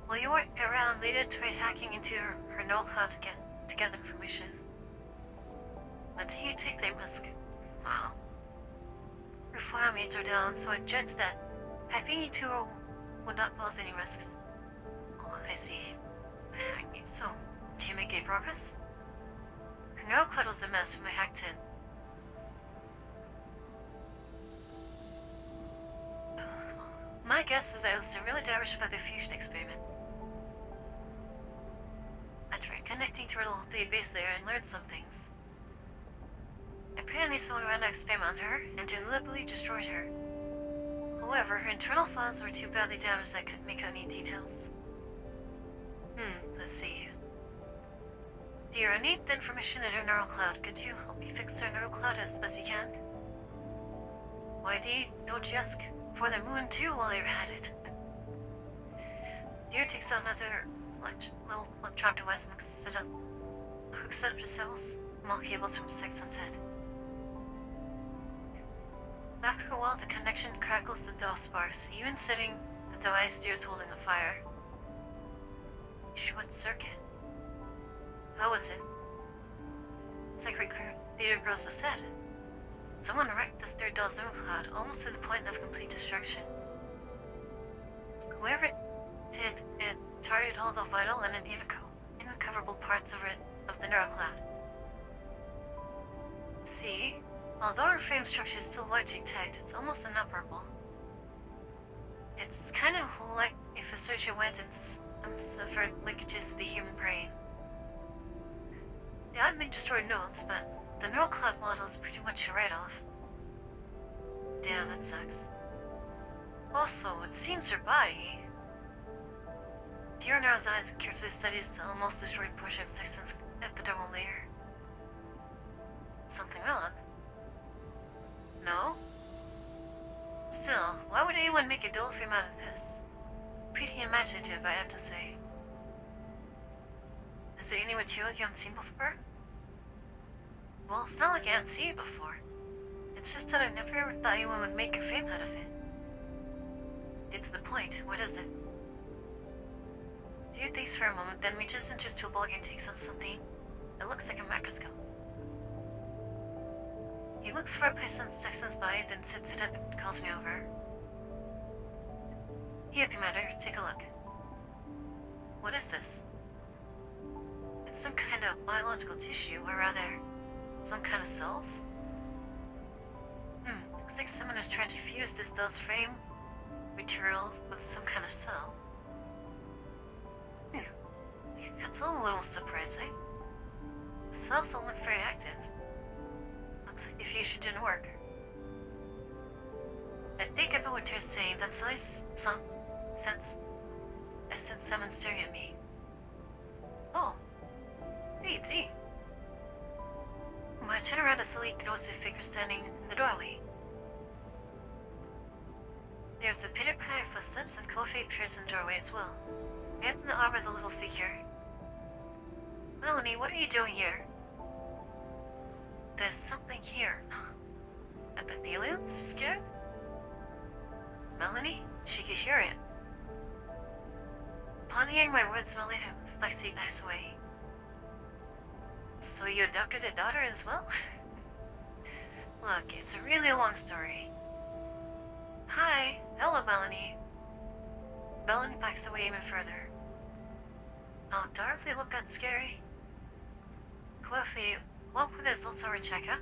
While you weren't around, they did try hacking into her null cloud to get information. But you take their risk. Wow. Her file mates are down, so I judged that hacking into her would not pose any risks. Oh, I see. So, do you make any progress? Her neural cloud was a mess when I hacked in. My guess is that it was severely damaged by the fusion experiment. I tried connecting to her little database there and learned some things. Apparently someone ran an experiment on her and deliberately destroyed her. However, her internal files were too badly damaged that I couldn't make out any details. Let's see. Dear, I need the information in her neural cloud. Could you help me fix her neural cloud as best you can? Why, don't you ask for the moon too while you're at it? Deer takes out another little electronic device and hooks it up to several small cables from Sexton's head. After a while, the connection crackles and dull sparks, even setting the device Deer's holding on fire. Short circuit. How was it? Sacred Theater Girls have said. Someone wrecked the third doll's neural cloud almost to the point of complete destruction. Whoever did it targeted all the vital and irrecoverable parts of the neural cloud. See, although our frame structure is still largely intact, it's almost inoperable. It's kind of like if a surgeon went and suffered leakages to the human brain. The admin destroyed nodes, but the neural cloud model is pretty much a write-off. Damn, that sucks. Also, it seems her body... Deer narrows eyes and carefully studies the almost destroyed portion of Sexton's epidermal layer. Something wrong? No? Still, why would anyone make a dull frame out of this? Pretty imaginative, I have to say. Is there any material you haven't seen before? Well, it's not like I hadn't seen it before. It's just that I've never ever thought anyone would make a frame out of it. It's the point. What is it? Deer thinks for a moment, then reaches into his tool bag and takes out something. It looks like a microscope. He looks for a place on Sexton's body, then sits it up and calls me over. Here, Commander, take a look. What is this? It's some kind of biological tissue, or rather, some kind of cells? Looks like someone is trying to fuse this doll's frame material with some kind of cell. That's a little surprising. The cells don't look very active. Looks like the fusion didn't work. I think I know what you're saying. That's nice. I sense someone staring at me. Oh. Hey, T. When I turn around, a silly notice a figure standing in the doorway. There's a pitter-patter of footsteps and cold fate appears in the doorway as well. Right up in the arm of the little figure. Melanie, what are you doing here? There's something here. Epithelials? Scared? Melanie? She could hear it. Upon hearing my words, Melanie flexy backs away. So you adopted a daughter as well? Look, it's a really long story. Hi. Hello, Melanie. Melanie backs away even further. Oh, Dorothy look that scary. Coffee, what were the results of our checkup?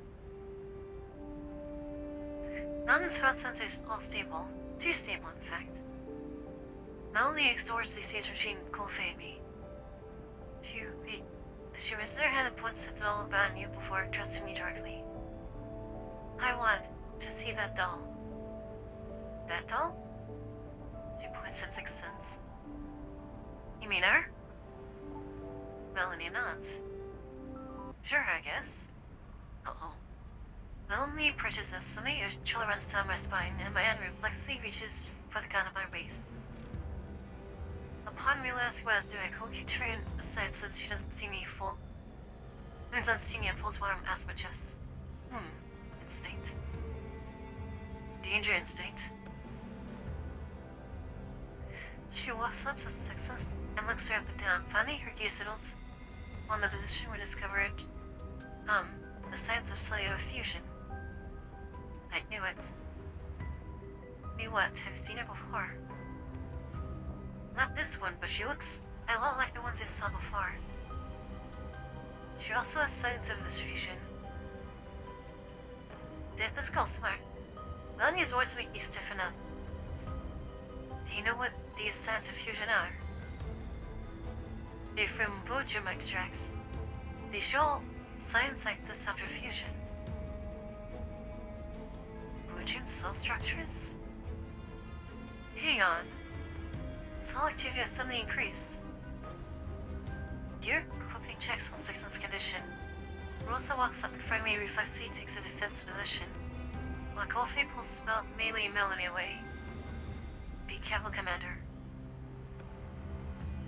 Melanie throat sensors all stable. Too stable, in fact. Melanie extorts these scenes between Colfie and me. She raises her hand and points it all about you before addressing me directly. I want to see that doll. That doll? She points at Sexton's. You mean her? Melanie nods. Sure, I guess. Uh-oh. Melanie approaches us, so a chill runs down my spine, and my hand reflexively reaches for the gun at my waist. Upon realizing what I was doing, I quickly turn aside so that she doesn't see me doesn't see me and folds my arm past my chest. Instinct. Danger instinct. She walks up to Sexton and looks her up and down. Finally, her gaze settles on the position where discovered, the signs of cellular fusion. I knew it. Knew what? I've seen it before. Not this one, but she looks a lot like the ones I saw before. She also has signs of this fusion. This girl's smart. Melanie's words make me stiffen up. Do you know what these signs of fusion are? They're from Boojum extracts. They show signs like this after fusion. Boojum cell structures? Hang on. Cell activity has suddenly increased. Dear quickly checks on Sexton's condition. Rosa walks up in front of me, reflexively takes a defensive position, while Coffee pulls melee Melanie away. Be careful, Commander.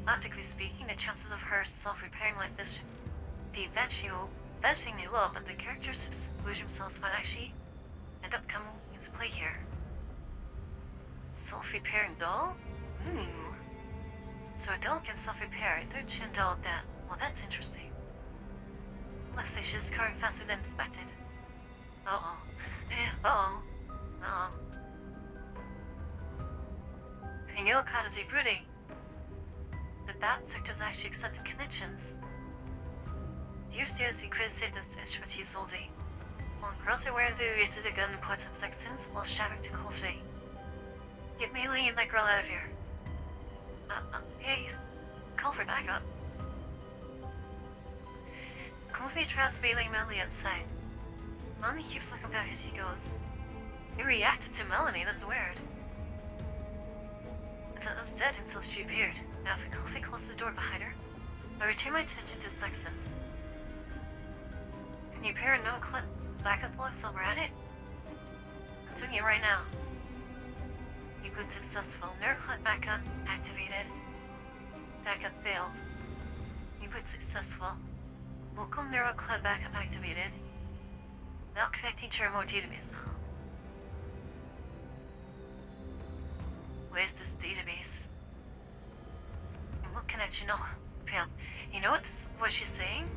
Logically speaking, the chances of her self-repairing like this should be vanishingly low, but the characteristics of Boojum cells might actually end up coming into play here. Self-repairing doll? So a doll can self-repair, a third gen doll at that. Well, that's interesting. Looks like she's recovering faster than expected. And Yokata is brooding. The bat sector's actually accepted connections. Dear seriously criticized this expertise holding. While girls are wearing the raises a gun and points at Sextons while shouting to Coffee. Get Melee and that girl out of here. Hey, call for backup. Coffee tries bailing Melanie outside. Melanie keeps looking back as he goes. He reacted to Melanie, that's weird. In Samantha was dead until she appeared. Now, if we close the door behind her, I return my attention to Sexton's. Can you pair a no-clip backup block while we're at it? I'm doing it right now. Reboot successful. No-clip backup activated. Backup failed. Reboot successful. Local NeuroClub backup activated. Now connecting to remote database now. Where's this database? Remote connection, no, failed. You know what she's saying?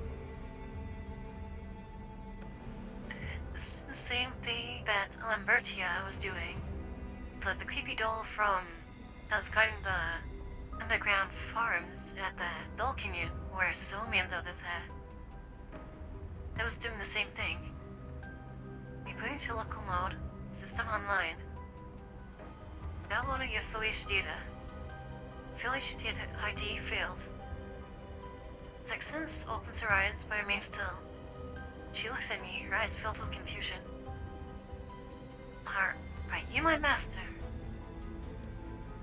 This is the same thing that Lambertia was doing. The creepy doll from that was guarding the underground farms at the Doll Canyon where Somi and others had. It was doing the same thing. Rebooting to local mode, system online. Downloading your affiliation data. Affiliation data ID failed. Sexton opens her eyes but remains still. She looks at me, her eyes filled with confusion. Are you my master?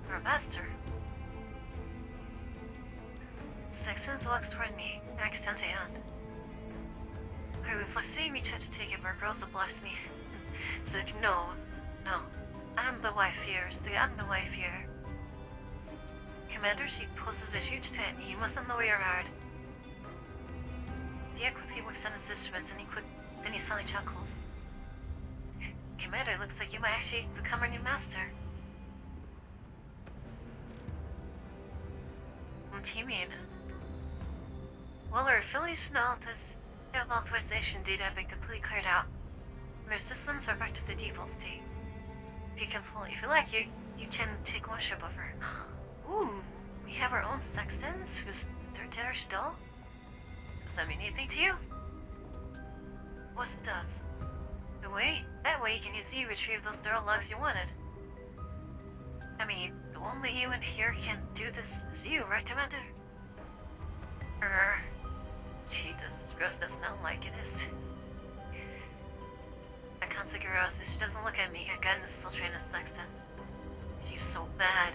Or master? Sexton walks toward me, and extends a hand. I reflexively reach out to take it, but Rosa blocks me. Said, no. I'm the wife here, I'm the wife here. Commander, she pulls his huge tent. You mustn't lower your guard. Dia quickly whips on his instruments, and then he suddenly chuckles. Commander, looks like you might actually become our new master. What do you mean? Well, our affiliation authorization data have been completely cleared out. Our systems are back to the default state. If you like, you can take ownership of her. Ooh, we have our own Sextons who's third generation doll? Does that mean anything to you? What it does? That way you can easily retrieve those neural logs you wanted. I mean, the only you in here can do this is you, right, Commander? She does grossness not like it is. I can't see gross. She doesn't look at me. Her gun is still trained as Sexton. She's so bad.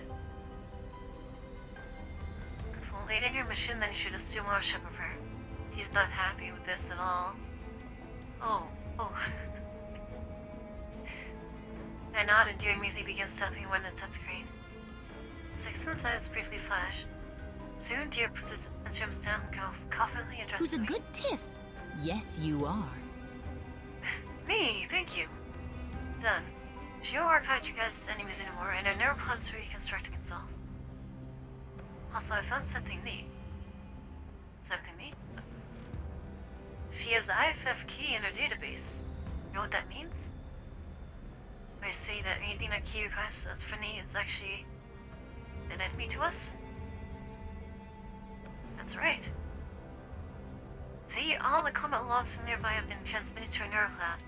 If we'll lay in your mission, then you should assume ownership of her. He's not happy with this at all. Oh. I nod and Deer immediately begins tapping away on the touchscreen. Sexton's eyes briefly flash. Soon Deer puts his instruments down and confidently addresses me. Who's a good tiff? Yes, you are. Me, thank you. Done. She won't archive you guys' enemies anymore, and our neuroplot is reconstructing itself. Also, I found something neat. Something neat? She has the IFF key in her database. You know what that means? I say that anything that key requires as funny is actually an enemy to us? That's right. See, all the combat logs from nearby have been transmitted to a neurocloud.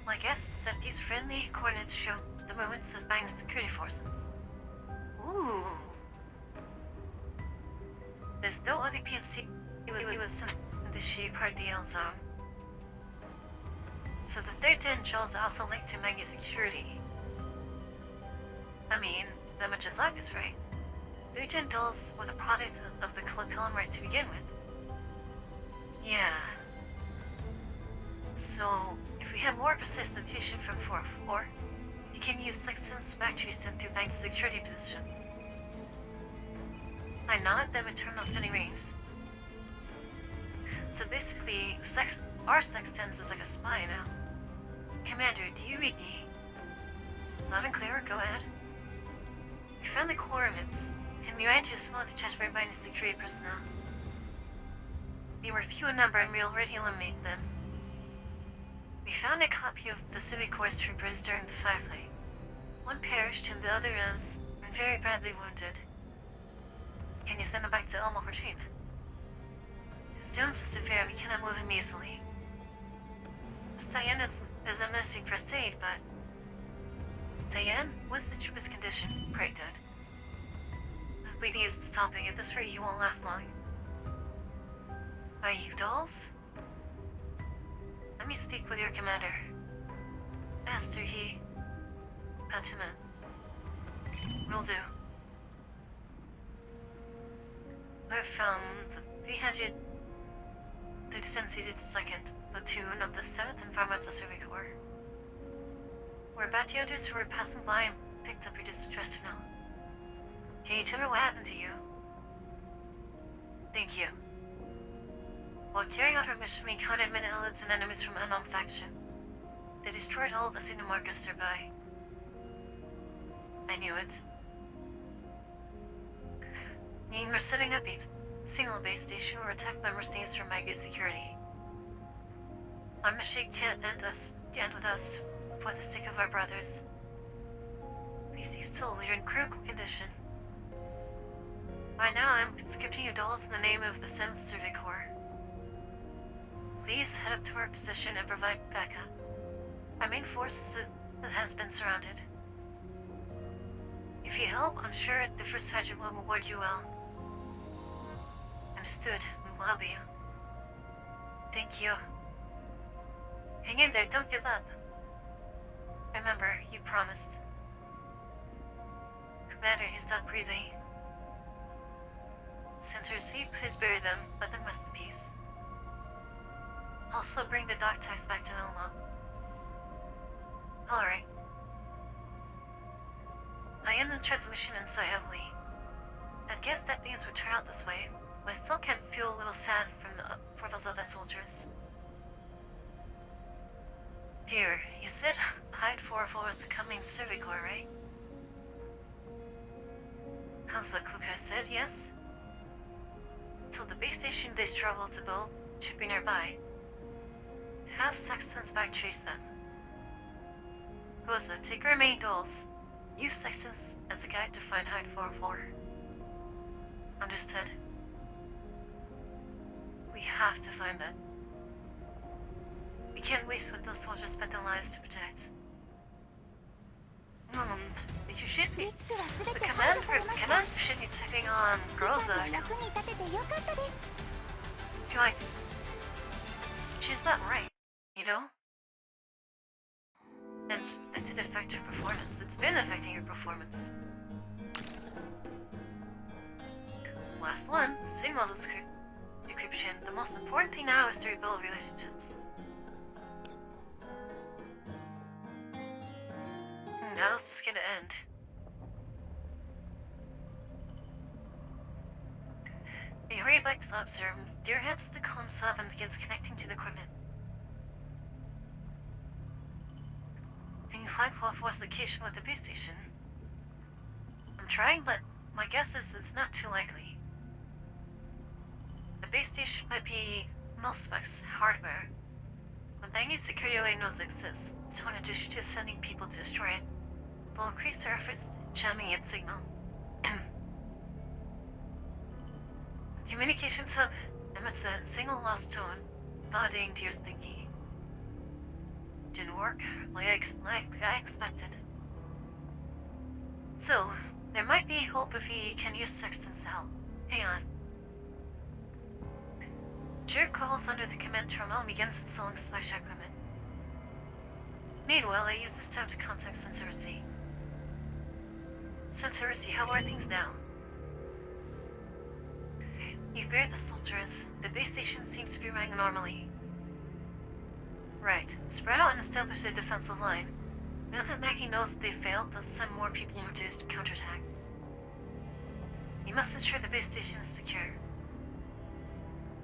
My guess is that these friendly coordinates show the movements of Bang's security forces. Ooh. There's no other PMC was in the shape part of the L zone. So the third gen shells are also linked to Maggie security. I mean, that much is obvious, right? Third gen dolls were the product of the conglomerate to begin with. Yeah. So, if we have more persistent fusion from 4-4, we can use Sexton's factories to bank security positions. I nod them in terminal sending rings. So basically, our Sextons is like a spy now. Commander, do you read me? Loud and clear, go ahead. We found the coordinates, and we ran to a small detachment by security personnel. They were few in number, and we already eliminated them. We found a copy of the Civic Corps troopers during the firefight. One perished, and the other is very badly wounded. Can you send him back to Elmo for treatment? His wounds are severe, we cannot move him easily. Miss Diane is administering first aid, but... Diane, what's the trooper's condition? Quite dead. The bleeding is stopping. At this rate, he won't last long. Are you dolls? Let me speak with your commander. Master, he... Put him in. Will do. I found the 332nd platoon of the 7th Environmental Survey Corps. We're bounty hunters who were passing by and picked up your distress signal. Can you tell me what happened to you? Thank you. While carrying out our mission, we encountered many elites and enemies from unknown faction. They destroyed all of the signal markers nearby. I knew it. We're setting up a signal base station. We were attacked by mercenaries from Maggie Security. Our mission can't end with us for the sake of our brothers. Please stay still, you're in critical condition. By now, I'm conscripting your dolls in the name of the 7th Survey Corps. Please head up to our position and provide backup. Our main force has been surrounded. If you help, I'm sure the first sergeant will reward you well. Understood. We will help you. Thank you. Hang in there, don't give up. Remember, you promised. Commander, he's not breathing. Sensors, please bury them, let them rest in peace. Also bring the dock tags back to Elma. Alright. I end the transmission and sigh heavily. I guess that things would turn out this way, but I still can feel a little sad for those other soldiers. Dear, you said Hyde 404 was the coming Survey Corps, right? How's what Kuka said, yes? So the base station they struggled to build should be nearby. To have Sextons backtrace them. Goza, take our main dolls. Use Sextons as a guide to find Hyde 404. Understood. We have to find them. We can't waste what those soldiers spent their lives to protect. You should be. The commander should be checking on Groza, because she's not right, you know? And that did affect her performance. It's been affecting her performance. Last one, signal decryption. The most important thing now is to rebuild relationships. Now it's just gonna end. A hurry back to the observer. Deer heads to the column sub and begins connecting to the equipment. Can you find Fluff's location with the base station? I'm trying, but my guess is it's not too likely. The base station might be Milspec's hardware. When Bangi Security only knows it exists, so in addition to sending people to destroy it, they'll increase their efforts jamming its signal. The communications hub emits a single lost tone, validating Deer's thinking. Didn't work like I expected. So, there might be hope if he can use Sexton's help. Hang on. Jared calls under the command terminal and begins installing smash equipment. Meanwhile, I use this time to contact Centaurus. Centaurus, how are things now? You've buried the soldiers. The base station seems to be running normally. Right. Spread out and establish a defensive line. Now that Maggie knows that they failed, they'll send more people in to counterattack. You must ensure the base station is secure.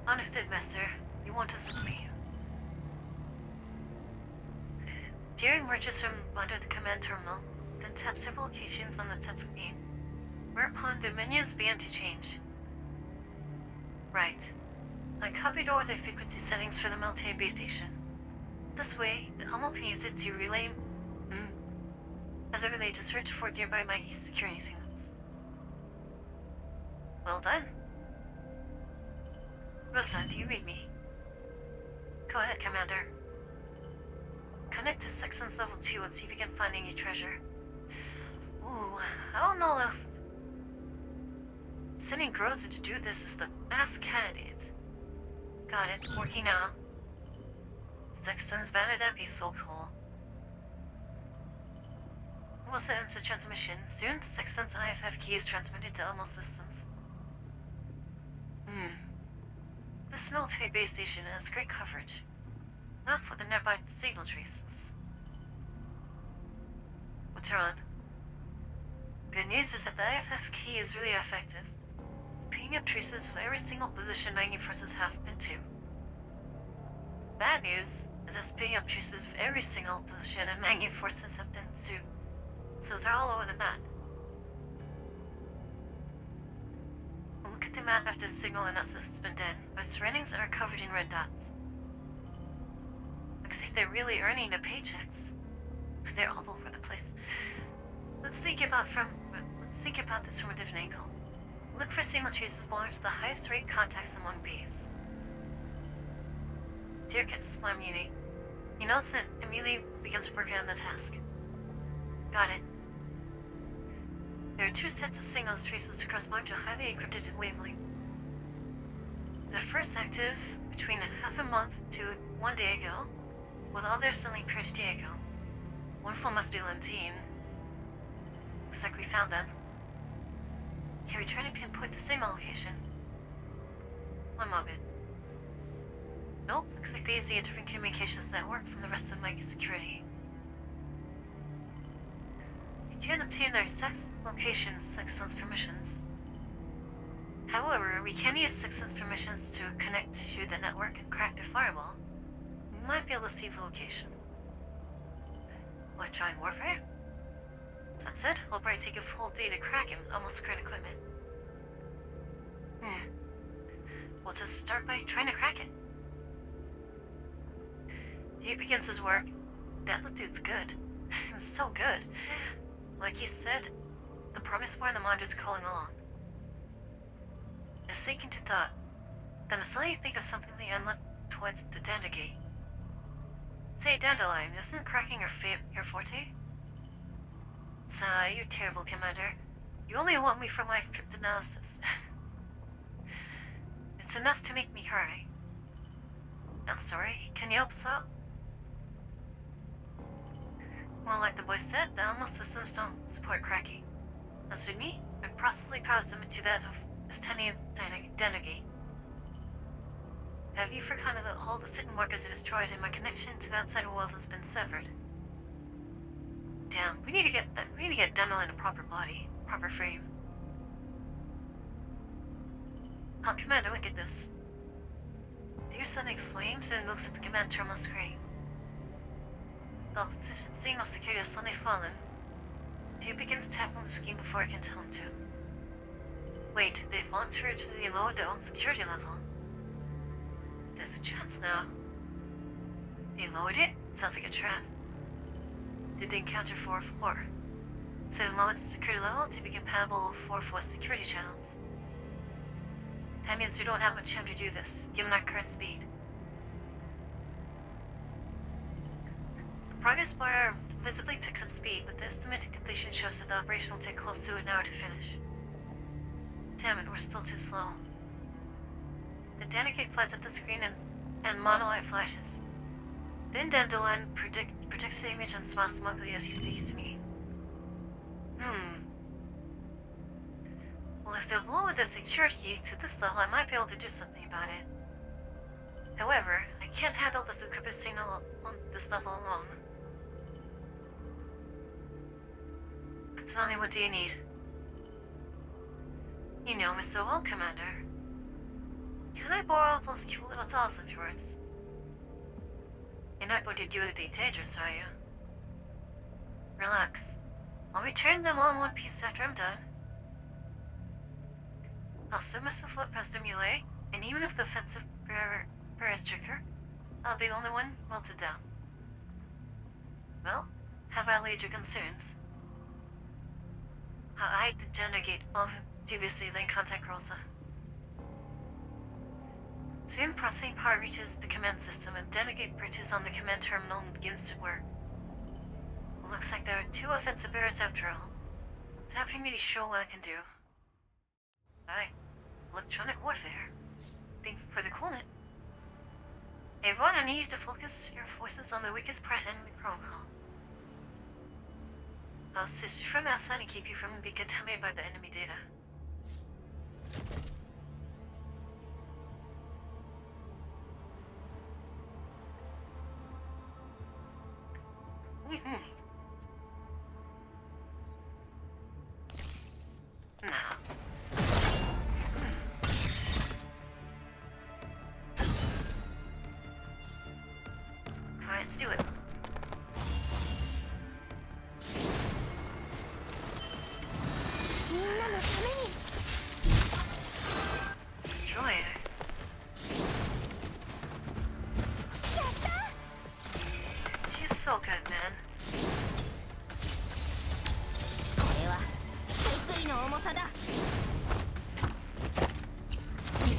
Understood, Master. You want us with me. Deer emerges from under the command terminal, then taps several locations on the touchscreen, whereupon the menus begin to change. Right. I copied over the frequency settings for the military base station. This way, the Hummel can use it to relay as a relay to search for nearby Maggie's security signals. Well done. Rosa, do you read me? Go ahead, Commander. Connect to Sexton's level 2 and see if you can find any treasure. Ooh, I don't know if sending Groza to do this is the best candidate. Got it, working now. Sexton's bandit, that'd be so cool. Rosa ends the transmission. Soon, Sexton's IFF key is transmitted to Elmo's systems. This military base station has great coverage. Not for the nearby signal traces. What's wrong? Good news is that the IFF key is really effective. It's picking up traces for every single position mining forces have been to. Bad news is it's picking up traces for every single position and mining forces have been to. So they're all over the map. Look at the map after the signal and us has been dead. Our surroundings are covered in red dots. Looks like they're really earning the paychecks. They're all over the place. Let's think about this from a different angle. Look for signal traces belonging to the highest rate contacts among bees. Deer gets a small immunity. He notes it immediately begins working on the task. Got it. There are two sets of signals traces to correspond to highly encrypted wavelength. The first active between half a month to 1 day ago, with others only per day ago. One of them must be Lentine. Looks like we found them. Can we try to pinpoint the signal location? One moment. Nope, looks like they use a different communications network from the rest of my security. You can obtain their sex locations, sex sense permissions. However, we can use sex sense permissions to connect to the network and crack the firewall. We might be able to see the location. Electronic warfare? That's it. It'll probably take a full day to crack him, almost current equipment. We'll just start by trying to crack it. Dude begins his work. That dude's good. It's so good. Like he said, the promise war in the mod is calling along. I sink into thought. Then I suddenly think of something that I look towards the Dander Gate. Say, Dandelion, isn't cracking your forte? You terrible commander. You only want me for my cryptanalysis. It's enough to make me cry. I'm sorry, can you help us out? Well, like the boy said, the almost systems don't support cracking. As with me, I processly powers them into that of this tiny Denegate. Have you forgotten that all the signal markers are destroyed and my connection to the outside world has been severed? Damn, we need to get Dandelion a proper body, proper frame. I'll Commander, look at this. Dear Son exclaims and looks at the command terminal screen. The opposition signal security has suddenly fallen. Deer begins tapping the screen before I can tell him to. Wait, they've ventured to the lower down security level. There's a chance now. They lowered it? Sounds like a trap. Did they encounter 4-4? So lowered the security level to be compatible with 4-4 security channels. That means we don't have much time to do this, given our current speed. The progress bar visibly picks up speed, but the estimated completion shows that the operation will take close to an hour to finish. Damn it, we're still too slow. The Danicate flies up the screen and monolight flashes. Then Dandelion projects the image and smiles smugly as he speaks to me. Well, if they'll lower the security to this level, I might be able to do something about it. However, I can't handle this encrypted signal on this level alone. Tell me, what do you need? You know me so well, Commander. Can I borrow those cute little dolls of yours? You're not going to do anything dangerous, are you? Relax. I'll return them all in one piece after I'm done. I'll set myself up as the melee, and even if the offensive bearer is trickier, I'll be the only one melted down. Well, have I allayed your concerns? I hide the gender gate dubiously, then contact Rosa. Soon processing power reaches the command system and Denegate bridges on the command terminal and begins to work. It looks like there are 2 offensive bearers after all. Time for me to show what I can do. Alright, electronic warfare. Thank you for the coolness. Everyone, I need you to focus your forces on the weakest part of enemy protocol. I'll assist you from outside and keep you from being contaminated by the enemy data. Let's do it. Destroyer. She's so good, man. これは決意の重さだ。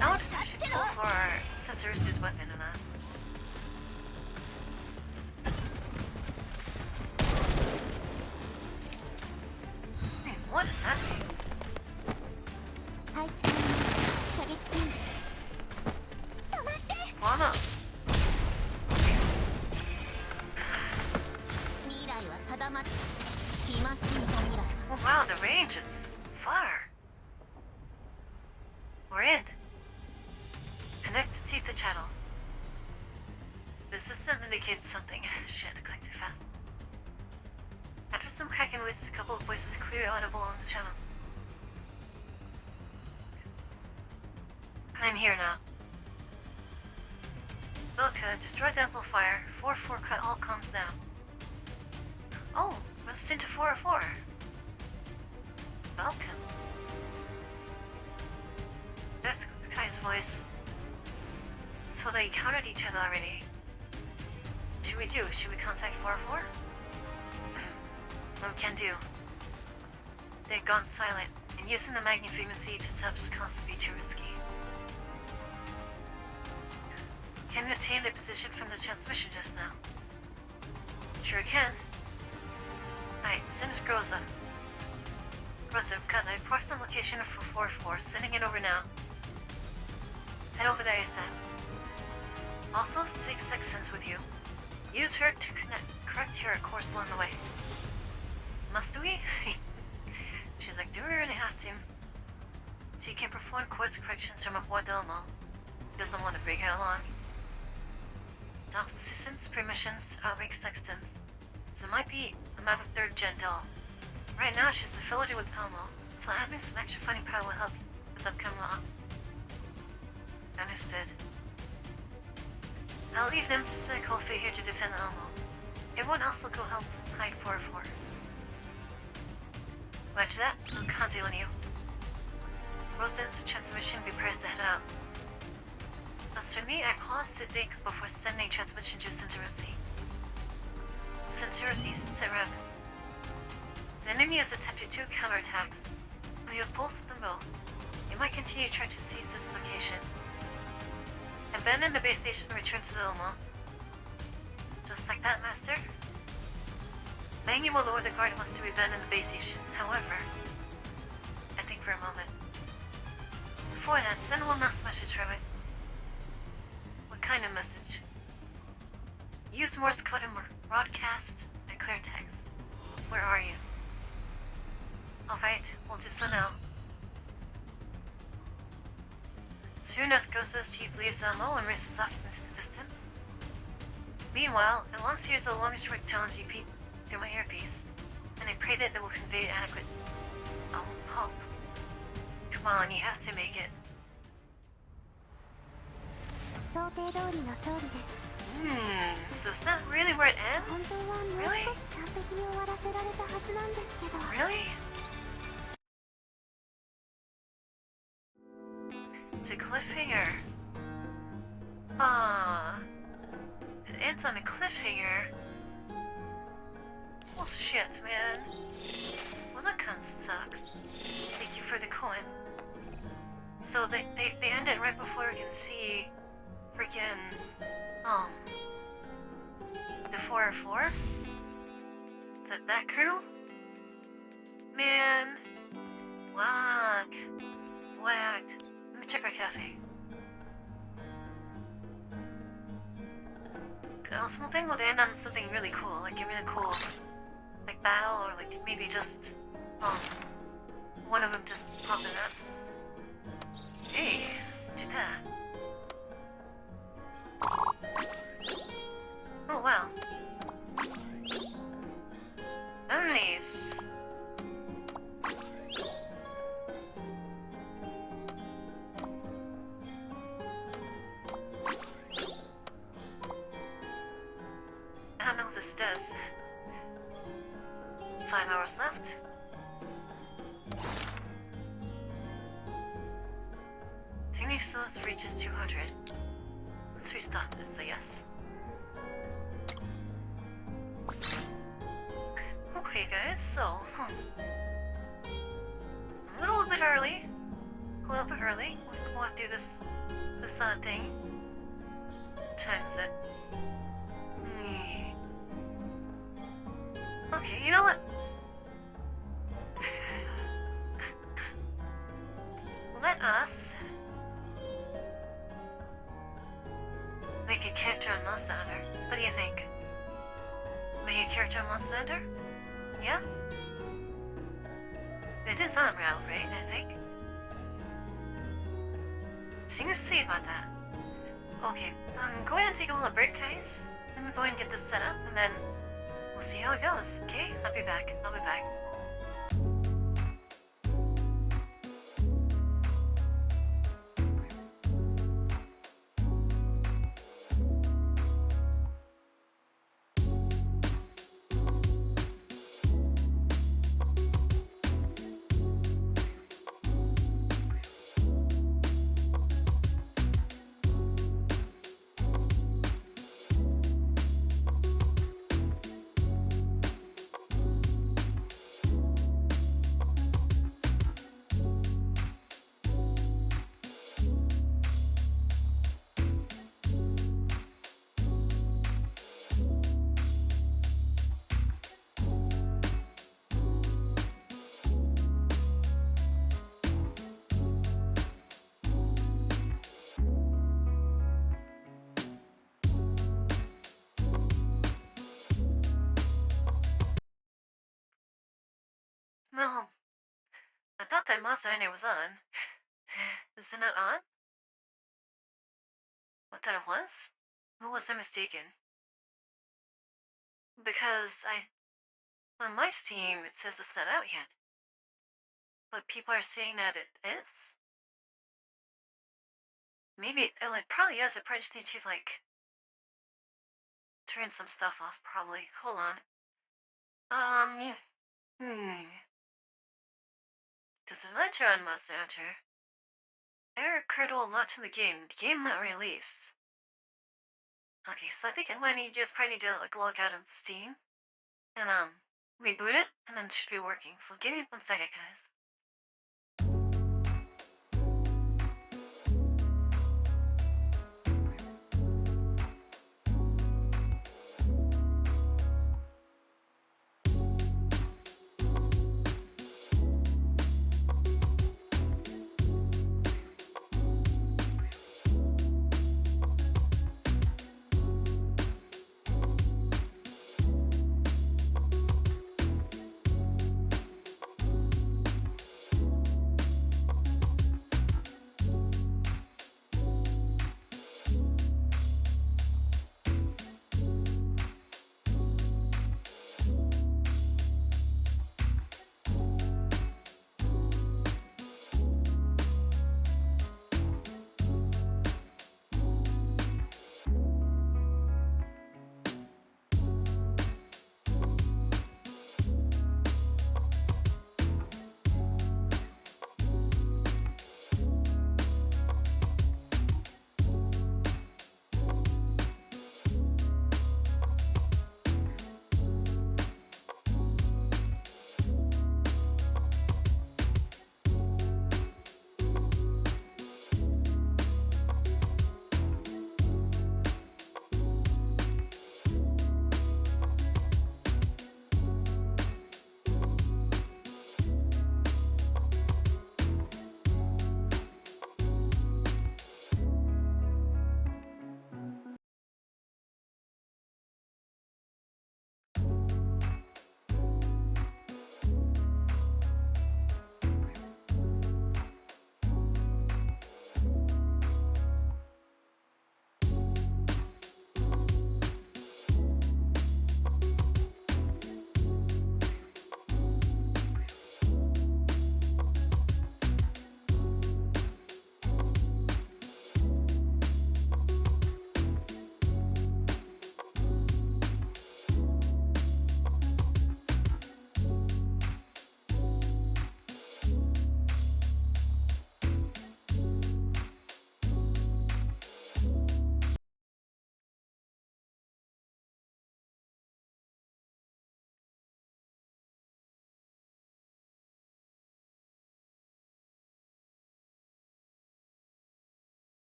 I wonder if we should go for Sensoris's weapon or not. Hey, what does that mean? 配置に射撃中。止まって。 Llama. 未来は定まって決まっていた未来。 Oh wow, the range is far. We're in. Connect to the channel. The system indicates something. Shit, I clicked too fast. After some cracking whiz, a couple of voices are clearly audible on the channel. I'm here now. Belka, destroy the amplifier. 4-4 cut all comms now. Oh, we're listening to 4-4. Belka. That's Kai's voice. So they encountered each other already. What should we do? Should we contact 4-4? What we can do? They've gone silent, and using the magnet frequency to subconscious be too risky. Can we obtain their position from the transmission just now? Sure can. Alright, send it to Groza. Groza, cut an approximate location for 4-4, sending it over now. Head over there, ASAP. Also, take Sixth Sense with you. Use her to correct your course along the way. Must we? She's like, do we really have to? She can perform course corrections from a Delmo. Doesn't want to bring her along. Doc Sense permissions outrank Sextons, so it might be another 3rd gen doll. Right now, she's affiliated with Elmo, so having some extra fighting power will help with them come along. Understood. I'll leave Nemesis and Kofi here to defend Elmo. Everyone else will go help hide 4-4. Roger that, I'll contact on you. Rose's transmission be pressed to head out. As for me, I paused the dig before sending transmission to Centaurus. Centaurus sit rep. The enemy has attempted 2 counterattacks. When you have pulsed them both, you might continue trying to seize this location. Abandon the base station and return to the Elmo. Just like that, Master. Mangy will lower the guard once to abandon the base station. However, I think for a moment. Before that, send one last message from it. What kind of message? Use Morse code and broadcast and clear text. Where are you? Alright, we'll do so now. Soon as Ghosta's chief leaves Elmo and races off into the distance. Meanwhile, I long series of long short tones repeat through my earpiece, and I pray that they will convey adequate hope. Come on, you have to make it. 想定通りの勝利です。 So is that really where it 本 ends? 当はもう Really? 少し完璧に終わらせられたはずなんですけど。 Really? It's a cliffhanger. It ends on a cliffhanger. Well, shit, man. Well, that kinda sucks. Thank you for the coin. So they end it right before we can see freaking, the 4-4? Is that crew? Man. Whack. Whacked. Let me check our cafe. Something would end on something really cool, like a really cool, like battle, or like maybe just, one of them just popping up. Hey, do that. Oh wow. Nice. does. 5 hours left. Tiny sauce reaches 200. Let's restart this, I guess. Okay, guys, so, a little bit early. A little bit early. We'll have to do this thing. Times it. Okay, you know what? Let us make a character on Monster Hunter. What do you think? Make a character on Monster Hunter? Yeah? It is on route, right? I think. Seem to see about that. Okay, go ahead and take a little break, guys. Let me go ahead and get this set up, and then we'll see how it goes. Okay? I'll be back. No, I thought that Monster Hunter was on. Is it not on? What that it was? Or was I mistaken? Because on my Steam it says it's not out yet. But people are saying that it is? Maybe it probably is. I probably just need to turn some stuff off probably. Hold on. Does it matter on Monster Hunter? There occurred a lot to the game. The game not released. Okay, so I think I need just probably need to log out of Steam and reboot it, and then it should be working. So give me 1 second, guys.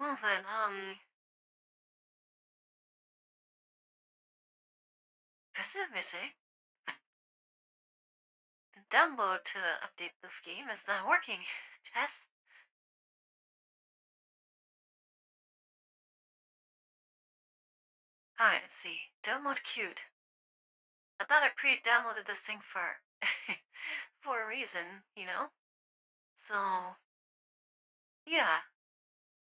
Well then, visit. The download to update this game is not working. Jess? I see. Download queued. I thought I pre-downloaded this thing for for a reason, you know? So yeah.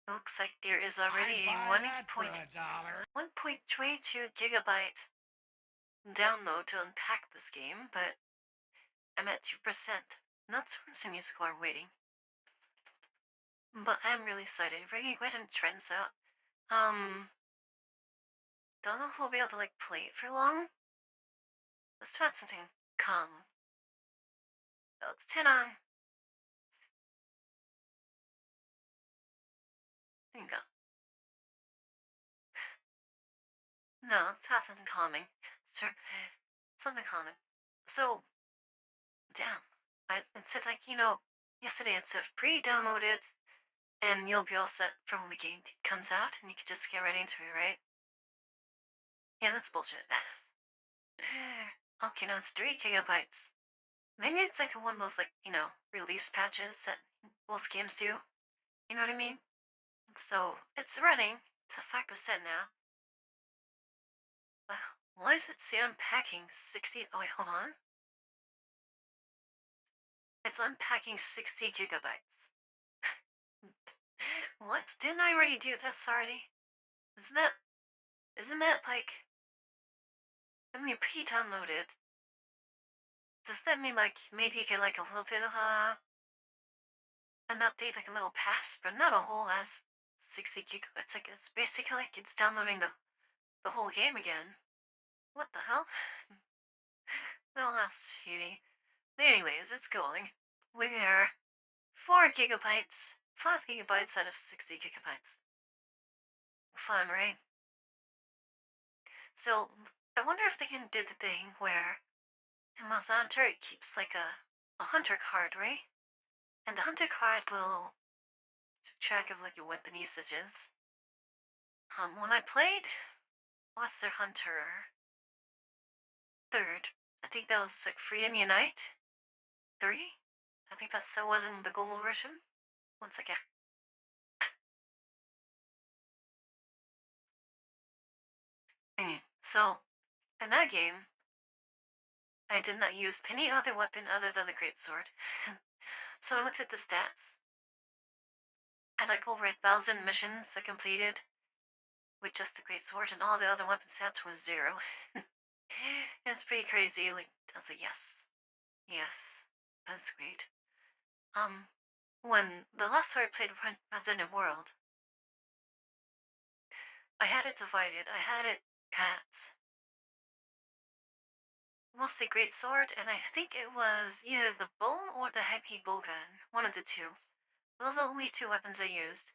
It looks like there is already a 1.22 gigabyte download to unpack this game, but I'm at 2%. Not some musical are waiting. But I'm really excited. We're gonna go ahead and try this out. Don't know if we'll be able to like play it for long. Let's try something calm. Let's turn on. There you go. No, let's try something calming. Sure. Something calming. So, damn. It said like, yesterday it said pre-downloaded and you'll be all set for when the game comes out and you can just get right into it, right? Yeah, that's bullshit. Okay, now it's 3 gigabytes. Maybe it's like one of those, like, release patches that most games do. You know what I mean? So, it's running. It's at 5% now. Why does it say unpacking 60? Oh, wait, hold on. It's unpacking 60 gigabytes. What? Didn't I already do this already? Isn't that like, I mean, pre-downloaded? Does that mean like maybe you get like a little bit of an update, like a little pass, but not a whole ass 60 gigabytes? Like it's basically like it's downloading the whole game again. What the hell? No, that's shitty. Anyways, it's going. We're 4 gigabytes, 5 gigabytes out of 60 gigabytes. Fun, right? So, I wonder if they can do the thing where in Monster Hunter it keeps like a hunter card, right? And the hunter card will keep track of like your weapon usages. When I played Monster Hunter 3rd, I think that was like Freedom Unite 3. I think that wasn't the global version. Once again. So, in that game, I did not use any other weapon other than the greatsword. So I looked at the stats. I had like over 1,000 missions I completed with just the greatsword, and all the other weapon stats was 0. It's pretty crazy. Like I was like, yes, that's great. When the last time I played Resident World, I had it divided. I had it at mostly greatsword, and I think it was either the bow or the heavy bow gun. One of the two. Those are the only 2 weapons I used.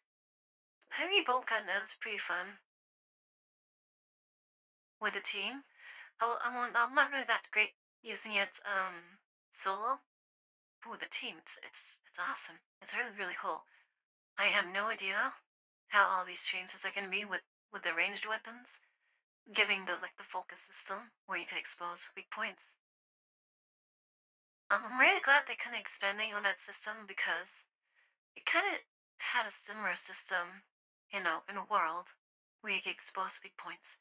Heavy bow gun is pretty fun with the team. I'm not really that great using it solo. But with the team, it's awesome. It's really cool. I have no idea how all these changes are gonna be with the ranged weapons, giving the focus system where you can expose weak points. I'm really glad they're kind of expanding on that system because it kind of had a similar system, in a world where you can expose weak points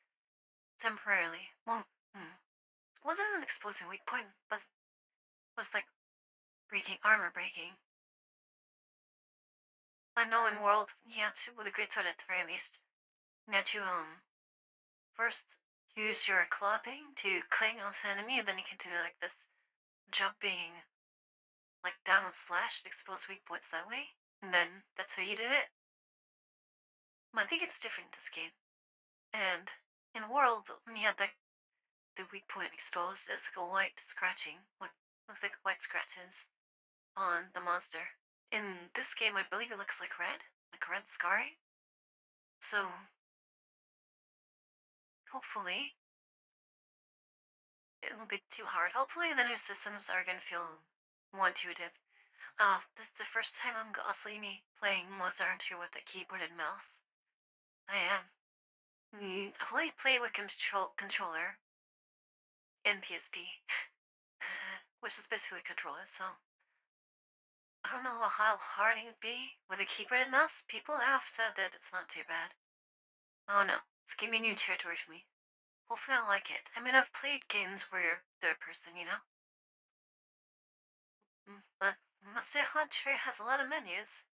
temporarily. Well, it wasn't an exposing weak point, but was like armor breaking. I know in World, yeah, with a great sword at the very least, you had to first use your claw thing to cling onto the enemy, and then you can do like this jumping, like downward slash to expose weak points that way, and then that's how you do it. I think it's different in this game. And in World, when you had the weak point exposed, it's like a white scratching, with like white scratches on the monster. In this game, I believe it looks like red scarring. So, hopefully, it won't be too hard. Hopefully, the new systems are gonna feel more intuitive. This is the first time I'm gonna see me playing Monster Hunter with a keyboard and mouse. play with controller in PSP, which is basically a controller, so I don't know how hard it would be with a keyboard and mouse. People have said that it's not too bad. Oh no, it's giving me new territory for me. Hopefully I'll like it. I mean, I've played games where you're third person, you know? But I must say Hunter has a lot of menus.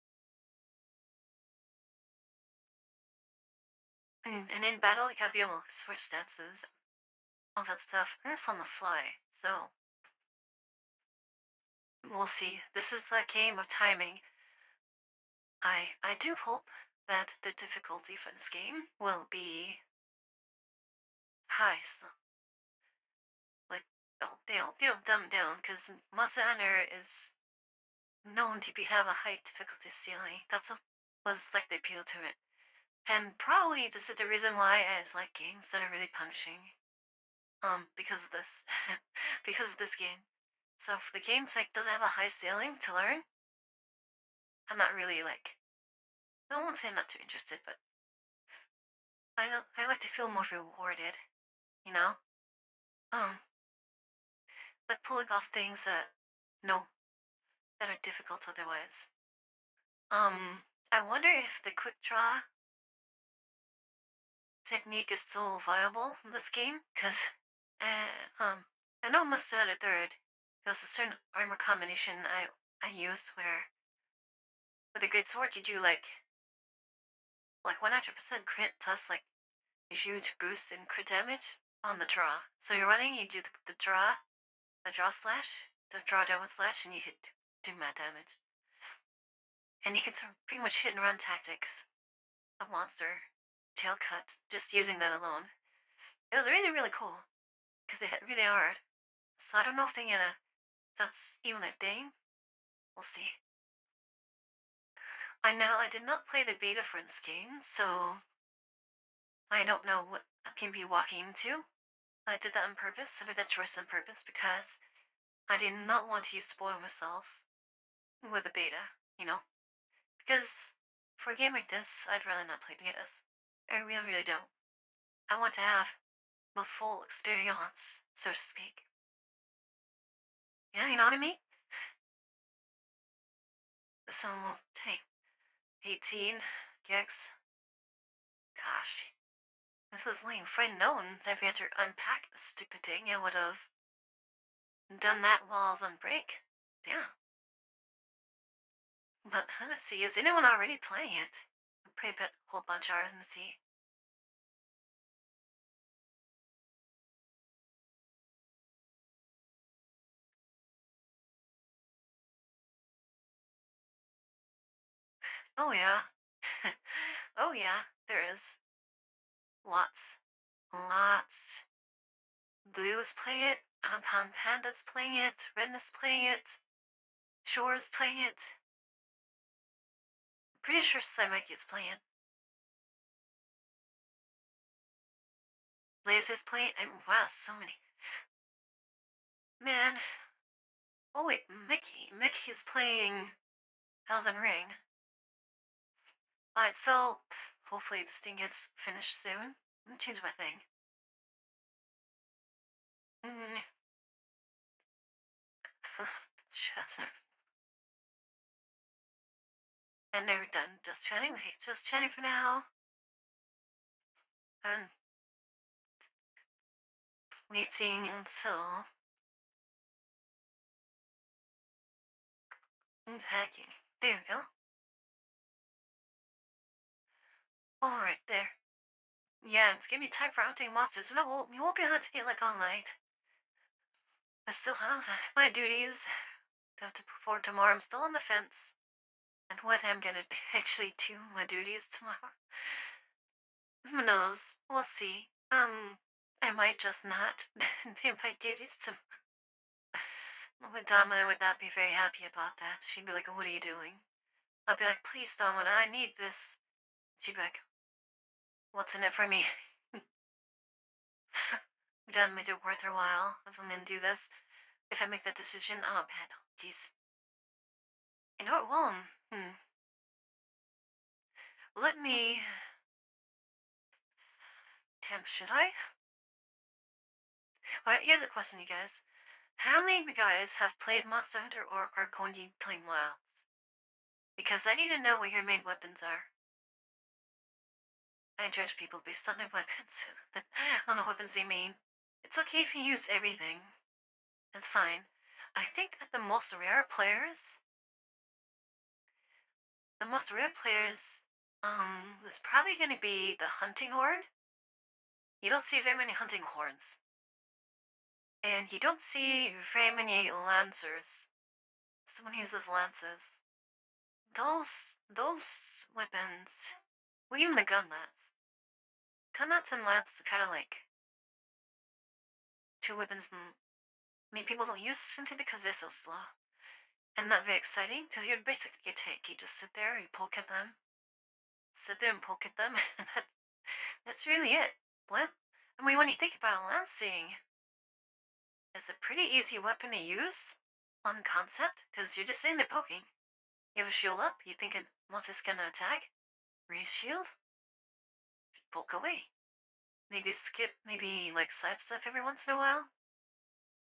And in battle, you gotta be able to switch stances. All that stuff. And it's on the fly, so we'll see. This is a game of timing. I do hope that the difficulty for this game will be high. So, like, they'll dumb down because Monster Hunter is known to have a high difficulty ceiling. That's what was like the appeal to it. And probably this is the reason why I like games that are really punishing. Because of this. because of this game. So if the game's like doesn't have a high ceiling to learn, I'm not really like I won't say I'm not too interested, but I like to feel more rewarded, you know? Like pulling off things that no that are difficult otherwise. I wonder if the quick draw technique is still viable in this game, because I know Master at a third. There was a certain armor combination I used where with a great sword you do like 100% crit plus like a huge boost in crit damage on the draw. So you're running, you do the draw slash, the draw down slash, and you hit do mad damage. And you can pretty much hit and run tactics. A monster tail cut just using that alone. It was really really cool because they hit really hard. So I don't know if that's even a thing. We'll see. I know I did not play the beta for this game, so I don't know what I can be walking into. I did that on purpose. I made that choice on purpose because I did not want to spoil myself with the beta, you know? Because for a game like this, I'd rather not play betas. I really, really don't. I want to have the full experience, so to speak. Yeah, you know what I mean? So, hey, 18 gigs. Gosh. Mrs. Lane, if I'd known that we had to unpack this stupid thing, I would have done that while I was on break. Yeah. But let's see, is anyone already playing it? I pray bet a whole bunch are. Let me see. Oh yeah. oh yeah, there is. Lots. Lots. Blue is playing it. Panda's playing it. Redness playing it. Shore's playing it. Pretty sure Slimekey's playing it. Blaze is playing it. Wow, so many. Man. Oh wait, Mickey. Mickey's playing Elden Ring. Alright, so hopefully this thing gets finished soon. I'm gonna change my thing. Just and they're done just chatting. Okay, just chatting for now. And waiting until unpacking. There we go. Alright, there. Yeah, it's gonna be time for hunting monsters. No, we won't be hunting it like all night. I still have my duties to have to perform tomorrow. I'm still on the fence. And whether I'm gonna actually do my duties tomorrow. Who knows? We'll see. I might just not do my duties tomorrow. Dama would not be very happy about that. She'd be like, what are you doing? I'd be like, please, Dama, I need this. She'd be like, what's in it for me? Done make it worth her while if I'm gonna do this. If I make that decision, oh man, geez. You know what? Well, let me should I? Alright, here's a question, you guys. How many of you guys have played Monster Hunter or are going to be playing Wilds? Because I need to know what your main weapons are. I judge people based on their weapons. On the weapons they mean. It's okay if you use everything. That's fine. I think that the most rare players is probably going to be the hunting horde. You don't see very many hunting horns. And you don't see very many lancers. Someone uses lances. Those weapons, well, even the gunlats. Gunlats and lance are kind of like two weapons people don't use simply because they're so slow. And not very exciting, because you're basically a tank. You just sit there, you poke at them. Sit there and poke at them, and that's really it. What? I mean, when you think about lancing, it's a pretty easy weapon to use on concept, because you're just sitting there poking. You have a shield up, you thinking, what's this gonna attack? Raise shield? Poke away. Maybe skip, maybe like sidestep every once in a while.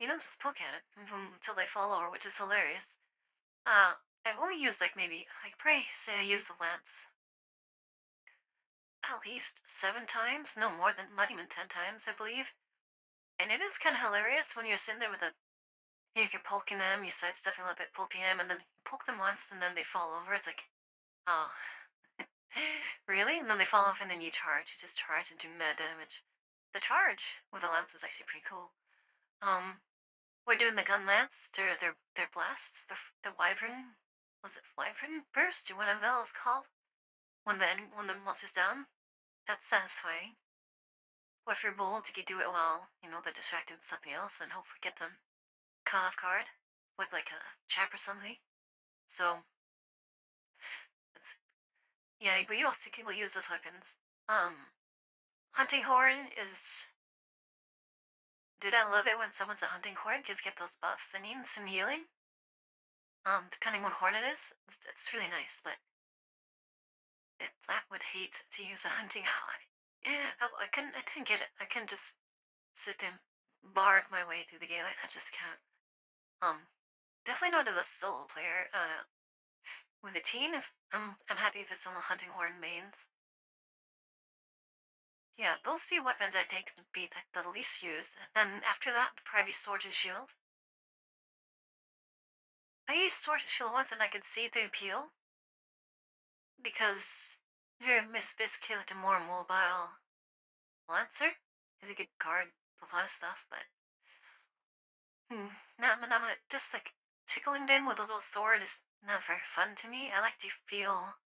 You don't just poke at it until they fall over, which is hilarious. I've only used like maybe, I probably say I used the lance at least 7 times, no more than, not even 10 times, I believe. And it is kind of hilarious when you're sitting there with you're poking them, you sidestep a little bit, poking them, and then you poke them once, and then they fall over. It's like, oh, really? And then they fall off, and then you charge. You just charge and do mad damage. The charge with the lance is actually pretty cool. We're doing the gun lance, their blasts, the wyvern, was it wyvern burst, or whatever that was called? When the monster's down, that's satisfying. Or if you're bold, you can do it while, they're distracted with something else, and hopefully get them caught off guard with like a trap or something. So, yeah, but you don't see people use those weapons. Hunting horn is. Did I love it when someone's a hunting horn? Because get those buffs and even some healing. Depending what horn it is, it's really nice, but I would hate to use a hunting horn. Yeah, I couldn't get it. I couldn't just sit and bark my way through the game. I just can't. Definitely not as a solo player. With a team, if I'm happy if it's on the hunting horn mains. Yeah, those 2 weapons I think would be the least used. And after that, probably sword and shield. I used sword and shield once and I could see the appeal. Because you're basically like a more mobile lancer. Because you could guard a lot of stuff, but just like tickling them with a little sword is not very fun to me. I like to feel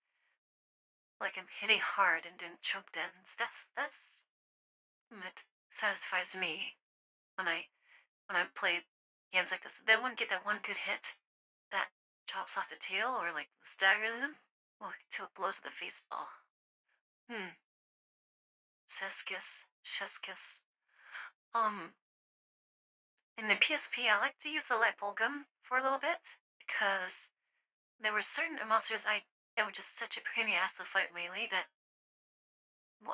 like I'm hitting hard and doing choke downs. It satisfies me when I play games like this. They wouldn't get that one good hit that chops off the tail or like staggers them. Well, till it blows to the face. Oh. Chef's kiss. In the PSP, I like to use the light bulgum for a little bit because there were certain monsters it was just such a pain in the ass to fight melee that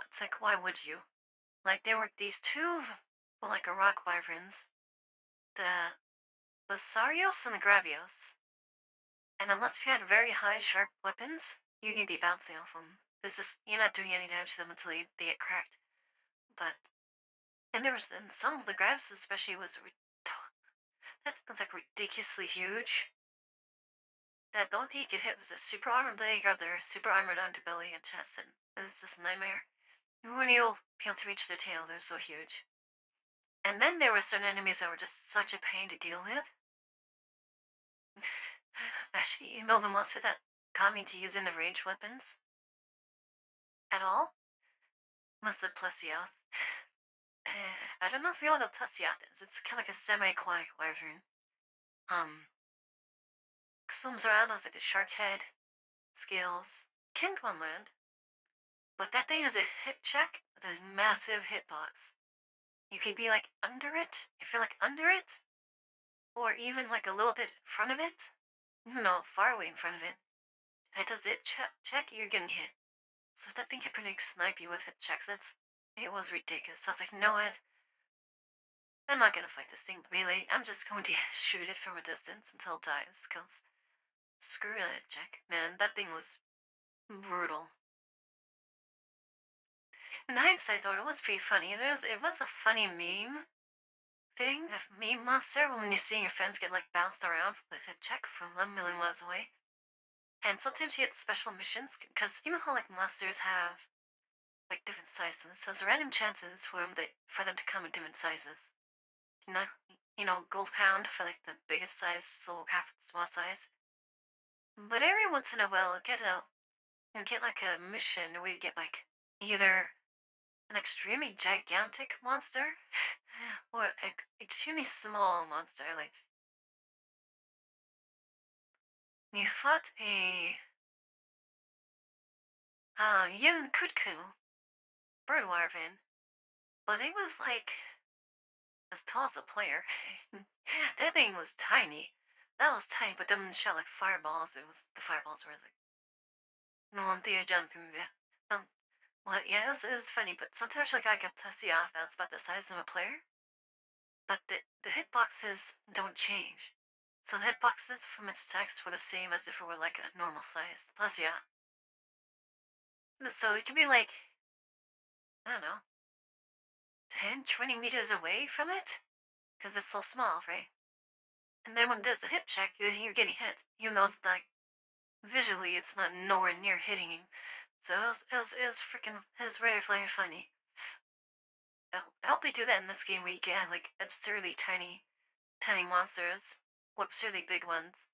it's like, why would you? Like there were these 2 like a rock wyverns, the Sarios and the Gravios. And unless you had very high sharp weapons, you can be bouncing off them. You're not doing any damage to them until they get cracked. And some of the Gravios especially that was like ridiculously huge. That the only thing you could hit was a super armored leg or their super armored underbelly and chest, and it's just a nightmare. When you'll be able to reach their tail, they're so huge. And then there were certain enemies that were just such a pain to deal with. Actually, you know the monster that got me to using the range weapons? At all? Must have Plesioth. I don't know if you know what Plesioth is. It's kind of like a semi-quiet wyvern. Swims around has like the shark head, scales, can go on land. But that thing is a hit check with a massive hitbox. You could be like under it, if you're like under it, or even like a little bit in front of it. No, far away in front of it. And it does it check, you're getting hit. So that thing can pretty snipe you with hit checks. It was ridiculous. I was like, no, I'm not gonna fight this thing melee. I'm just going to shoot it from a distance until it dies, cause screw it, Jack. Man, that thing was brutal. In hindsight, though, it was pretty funny. It was a funny meme thing, a meme monster, when you see your friends get like bounced around with a check from a million miles away. And sometimes you get special missions, because you know how like monsters have like different sizes, so there's random chances for them to come in different sizes. Not, gold pound for like the biggest size, soul cap small size. But every once in a while, you get like a mission where you get like either an extremely gigantic monster or an extremely small monster. Like you fought a Yin Kutku bird warven, but it was like as tall as a player. That thing was tiny. That was tiny, but them shot like fireballs. The fireballs were like no one theater jumping. Well, yeah, it was funny, but sometimes like I get pussy off that's about the size of a player. But the hitboxes don't change. So the hitboxes from its text were the same as if it were like a normal size. Plus, yeah. So it could be like, I don't know, 10, 20 meters away from it? Because it's so small, right? And then when it does the hit check, you're getting hit. Even though it's like, visually, it's not nowhere near hitting you. So it was freaking, it was very, very funny. I hope they do that in this game where you get like absurdly tiny monsters. Or absurdly big ones.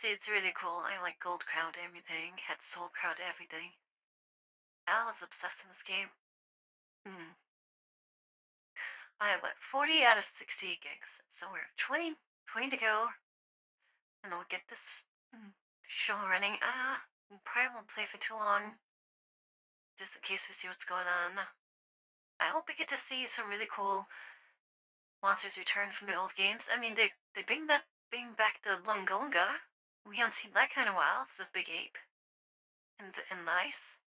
It's really cool. I like gold crowned everything, had soul crowned everything. I was obsessed in this game. I have 40 out of 60 gigs, so we're 20 to go. And we'll get this show running. We probably won't play for too long. Just in case we see what's going on. I hope we get to see some really cool monsters return from the old games. I mean, they bring back the Blungonga. We haven't seen that kind of while. It's a big ape. And nice.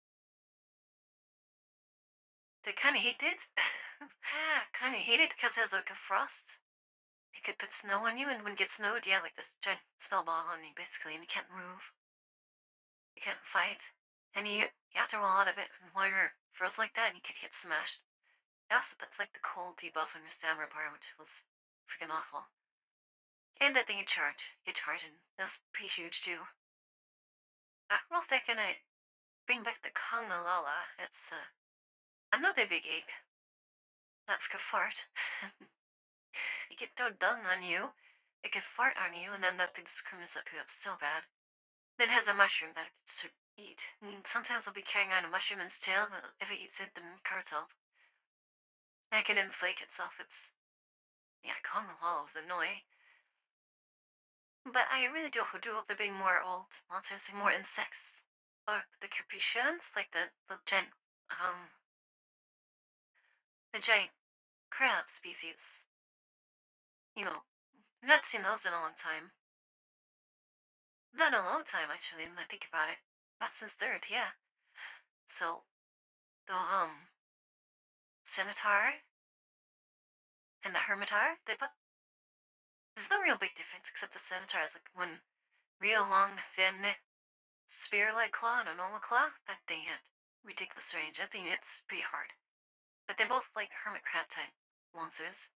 They kind of hate it. Kind of hate it because it has like a frost. It could put snow on you, and when it gets snowed, yeah, like this giant snowball on you, basically, and you can't move. You can't fight. And you have to roll out of it, and while you're frozen like that, you could get smashed. It also puts like the cold debuff on your stamina bar, which was freaking awful. And I think you charge, and that's pretty huge too. I'm real thinking I bring back the Kongalala. It's another big ape. Not for a fart. You get throw dung on you, it can fart on you, and then that thing screams up you up so bad. Then it has a mushroom that it should eat. And sometimes I'll be carrying on a mushroom in its tail, but if it eats it, then it carves off. And it can inflate itself. Kongalala was annoying. But I really do hope there being more old monsters, more insects. Or the capricians, like the giant crab species. I've not seen those in a long time. Not a long time, actually, when I think about it. Not since third, yeah. So, the, Centaur and the Hermitar, there's no real big difference except the Centaur has like one real long, thin, spear-like claw and a normal claw. That thing had ridiculous range. I think it's pretty hard. But they're both like hermit crab type monsters.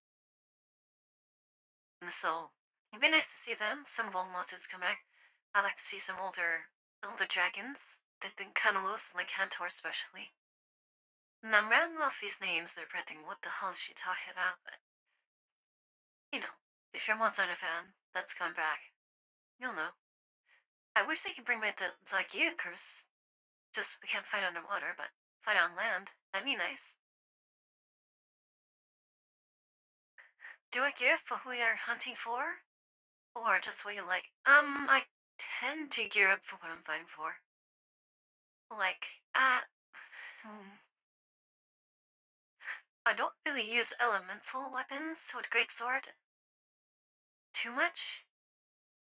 And so, it'd be nice to see them. Some of old monsters come back. I'd like to see some older dragons. That thing kind of loose, like Cantor especially. And I'm rattling off these names, they're pretending, what the hell is she talking about? But, if you're a Monster Hunter fan, that's coming back. You'll know. I wish they could bring back the Zucchero. Just we can't fight underwater, but fight on land. That'd be nice. Do I gear for who you're hunting for? Or just what you like? I tend to gear up for what I'm fighting for. Like, I don't really use elemental weapons with greatsword too much.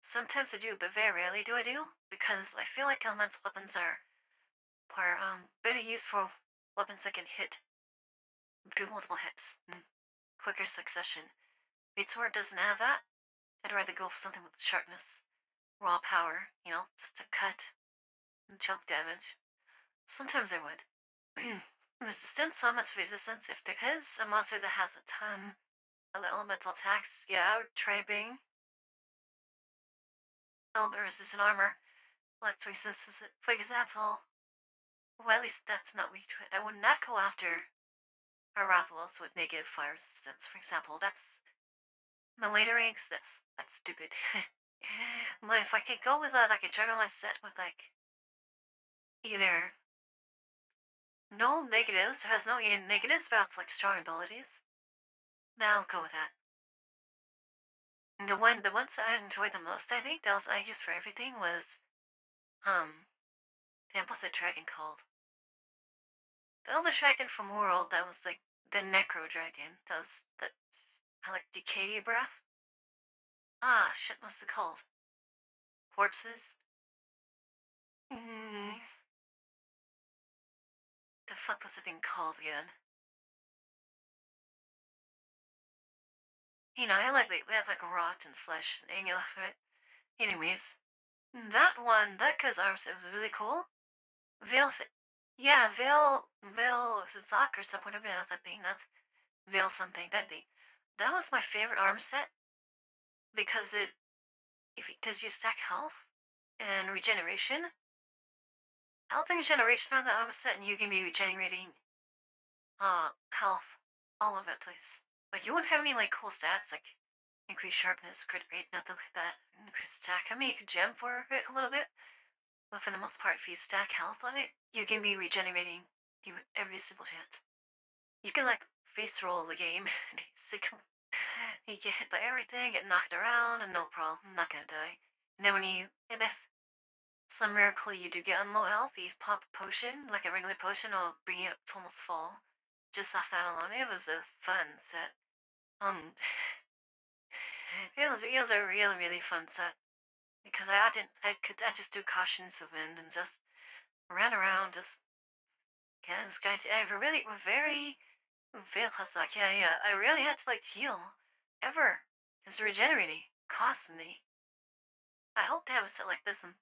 Sometimes I do, but very rarely do I do, because I feel like elemental weapons are better used for weapons that can do multiple hits in quicker succession. Beat Sword doesn't have that. I'd rather go for something with sharpness, raw power, just to cut and choke damage. Sometimes I would. Resistance, so much resistance. If there is a monster that has a ton of elemental attacks, yeah, I would try being element resistant armor. Like, for example, well, at least that's not weak to it. I would not go after a Rathalos with negative fire resistance, for example. That's my later ranks. That's stupid. But if I could go with like a generalized set with like either no negatives, has no negatives, but like strong abilities, then I'll go with that. And the ones I enjoyed the most, I think, that I used for everything was, damn, what's the dragon called? The other dragon from World that was like the Necro Dragon. That was that I like decay breath. Ah, shit, what's it called? Corpses? The fuck was the thing called again? I like we have like rotten flesh and right? Anyways, that one, that cause ours, it was really cool. Veil, yeah, Veil, Zach or something, whatever that thing, that's Veil something, that thing. That was my favorite arm set because because you stack health and regeneration. Health and regeneration on the arm set, and you can be regenerating health all over the place. Like, you wouldn't have any like cool stats like increased sharpness, crit rate, nothing like that. Increased attack. I mean, you could gem for it a little bit, but for the most part, if you stack health on it, you can be regenerating every single hit. You can like face roll the game, basically. You get hit by everything, get knocked around, and no problem, I'm not gonna die. And then and if some miracle you do get on low health, you pop a potion, like a regular potion, or bring it up to almost full. Just off that alone, it was a fun set. It was a really, really fun set. Because I just do Cautions of Wind and just ran around, just getting this guy to, I really, very like, yeah, I really had to like heal, ever, because regenerating, constantly. I hope to have a set like this in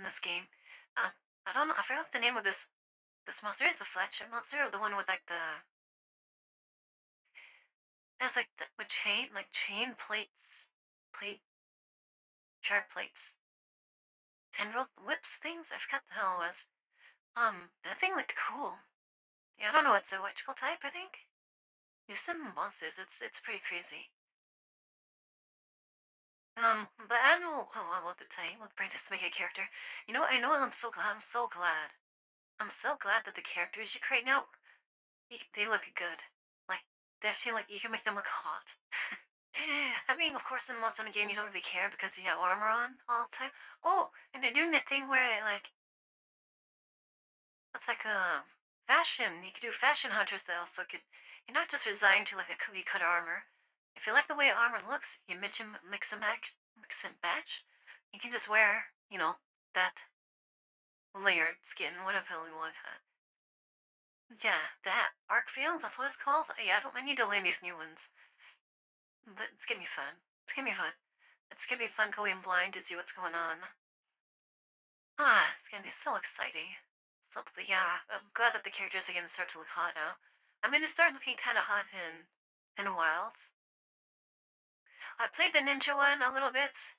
this game. I don't know, I forgot the name of this monster. It's a flagship monster, the one with like has like with chain plates, sharp plates, tendril whips things. I forgot the hell it was. That thing looked cool. Yeah, I don't know, it's a electrical type, I think. Use some monsters, it's pretty crazy. But I know, I will tell you, look, Brandis, make a character. I know I'm so glad. I'm so glad that the characters you create now, they look good. Like, they actually, like, you can make them look hot. I mean, of course, in most of the game, you don't really care because you have armor on all the time. Oh, and they're doing the thing where, like, it's like a fashion. You could do fashion hunters that also could. You're not just resigned to like a cookie cutter armor. If you like the way armor looks, you mix and match. You can just wear, that layered skin, whatever you want. Yeah, that arc field. That's what it's called. Yeah, I need to learn these new ones. But it's gonna be fun. It's gonna be fun. It's gonna be fun going blind to see what's going on. It's gonna be so exciting. Something, yeah. I'm glad that the characters are gonna start to look hot now. I mean, they start looking kind of hot in Wilds. I played the ninja one a little bit.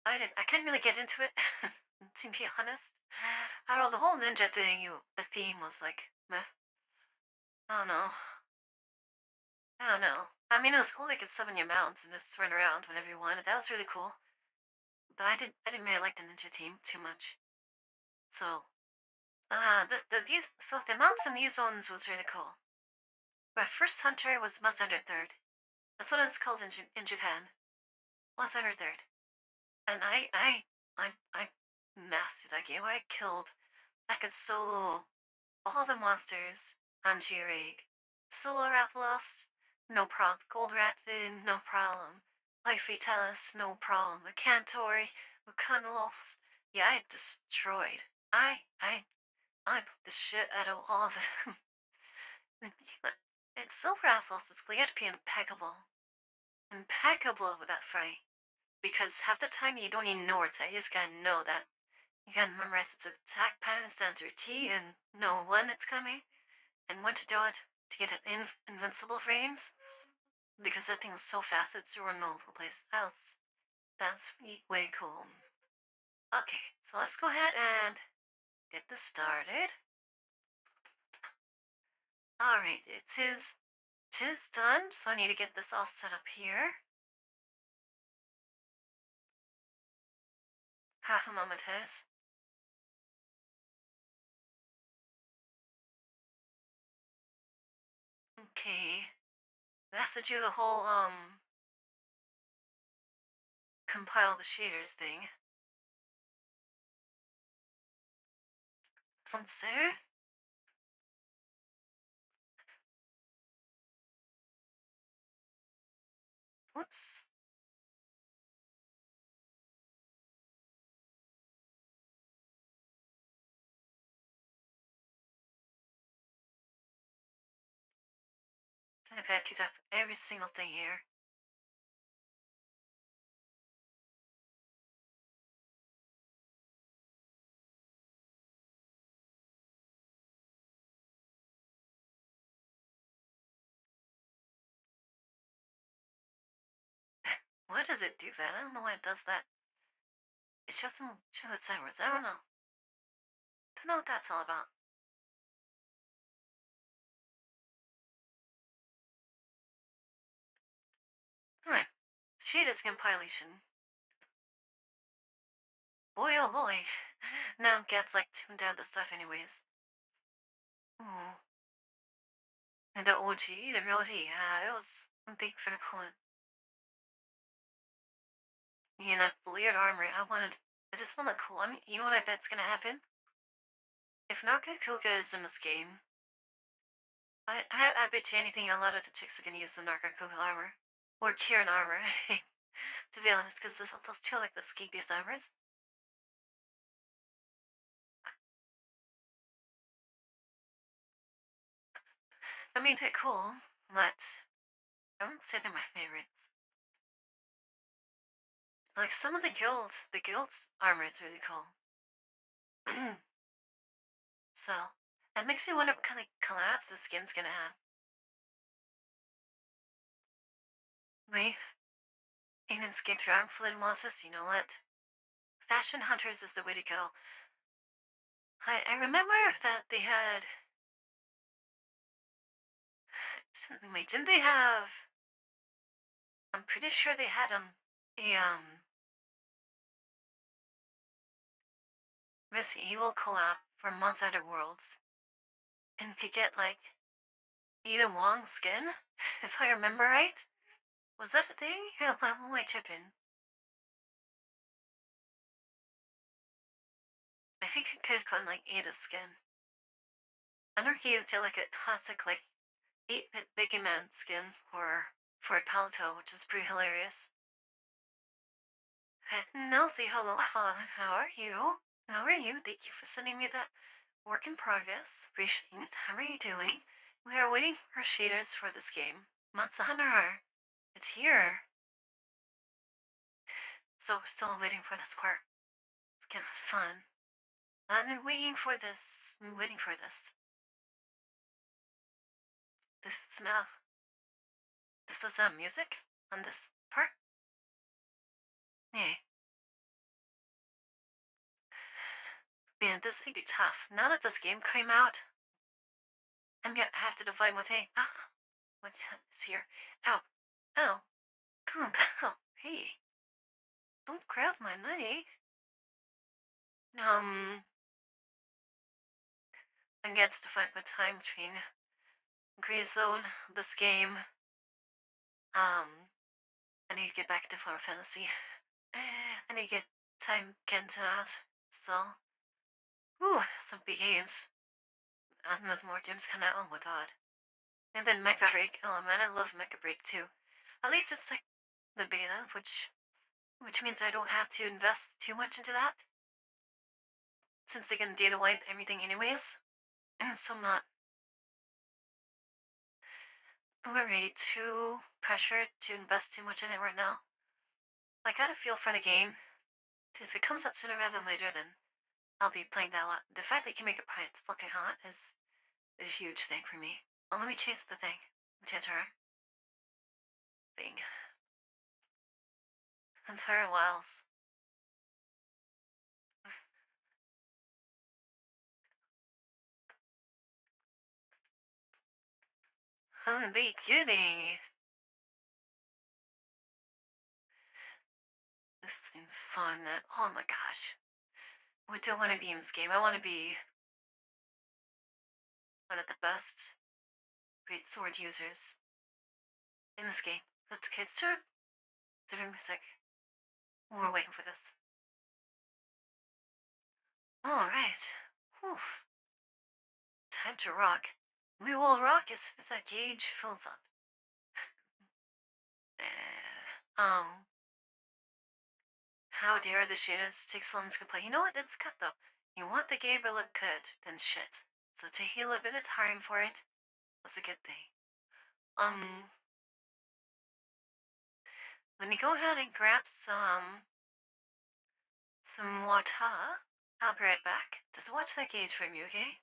I couldn't really get into it, to be honest. I don't know, the whole ninja thing, the theme was like, meh. I don't know. I mean, it was cool they could summon your mounts and just run around whenever you wanted. That was really cool. But I didn't really like the ninja theme too much. So, the mounts in these ones was really cool. My first hunter was Monster Hunter 3rd. That's what it's called in Japan. Monster Hunter 3rd. And I mastered that game. I could solo all the monsters on G-Rig. Solo Rathalos, no problem. Gold Ratfin, no problem. Life Vitalis, no problem. Acantori, Mucunulos. Yeah, I destroyed. I put the shit out of all of them. It's Silver Apples is clear to be impeccable. Impeccable with that fry. Because half the time you don't even know where it's at, you just gotta know that. You gotta memorize its attack pattern, stands your T, and know when it's coming, and when to do it to get it invincible frames. Because that thing was so fast, it's through multiple places else. That's way cool. Okay, so let's go ahead and get this started. Alright, tis done, so I need to get this all set up here. Half a moment, Tis. Okay. That's to do the whole, compile the shaders thing. One sir. Whoops. I've had to do every single thing here. Why does it do that? I don't know why it does that. It shows it sideways. I don't know. Don't know what that's all about. Alright. Shaders compilation. Boy oh boy. Now Cat's like tuned out the stuff anyways. Ooh. And the OG, the real G, it was something for the coin. You know, bleared armor, I just want to cool. I mean, you know what I bet's gonna happen? If Nargacuga is in this game, I bet you anything a lot of the chicks are gonna use the Nargacuga armor. Or Kieran armor, to be honest, because those two are like the scabiest armors. I mean, they're cool, but I wouldn't say they're my favorites. Like some of the guild's armor is really cool. So, it makes me wonder what kind of collapse the skin's gonna have. Wait, even skin through arm fluid monsters, you know what? Fashion hunters is the way to go. I remember that they had. Wait, didn't they have? I'm pretty sure they had a Miss Evil collab for Months Outer Worlds, and could get like Eden Wong skin, if I remember right. Was that a thing? Yeah, what am I tripping? I think it could have gotten like Ada's skin. I know he would like a classic like 8-bit Biggie Man skin for a Paleto, which is pretty hilarious. Nosy, hello, how are you? How are you? Thank you for sending me that work in progress. Appreciate it. How are you doing? We are waiting for shaders for this game. Monster Hunter, it's here. So we're still waiting for this part. It's kind of fun. I've been waiting for this. I'm waiting for this. This smell. This does music on this part. Hey. Man, this is gonna be tough. Now that this game came out, I'm gonna have to divide with what is here? Ow. Ow. Come on. Oh, hey. Don't grab my money. I'm against to find my time train. Gray zone, this game. I need to get back to Final Fantasy. I need to get time getting to that. So, some big games. And there's more games coming out. Oh my god. And then Mecha Break. Oh man, I love Mecha Break too. At least it's like the beta, which means I don't have to invest too much into that. since they can data wipe everything anyways. So I'm not worried too pressured to invest too much in it right now. I got a feel for the game. If it comes out sooner rather than later, then I'll be playing that a lot. The fact that you can make a pint fucking hot is a huge thing for me. Well, let me chase the thing. Chanter. Thing. And for a while. Be kidding. This has been fun. Oh my gosh. We don't want to be in this game. I want to be one of the best great sword users in this game. That's kids turn. Different music. We're waiting for this. Alright. Whew. Time to rock. We will rock as soon as that gauge fills up. How dare the shooters take so long to play? You know what? It's cut though. You want the game to look good, then shit. So to heal a bit of time for it, that's a good thing. Let me go ahead and grab some water. I'll be right back. Just watch that gauge for me, okay?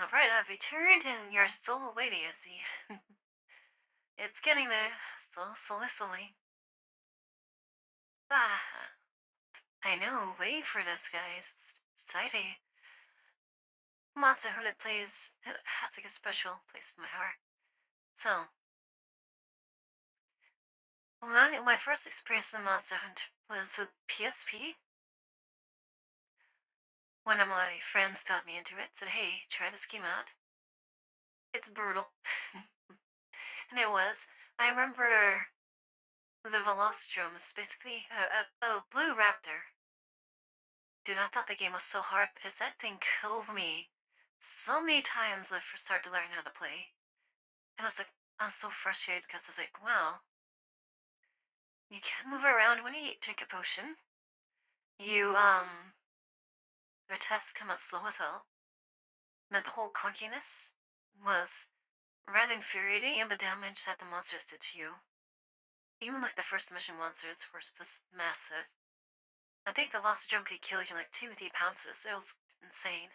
Alright, I've returned and you're still waiting, I see. It's getting there. Slowly. Ah, I know. Wait for this, guys. It's exciting. Monster Hunter plays has like a special place in my heart. So, my first experience in Monster Hunter was with PSP. One of my friends got me into it, said, hey, try this game out. It's brutal. And it was. I remember the Velocidrome basically a blue raptor. Dude, I thought the game was so hard because that thing killed me so many times when I first started to learn how to play. And I was so frustrated because I was like, wow, you can't move around when you drink a potion. Your tests come out slow as hell. And the whole clunkiness was rather infuriating, and the damage that the monsters did to you. Even like the first mission monsters were massive. I think the Velocidrome could kill you in like 2 or 3 pounces. It was insane.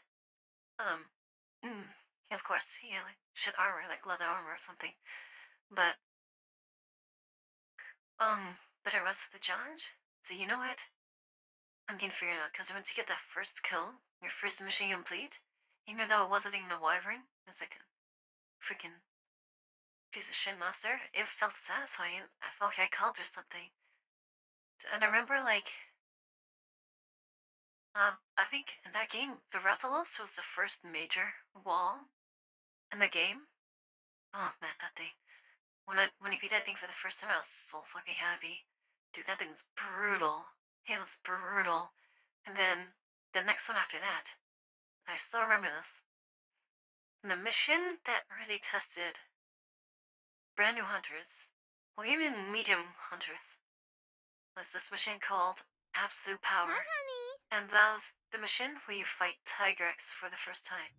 Of course, yeah, like shit armor, like leather armor or something. But, better rest of the challenge? So you know what? I'm getting figured out, because once you get that first kill, your first mission complete, even though it wasn't even a wyvern, it's like a freaking piece of shit monster, it felt satisfying. I felt like I accomplished something. And I remember, like, I think in that game, Varathalos was the first major wall in the game. Oh man, that thing. When you beat that thing for the first time, I was so fucking happy. Dude, that thing's brutal. It was brutal. And then the next one after that, I still remember this. And the mission that really tested brand new hunters, or even medium hunters, was this mission called Absolute Power. Hi, honey. And that was the mission where you fight Tigrex for the first time.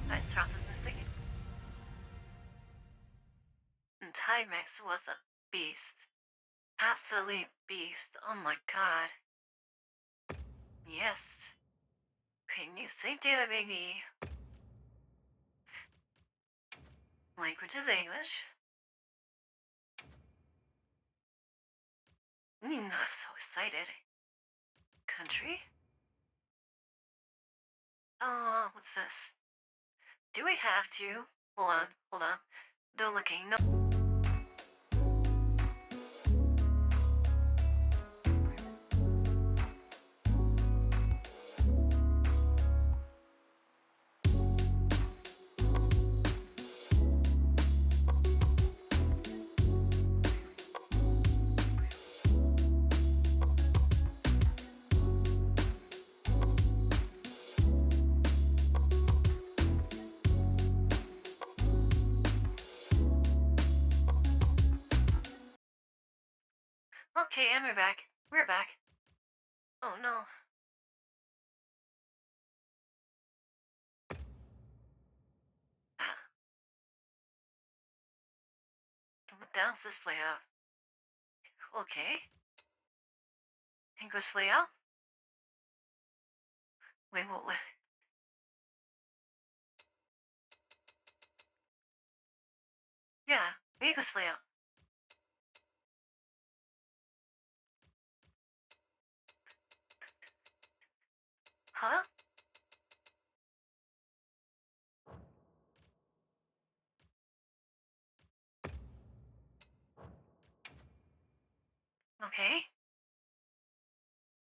Alright, start this in a second. And Tigrex was a beast. Absolute beast. Oh my god. Yes. Okay, new save data, baby. Language is English. I'm so excited. Country? Oh, what's this? Do we have to? Hold on. Don't looking, no. Okay, and we're back. We're back. Oh no. What down's this layout? Okay. English layout? Wait, what? Yeah, English layout. Huh? Okay.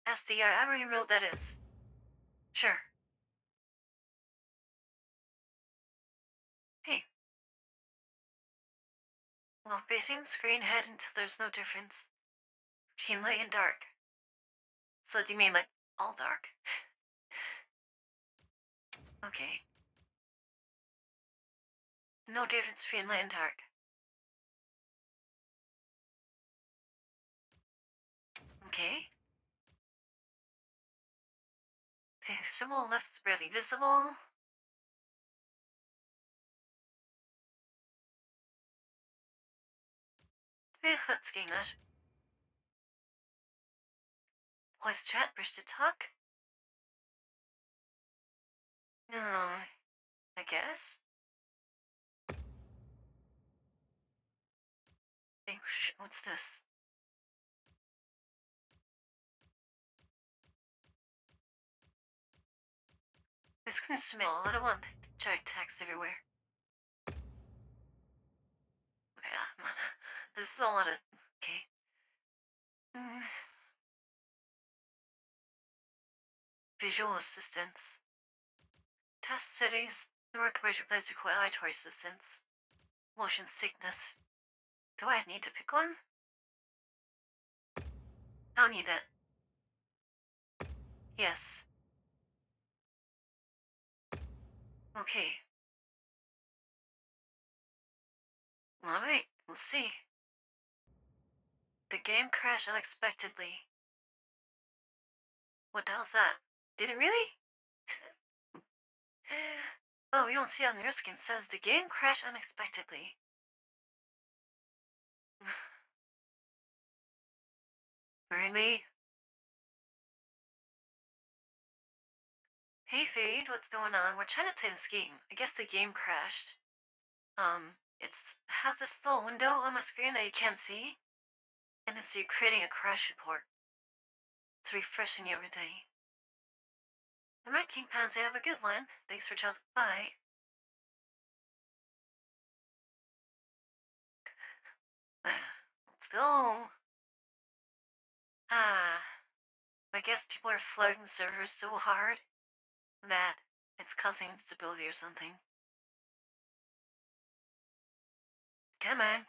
SDR, I don't even know what that is. Sure. Hey. Well, facing the screen head until there's no difference between light and dark. So do you mean like all dark? Okay. No difference between light and dark. Okay. The symbol left's barely visible. Let's gain that. Voice chat, push to talk. I guess. Hey, what's this? It's gonna smell. I don't want giant tags everywhere. Yeah, this is a lot of. Okay. Visual assistance. Test settings. The workbench replace auditory assistance. Motion sickness. Do I need to pick one? I don't need it. Yes. Okay. Alright, we'll see. The game crashed unexpectedly. What the hell's that? Did it really? Oh, you don't see on your screen. It says the game crashed unexpectedly. Really? Hey Fade, what's going on? We're trying to play this game. I guess the game crashed. It's has this little window on my screen that you can't see. And it's you creating a crash report. It's refreshing everything. Alright, King Pansy, have a good one. Thanks for jumping by. Let's go. I guess people are flooding servers so hard that it's causing instability or something. Come on.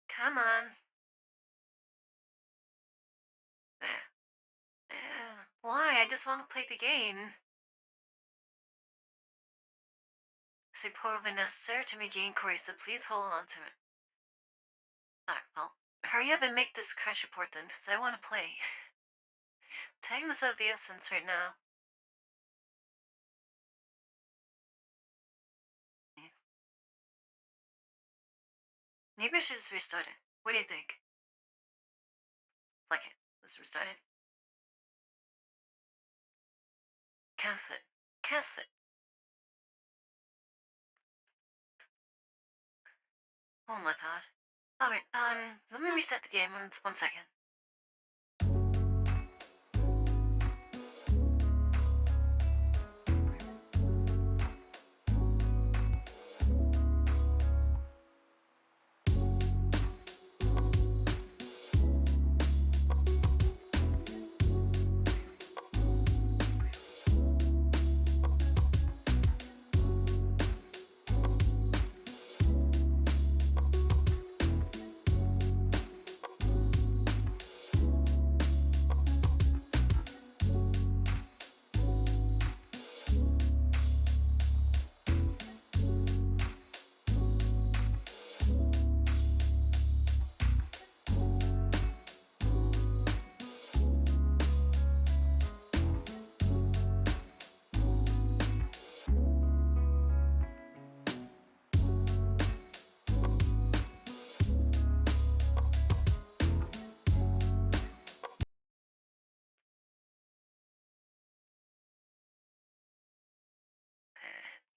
Come on. Why? I just want to play the game. It's probably necessary to make game queries, so please hold on to it. Alright, well, hurry up and make this crash report then, because I want to play. Time is of the essence right now. Maybe I should just restart it. What do you think? Like it. Let's restart it. Cancel it. Cancel it. Oh my god. Alright, let me reset the game in 1 second.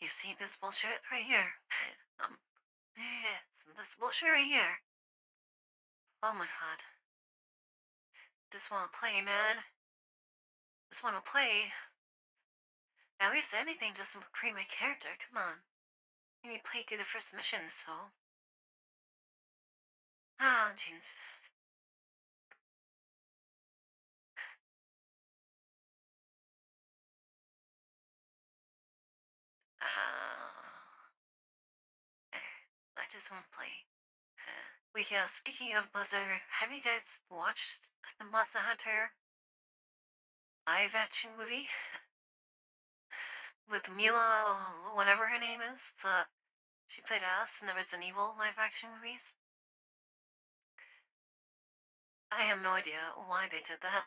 You see this bullshit right here? Yes, this bullshit right here. Oh my god. Just wanna play, man. Just wanna play. At least anything just to create my character, come on. Maybe play through the first mission, so. Ah, jeez. I just want to play. Speaking of Buzzer, have you guys watched the Monster Hunter live action movie? With Mila, whatever her name is? She played Alice in the Resident Evil live action movies? I have no idea why they did that.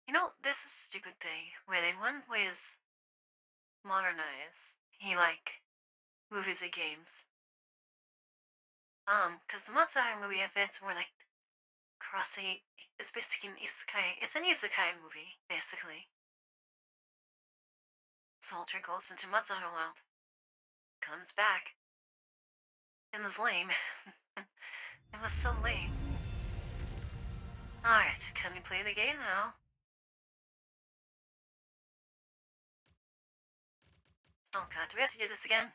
You know, this is a stupid thing where they one ways modernize movies and games. Cause the Monster Hunter movie events were like crossing. It's basically an isekai. It's an isekai movie, basically. Soldier goes into Monster Hunter world, comes back, and is lame. It was so late. Alright, can we play the game now? Oh god, do we have to do this again?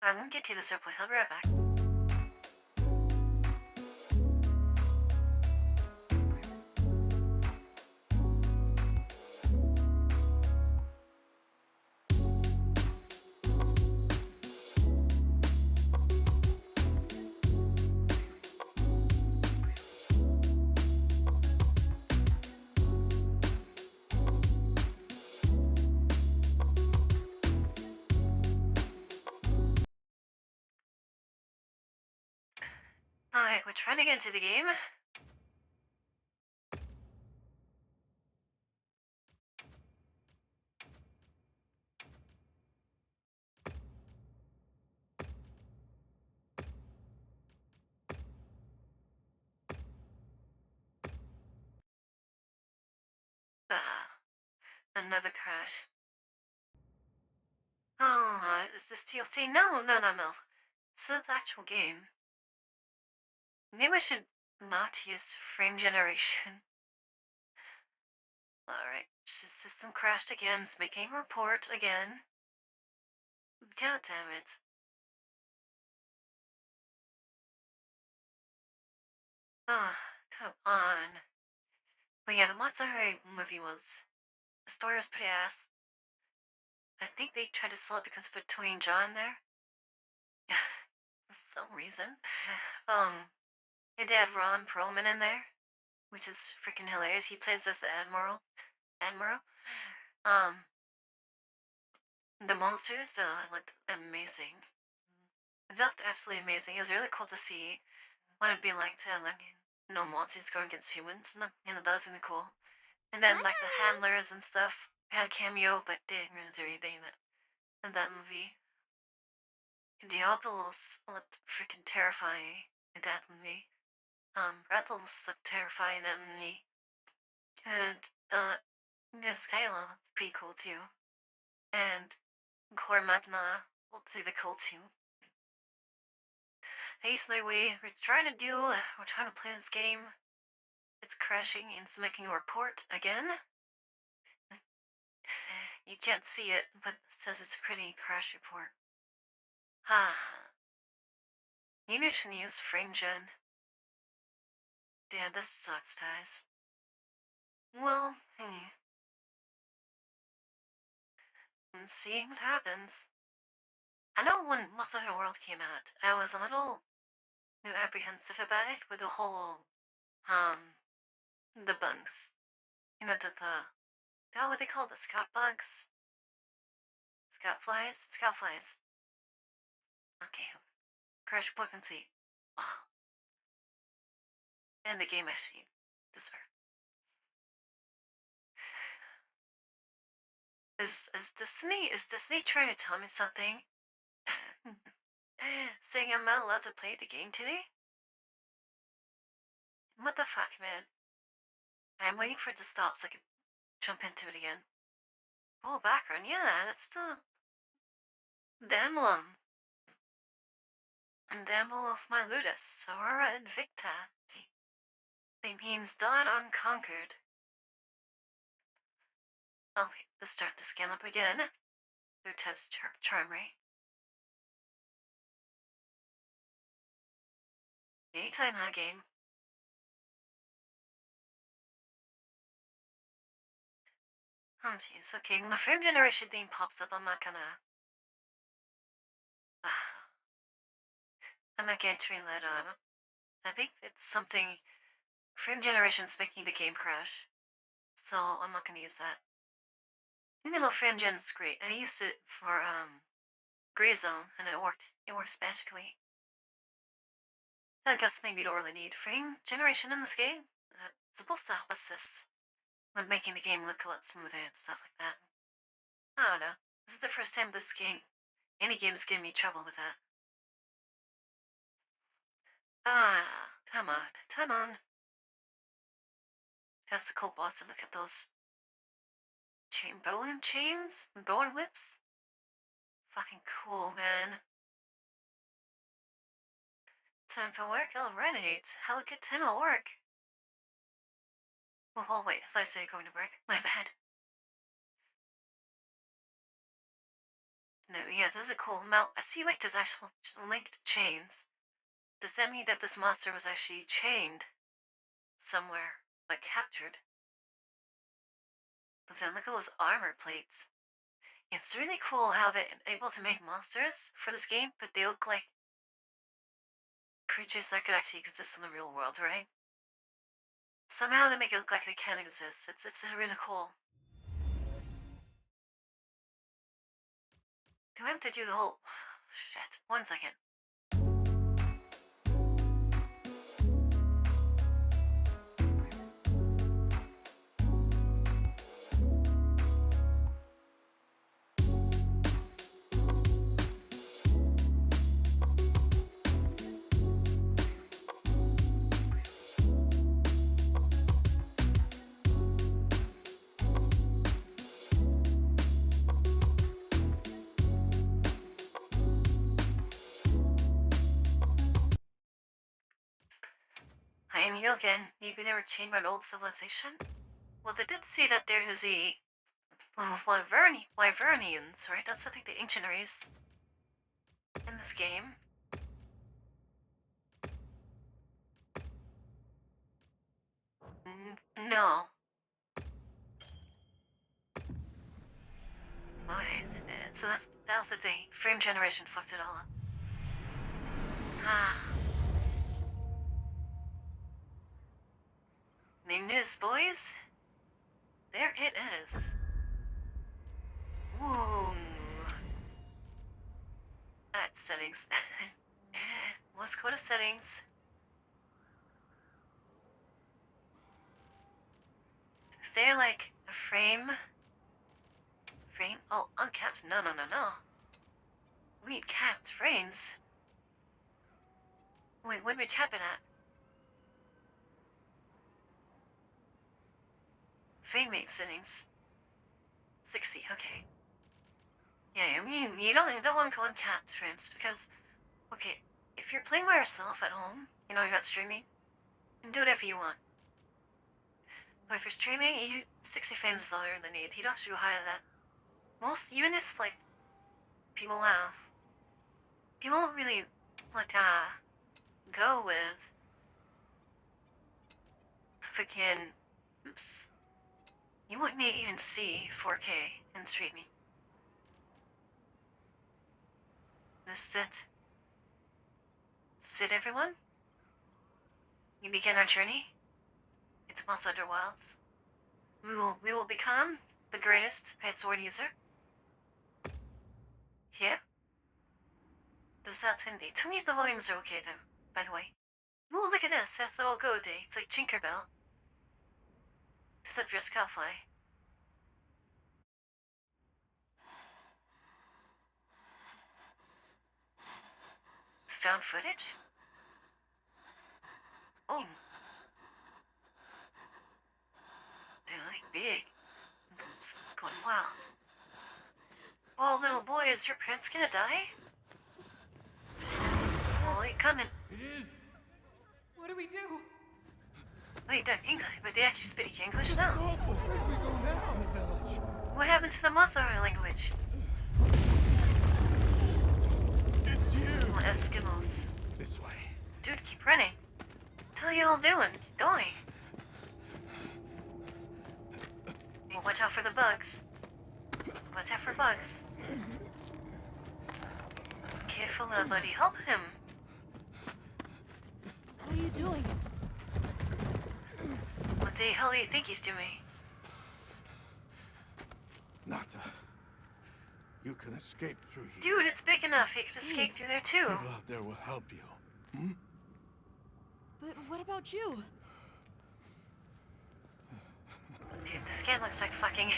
I'm gonna get to the surplus. I'll be right back. Alright, we're trying to get into the game. Another crash. Oh, is this TLC? No. It's the actual game. Maybe I should not use frame generation. Alright, system crashed again. It's making a report again. God damn it. Oh, come on. But yeah, the Monster movie was... The story was pretty ass. I think they tried to sell it because of a Dwayne John there. For some reason. And they had Ron Perlman in there, which is freaking hilarious. He plays as the Admiral. The monsters looked amazing. It looked absolutely amazing. It was really cool to see what it'd be like to monsters going against humans. That was really cool. And then like the handlers and stuff had a cameo, but didn't really do anything in that movie. Diablos looked freaking terrifying in that movie. Rattles looked terrifying in that movie. And Skyla looked pretty cool too. And Core Magna looked really cool too. Basically, we're trying to play this game. It's crashing and it's making a report again. You can't see it, but it says it's a pretty crash report. Maybe I should use frame gen. Damn, this sucks, guys. Well, hey. Let's see what happens. I know when Monster Hunter World came out, I was a little apprehensive about it with the whole, the bugs. What they call the scout bugs? Scout flies. Okay. Crash report complete. Oh. And the game actually disappeared. Is Disney trying to tell me something? Saying I'm not allowed to play the game today? What the fuck, man? I'm waiting for it to stop so I can jump into it again. Oh, background, yeah, that's the emblem. And the emblem of my Ludus, Sora Invicta. It means dawn unconquered. Okay, let's start the scan up again. Third time's charm, right? Anytime, huh, game? Oh, jeez. Okay, when the frame generation thing pops up, I'm not gonna... I'm not gonna turn that on. I think it's something... Frame generation's making the game crash. So, I'm not gonna use that. Even though frame gen's great. I used it for, Gray Zone, and it worked. It works magically. I guess maybe you don't really need frame generation in this game. It's supposed to help assist when making the game look a lot smoother and stuff like that. I don't know. This is the first time any game's giving me trouble with that. Come on. That's the cool boss to look at those bone chains? Bone whips? Fucking cool, man. Time for work already. Hell, good time at work. Oh, wait, I thought I said going to break. My bad. No, yeah, this is a cool mount. I see, like, there's actual linked chains. Does that mean that this monster was actually chained somewhere, like captured? But then look at those armor plates. It's really cool how they're able to make monsters for this game, but they look like creatures that could actually exist in the real world, right? Somehow they make it look like they can exist. It's really cool. Do I have to do the whole... Shit, 1 second. I am you again. Maybe they were chained by an old civilization? Well, they did say that there is a... Wyvernians, right? That's, I think, the ancient race in this game. No. Okay, so that was the day. Frame generation fucked it all up. Ah. Name this, boys. There it is. Ooh. That's settings. Let's go to settings. Is there like a frame? Frame? Oh, uncapped. No. We need capped frames. Wait, what did we cap it at? Frame rate settings. 60, okay. Yeah, I mean, you don't want to go on capped frames because, okay, if you're playing by yourself at home, you know, you're not streaming, you can do whatever you want. But if you're streaming, 60 frames is all you really need. You don't have to go higher than that. Most, even if, like, people laugh, people don't really, like, go with freaking, oops. You wouldn't even see 4K in streaming. This is it. This is it, everyone? We begin our journey into Monster Hunter Wilds. We will become the greatest pet sword user. Here. Does that indeed? To me, the volumes are okay, though, by the way. Ooh, look at this. That's the little go day. It's like Tinkerbell. Except for a Scoutfly. Found footage? Oh. They're like big. It's going wild. Oh, little boy, is your prince gonna die? Oh, they coming. It is. What do we do? Wait, they're English, but they actually speak English now. Awful. Where do we go now? The village. What happened to the Monster language? It's you. Oh, Eskimos. This way. Dude, keep running. What the hell are you all doing? Keep going. Hey, watch out for the bugs. Watch out for bugs. Careful, buddy. Help him. What are you doing? What the hell do you think he's doing? Nata. You can escape through here. Dude, it's big enough. He could escape through there too. People out there will help you. Hmm? But what about you? Dude, this guy looks like fucking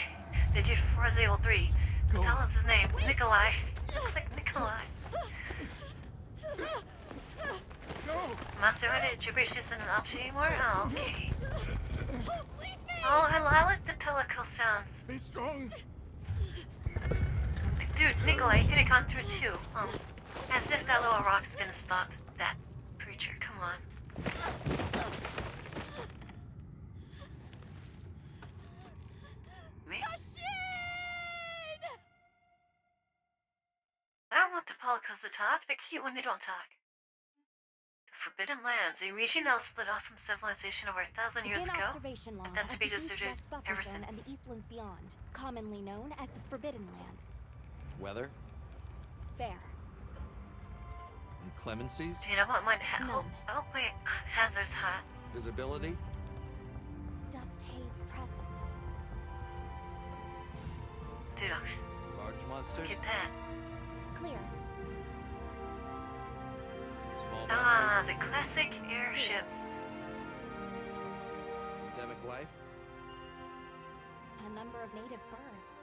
the dude from Resident Evil 3. What the hell is his name? Nikolai. Looks like Nikolai. Go! Monster Hunter gibberish isn't an option anymore? Oh, okay. Oh, I like the telekill sounds. Be strong. Dude, Nikolai, you could have gone through it too. As if that little rock's gonna stop that creature. Come on. Me? I don't want to Polika's the talk. They're cute when they don't talk. The Forbidden Lands, a region that was split off from civilization over 1,000 years Begin ago, observation log and then to of be the deserted East-West buffer ever zone and the since. Eastlands beyond, commonly known as the Forbidden Lands. Weather? Fair. Inclemencies? Do you know what might None. oh wait, hazard's hot. Visibility? Dust haze present. Dude, Large monsters? get that. Clear. Small Ah, monsters? the classic airships. Endemic life? A number of native birds.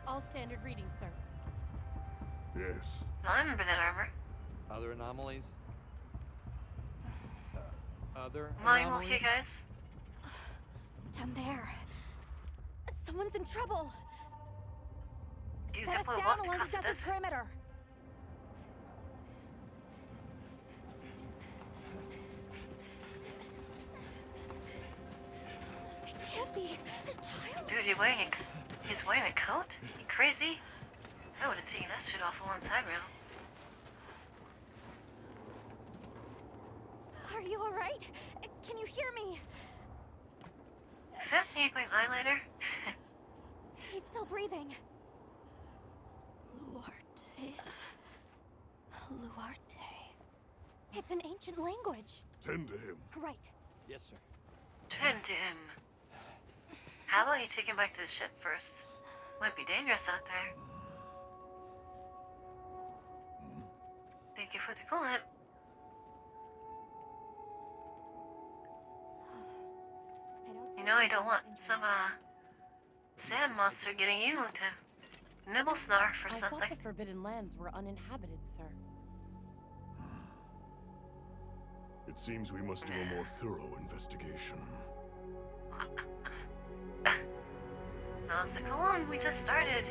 All standard readings, sir. Yes. I remember that armor. Other anomalies? Other Mine will anomalies? here, guys. Down there. Someone's in trouble. Dude, Set that us boy down walked along the across the desert desert. perimeter. It can't be a child. Dude, he's wearing a coat? You crazy? I would have taken that shit off a long time ago. Are you alright? Can you hear me? Is that me playing eyeliner? He's still breathing. Luarte. It's an ancient language. Tend to him. Right. Yes, sir. Tend to him. How about you take him back to the ship first? Might be dangerous out there. Thank you for the coolant. You know I don't want some, sand monster getting you to nibble snarf or I something. thought the Forbidden Lands were uninhabited, sir. It seems we must do a more thorough investigation. I was like, come on, we just started.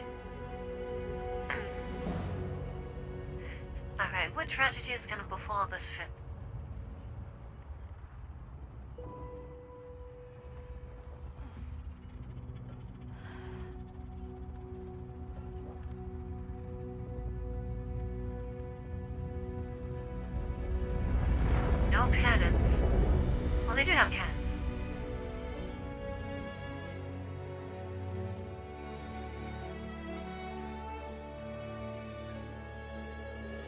Alright, what tragedy is gonna befall this ship? No cannons. Well, they do have cannons.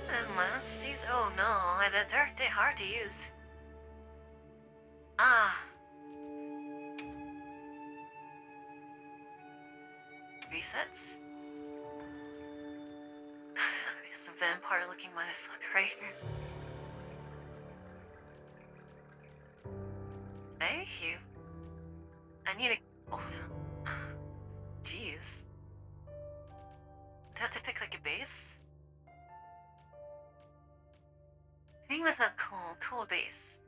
And lances? Oh no, they're hard to use. Ah. Resets? Some vampire looking motherfucker right here. Thank you. I need a... Oh. Jeez. Do I have to pick like a base? I think with a cool base.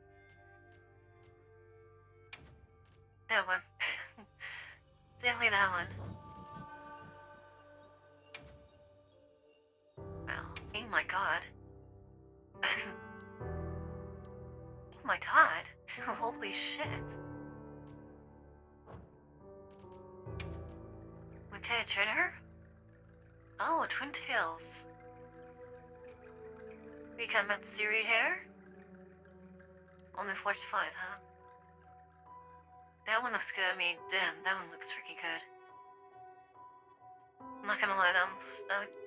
That one. Definitely that one. Wow. Oh my god. Oh my god. Holy shit. Okay, Trainer? Oh, Twin Tails. We can Matsuri hair? Only 45, huh? That one looks good. I mean, damn, that one looks freaking good. I'm not gonna lie,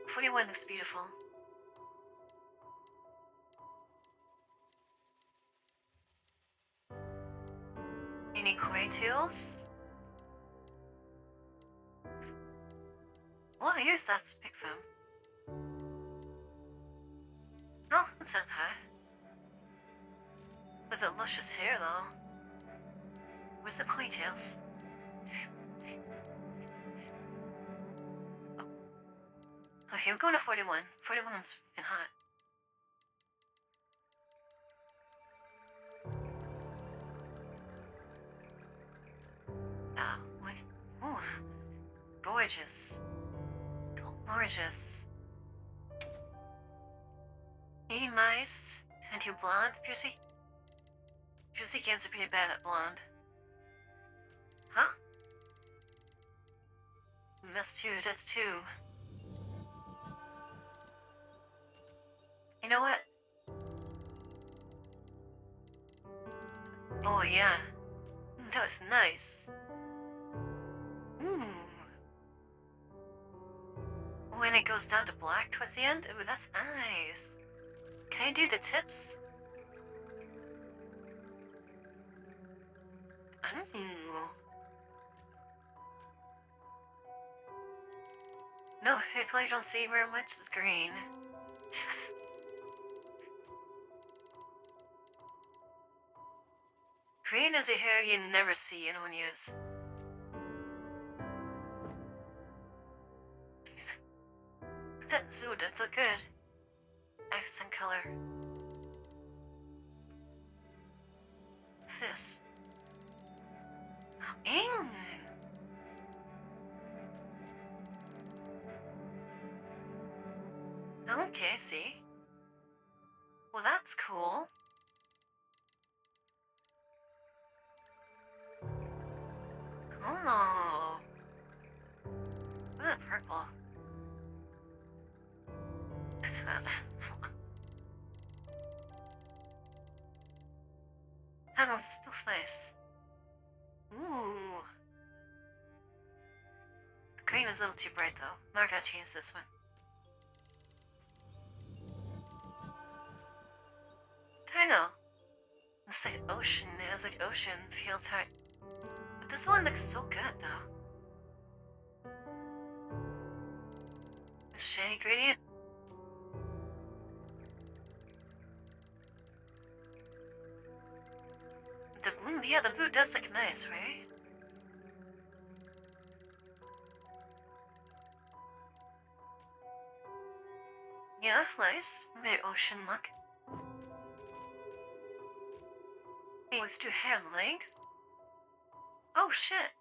41 looks beautiful. Any coin tools? Well, here's that pick from. Oh, that's not bad. With the luscious hair, though. Where's the ponytails? Oh. Okay, we're going to 41. 41's fucking hot. Ah, wait. Ooh. gorgeous. Gorgeous. Hey, mice. And you blonde, Juicy? Juicy Can's pretty bad at blonde. Huh? That's two. You know what? Oh yeah. That was nice. Ooh. When it goes down to black towards the end? Ooh, that's nice. Can I do the tips? Ooh. No, I probably don't see very much is green. Green is a hair you never see anyone use. That's look good. Accent color. What's this? Ing! Okay, see. Well, that's cool. Oh. Look at the purple. That looks nice. Ooh. The green is a little too bright though. Now I gotta change this one. I know. It's like ocean. It has like ocean feel to it. But this one looks so good though. The shade gradient. The blue, yeah, the blue does look nice, right? Yeah, that's nice. Maybe ocean look. With two hair length? Oh shit!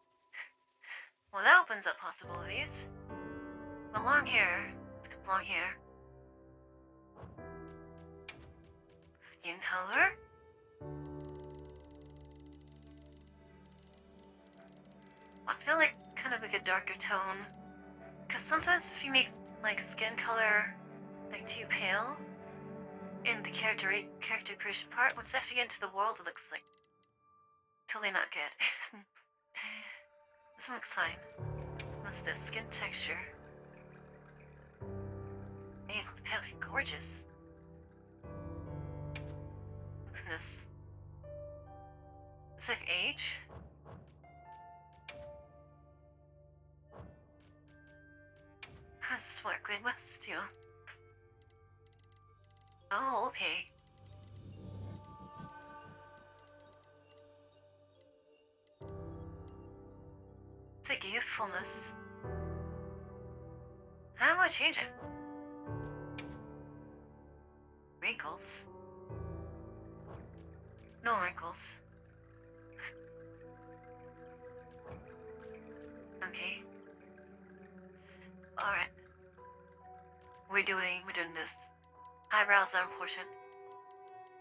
Well, that opens up possibilities. But long hair. Let's get long hair. Skin color? I feel like kind of like a darker tone. Because sometimes if you make like skin color like too pale in the character creation part, once you actually get into the world, it looks like totally not good. This one looks fine. What's this? Skin texture. Man, that would be gorgeous. What's this? Is it age? How does this work with West, too? Oh, okay. It's like youthfulness. How do I change it? Wrinkles? No wrinkles. Okay. Alright. We're doing this. Eyebrows are important.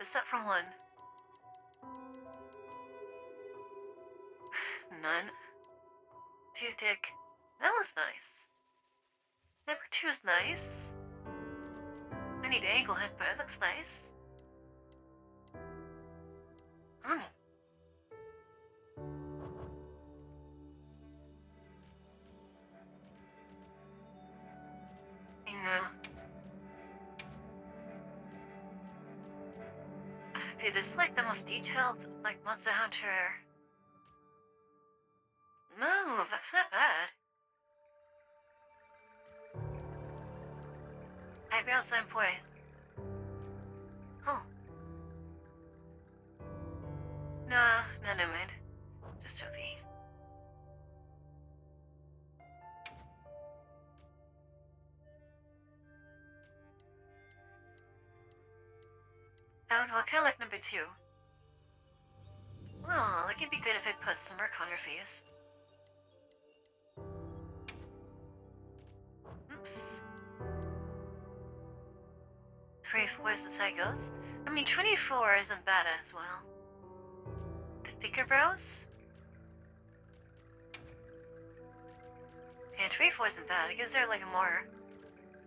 Except for one. None. Too thick. That was nice. Number 2 is nice. I need to angle it, but it looks nice. Oh. Dude, this is like the most detailed, like, Monster Hunter. Move, that's not bad. Eyebrows on point. Oh. Nah, never mind. Just a V. Oh, no, I kinda like number 2. Well, it could be good if I put some work on your face. 24 is the cycles. I mean, 24 isn't bad as well. The thicker brows? Yeah, 24 isn't bad. It gives her like a more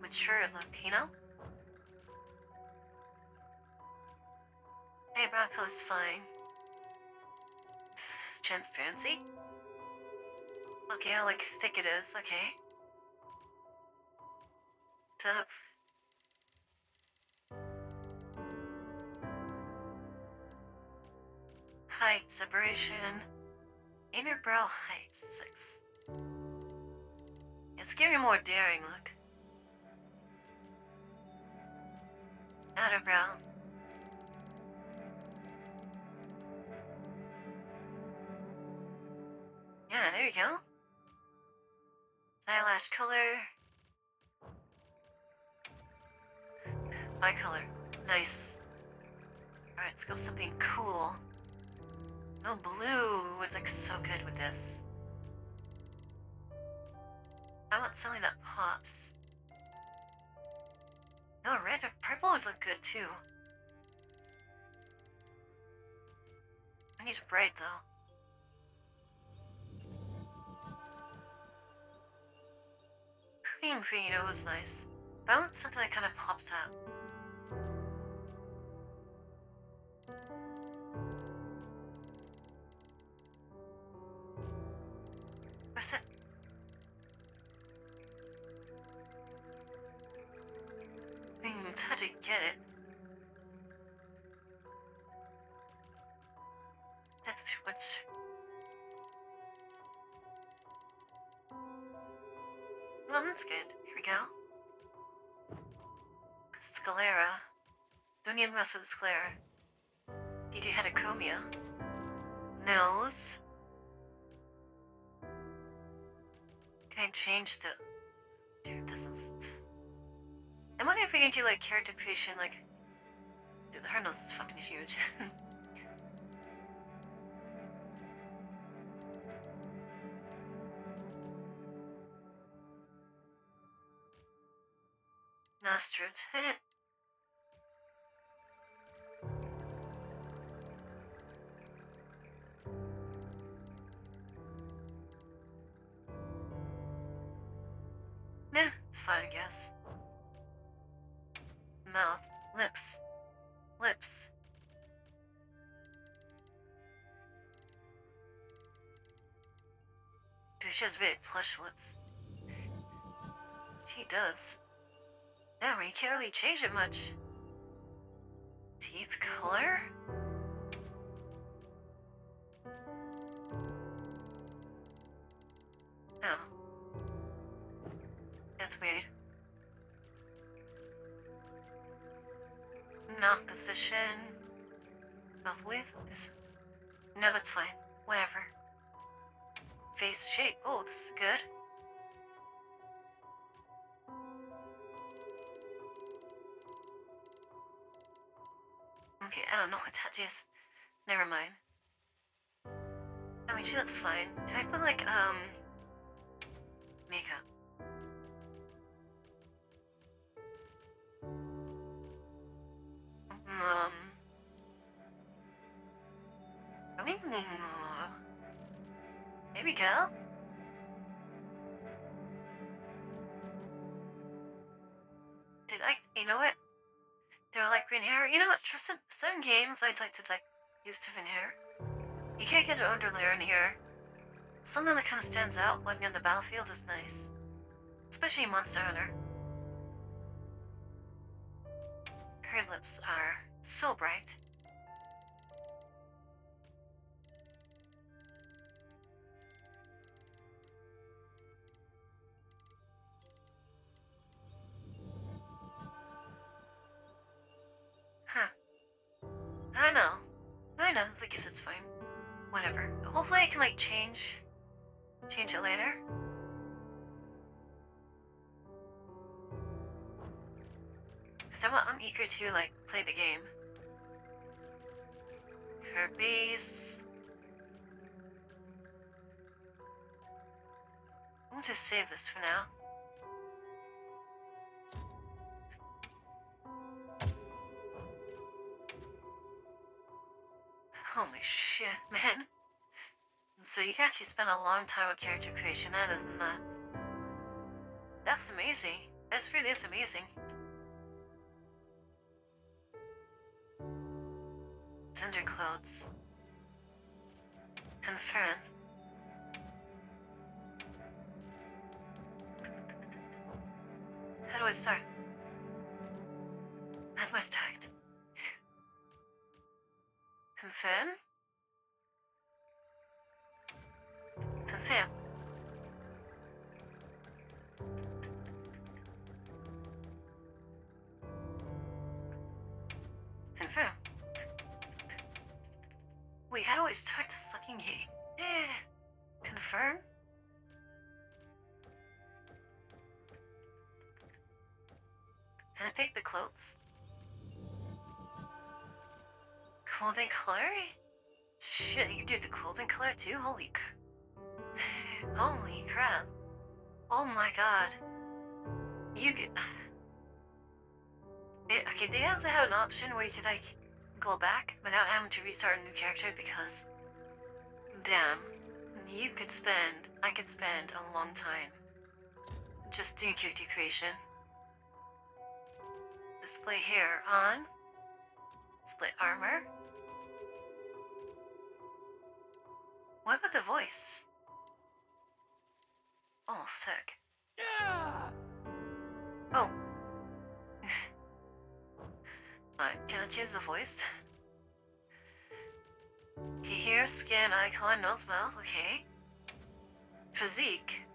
mature look, you know? Hey, brown color's fine. Transparency? Okay, how like thick it is, okay. Up. Height, separation. Inner brow height, 6. It's giving me a more daring look. Outer brow. Yeah, there you go. Eyelash color. Eye color. Nice. Alright, let's go with something cool. No, blue would look so good with this. I want something that pops. No, red or purple would look good too. I need bright though. Green was nice. But I want something that kind of pops out. Where's it? It's hard to get it. That's what's... Well, that's good. Here we go. Sclera. Don't need to mess with sclera. You do heterochromia. Nose. Can I change the... Dude, this is... I'm wondering if we can do like character creation, like... Dude, her nose is fucking huge. Nostrils. Nah, it's fine, I guess. Mouth. Lips. Lips. Dude, she has very plush lips. She does. Damn, you can't really change it much. Teeth color? Oh. That's weird. Mouth position. Mouth width? No, that's fine. Whatever. Face shape. Oh, this is good. Okay, I don't know what that is. Never mind. I mean, she looks fine. Should I put like, makeup? There we go. You know what? Do I like green hair? You know what? Certain games I'd like to use different hair. You can't get an underlayer in here. Something that kind of stands out when you're on the battlefield is nice. Especially in Monster Hunter. Her lips are so bright. Huh. I know. I guess it's fine. Whatever. Hopefully I can like change it later. Cause I'm eager to like play the game. Her base. I'm gonna just save this for now. Holy shit, man. So you actually spent a long time with character creation. That is nuts. That's amazing. That's really is amazing. Cinder clothes. Confirm. How do I start? How do I start? Confirm? Confirm. Confirm. Wait, how do I start the sucking game? Confirm? Can I pick the clothes? Clothing color? Shit, you did the clothing color too? Holy crap. Oh my god. You get... Okay, do you have to have an option where you could, like, go back without having to restart a new character? Because, damn, I could spend a long time just doing character creation. Display here on. Split armor. What about the voice? Oh, sick. Oh. Can I change the voice? Okay, here, skin, icon, nose, mouth, okay. Physique.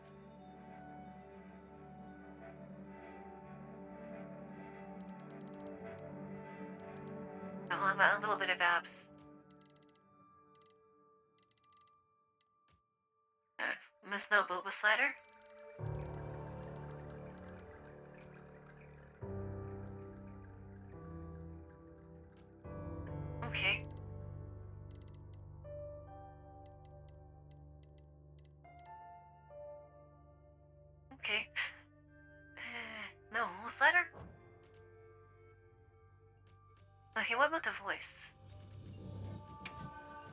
Oh, I'm a little bit of abs. Miss No Boba Slider? Okay. Okay. No, slider? Okay, what about the voice?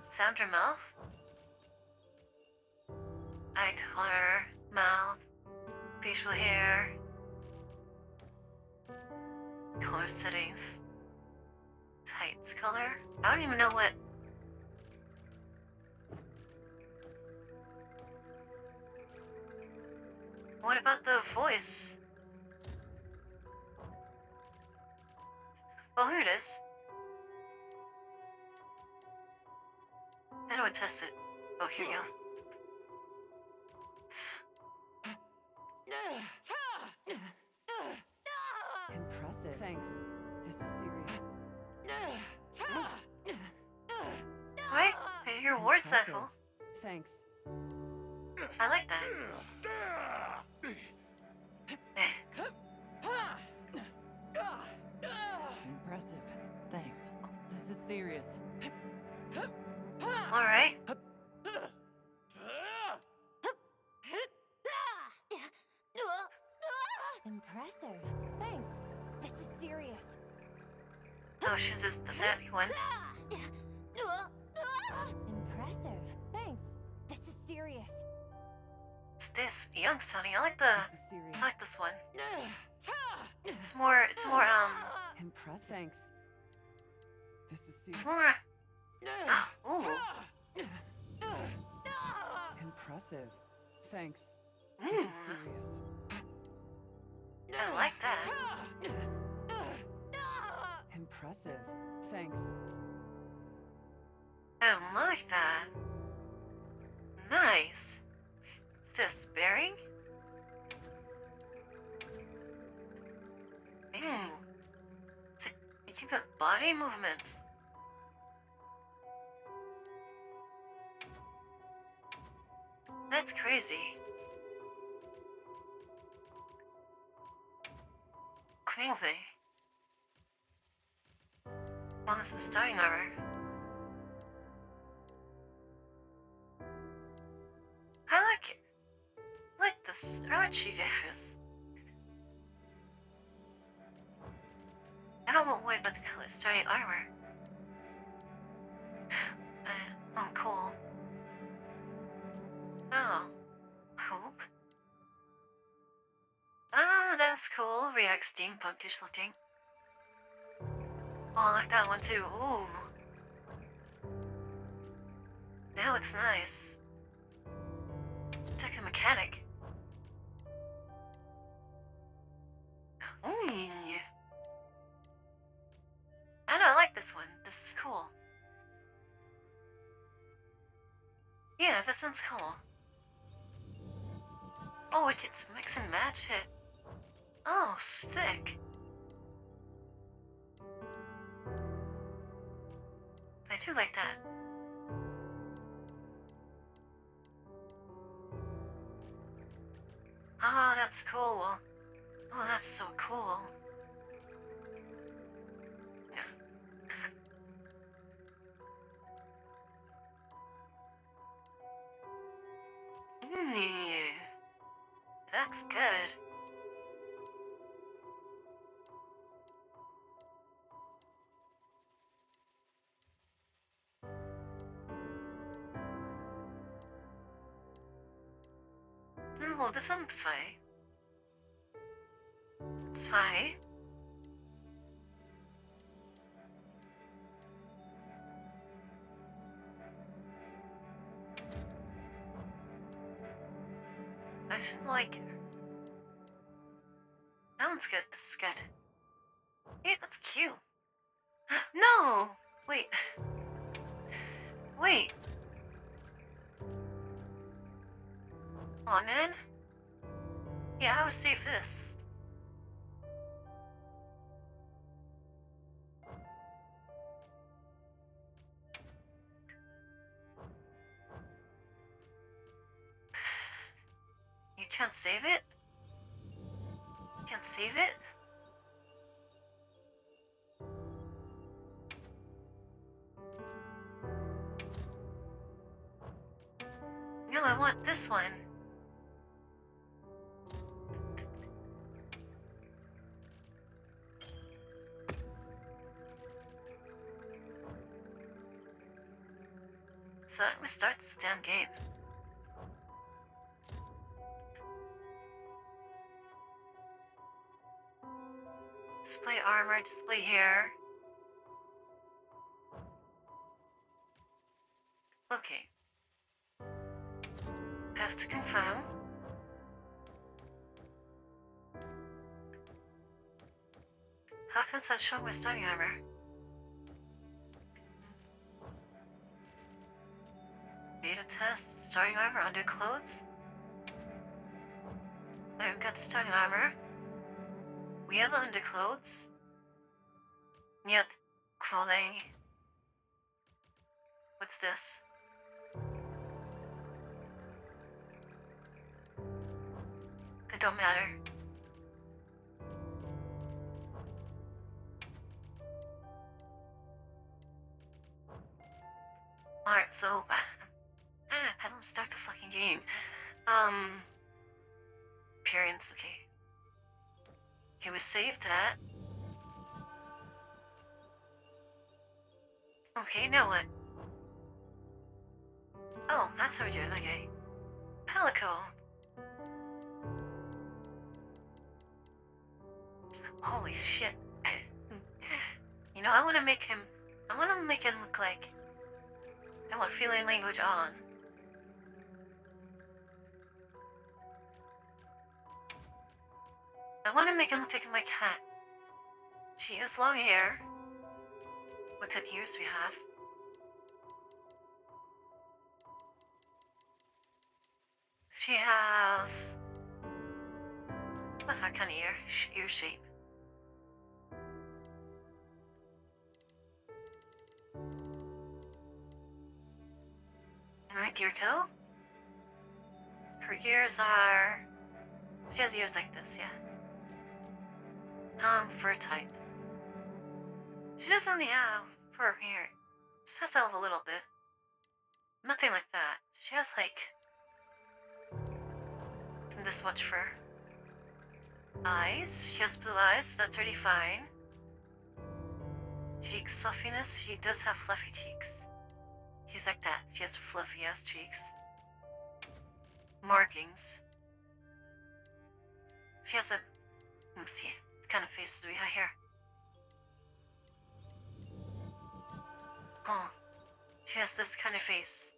Sound or mouth? Eye color, mouth, facial hair, color settings, tights color. I don't even know what. What about the voice? Oh, here it is. How do I test it? Oh, here we go. Impressive. Thanks. This is serious. Wait, your word cycle. Thanks. I like that. Impressive. Thanks. This is serious. Alright. Impressive. Thanks. This is serious. Oh, she's just the sappy one. Impressive. Thanks. This is serious. It's this young Sonny. I like This is serious. this one. It's more, Impressive. Thanks. This is it's serious. more, ooh. Impressive. Thanks. Ooh. This is serious. I like that. Impressive. Thanks. I like that. Nice. Is this bearing? Ew. You keep the body movements. That's crazy. Crazy. Well, this is starting armor. I like it. I like the stretchy days. I won't worry about the color starting armor. That's cool. Reacts steampunkish looking. Oh, I like that one too. Ooh. That looks nice. It's like a mechanic. Ooh. I know, I like this one. This is cool. Yeah, that sounds cool. Oh, it gets mix and match it. Oh, sick. I do like that. Oh, that's cool. Oh, that's so cool. That's good. No, this one looks fine. It's fine. I should like it. That one's good. This is good. Hey, that's cute. No! Wait. Wait. On in? Yeah, I would save this. You can't save it? Can't save it? No, I want this one. So let me start this damn game. Display armor, display here. Okay. Have to confirm. How comes that show my starting armor? Beta test, starting armor, underclothes. I've got the starting armor. We have the underclothes. Yet, clothing. What's this? They don't matter. Alright, so I don't start the fucking game. Appearance, okay. Okay, we saved that. Okay, now what? Oh, that's how we do it, okay. Palico. Holy shit. You know, I wanna make him look like I want feeling language on. I want to make him look like my cat. She has long hair. What type of ears do we have? She has... What's that kind of ear shape? Alright, ear toe? Her ears are... She has ears like this, yeah. Fur type. She doesn't only have fur here. She has a little bit. Nothing like that. She has like this much fur. Eyes. She has blue eyes. That's already fine. Cheeks fluffiness. She does have fluffy cheeks. She's like that. She has fluffy ass cheeks. Markings. She has a Let's see. What kind of faces we got here? Oh. She has this kind of face.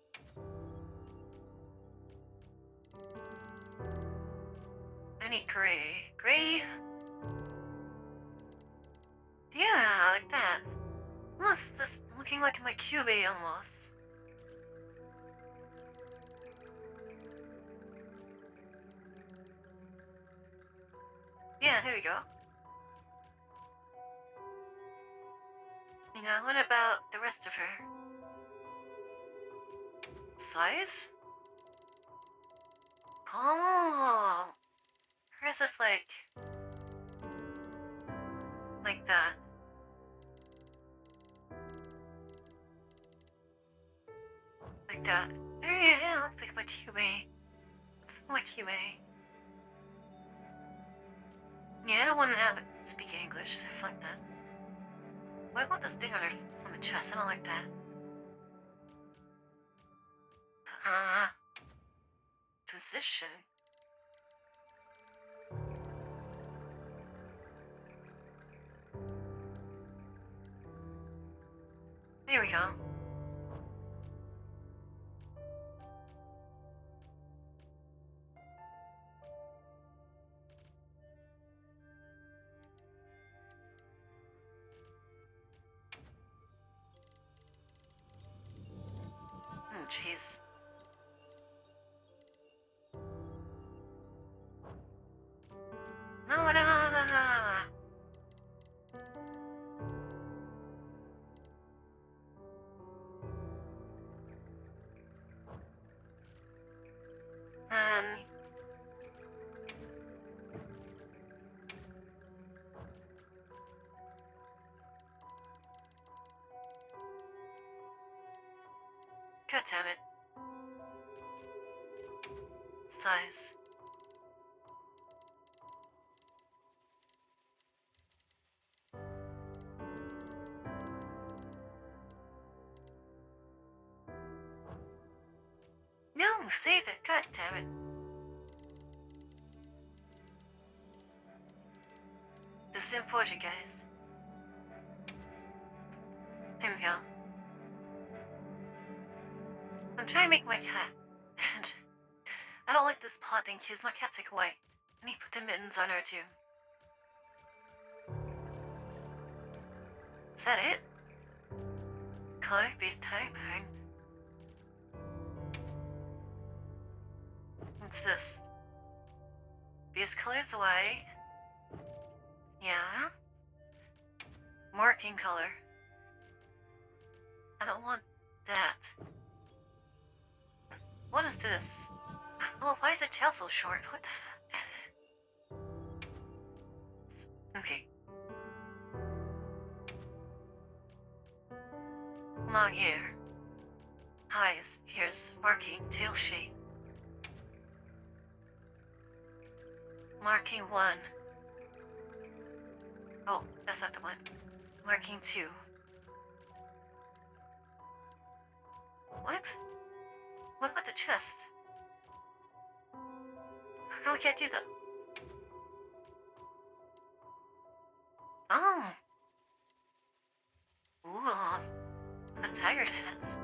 I need gray. Gray? Yeah, like that. Oh, it's just looking like my cube almost. Yeah, there we go. Yeah, what about the rest of her? Size? Oh, hers is like that. Like that. Yeah, looks like my QA. It's my QA. Yeah, I don't want to have it speak English, just reflect that. What about this thing on the chest? I don't like that. Position. There we go. Oh, jeez. No. God damn it. Size. No, save it. God damn it. This is important, guys. Here we go. I'm trying to make my cat, and I don't like this pot thing because my cat's like white. I need to put the mittens on her too. Is that it? Color, base type, hang. What's this? Base color is white. Yeah. Marking color. I don't want that. What is this? Oh, why is the tail so short? What the Okay. Long hair. Eyes, ears, marking, tail shape. Marking 1. Oh, that's not the one. Marking 2. What? What about the chest? How come we can't do that? Oh. Ooh. The tiger has.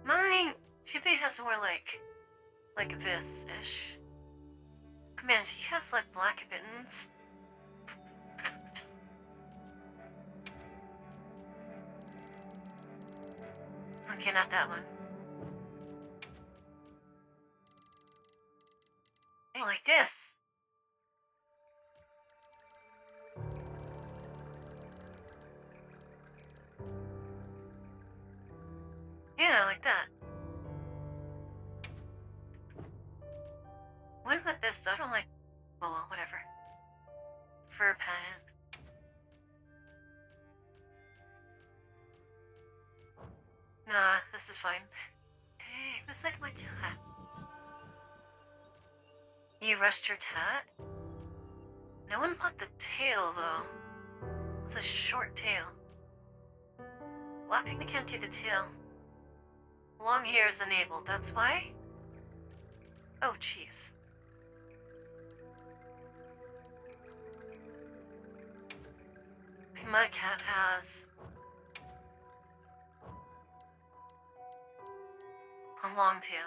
Mine should be has more like this-ish. Man, he has like black mittens. Okay, not that one. Hey, like this. Yeah, like that. What about this? I don't like... Well, whatever. Fur pen. Nah, this is fine. Hey, looks like my cat. You rushed your tat? No one bought the tail, though. It's a short tail. Well, I think they can't do the tail. Long hair is enabled, that's why? Oh, jeez. My cat has a long tail.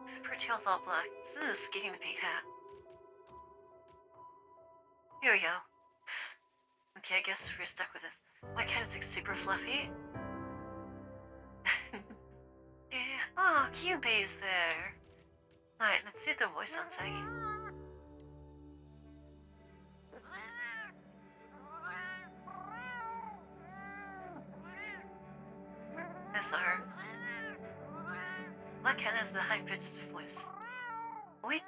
The tail's all black. This is a skinny big cat. Here we go. Okay, I guess we're stuck with this. My cat is like super fluffy. Yeah. Oh, Kyubei's there. Alright, let's see the voice sounds like. That's her. My cat has the high-pitched voice. Wait.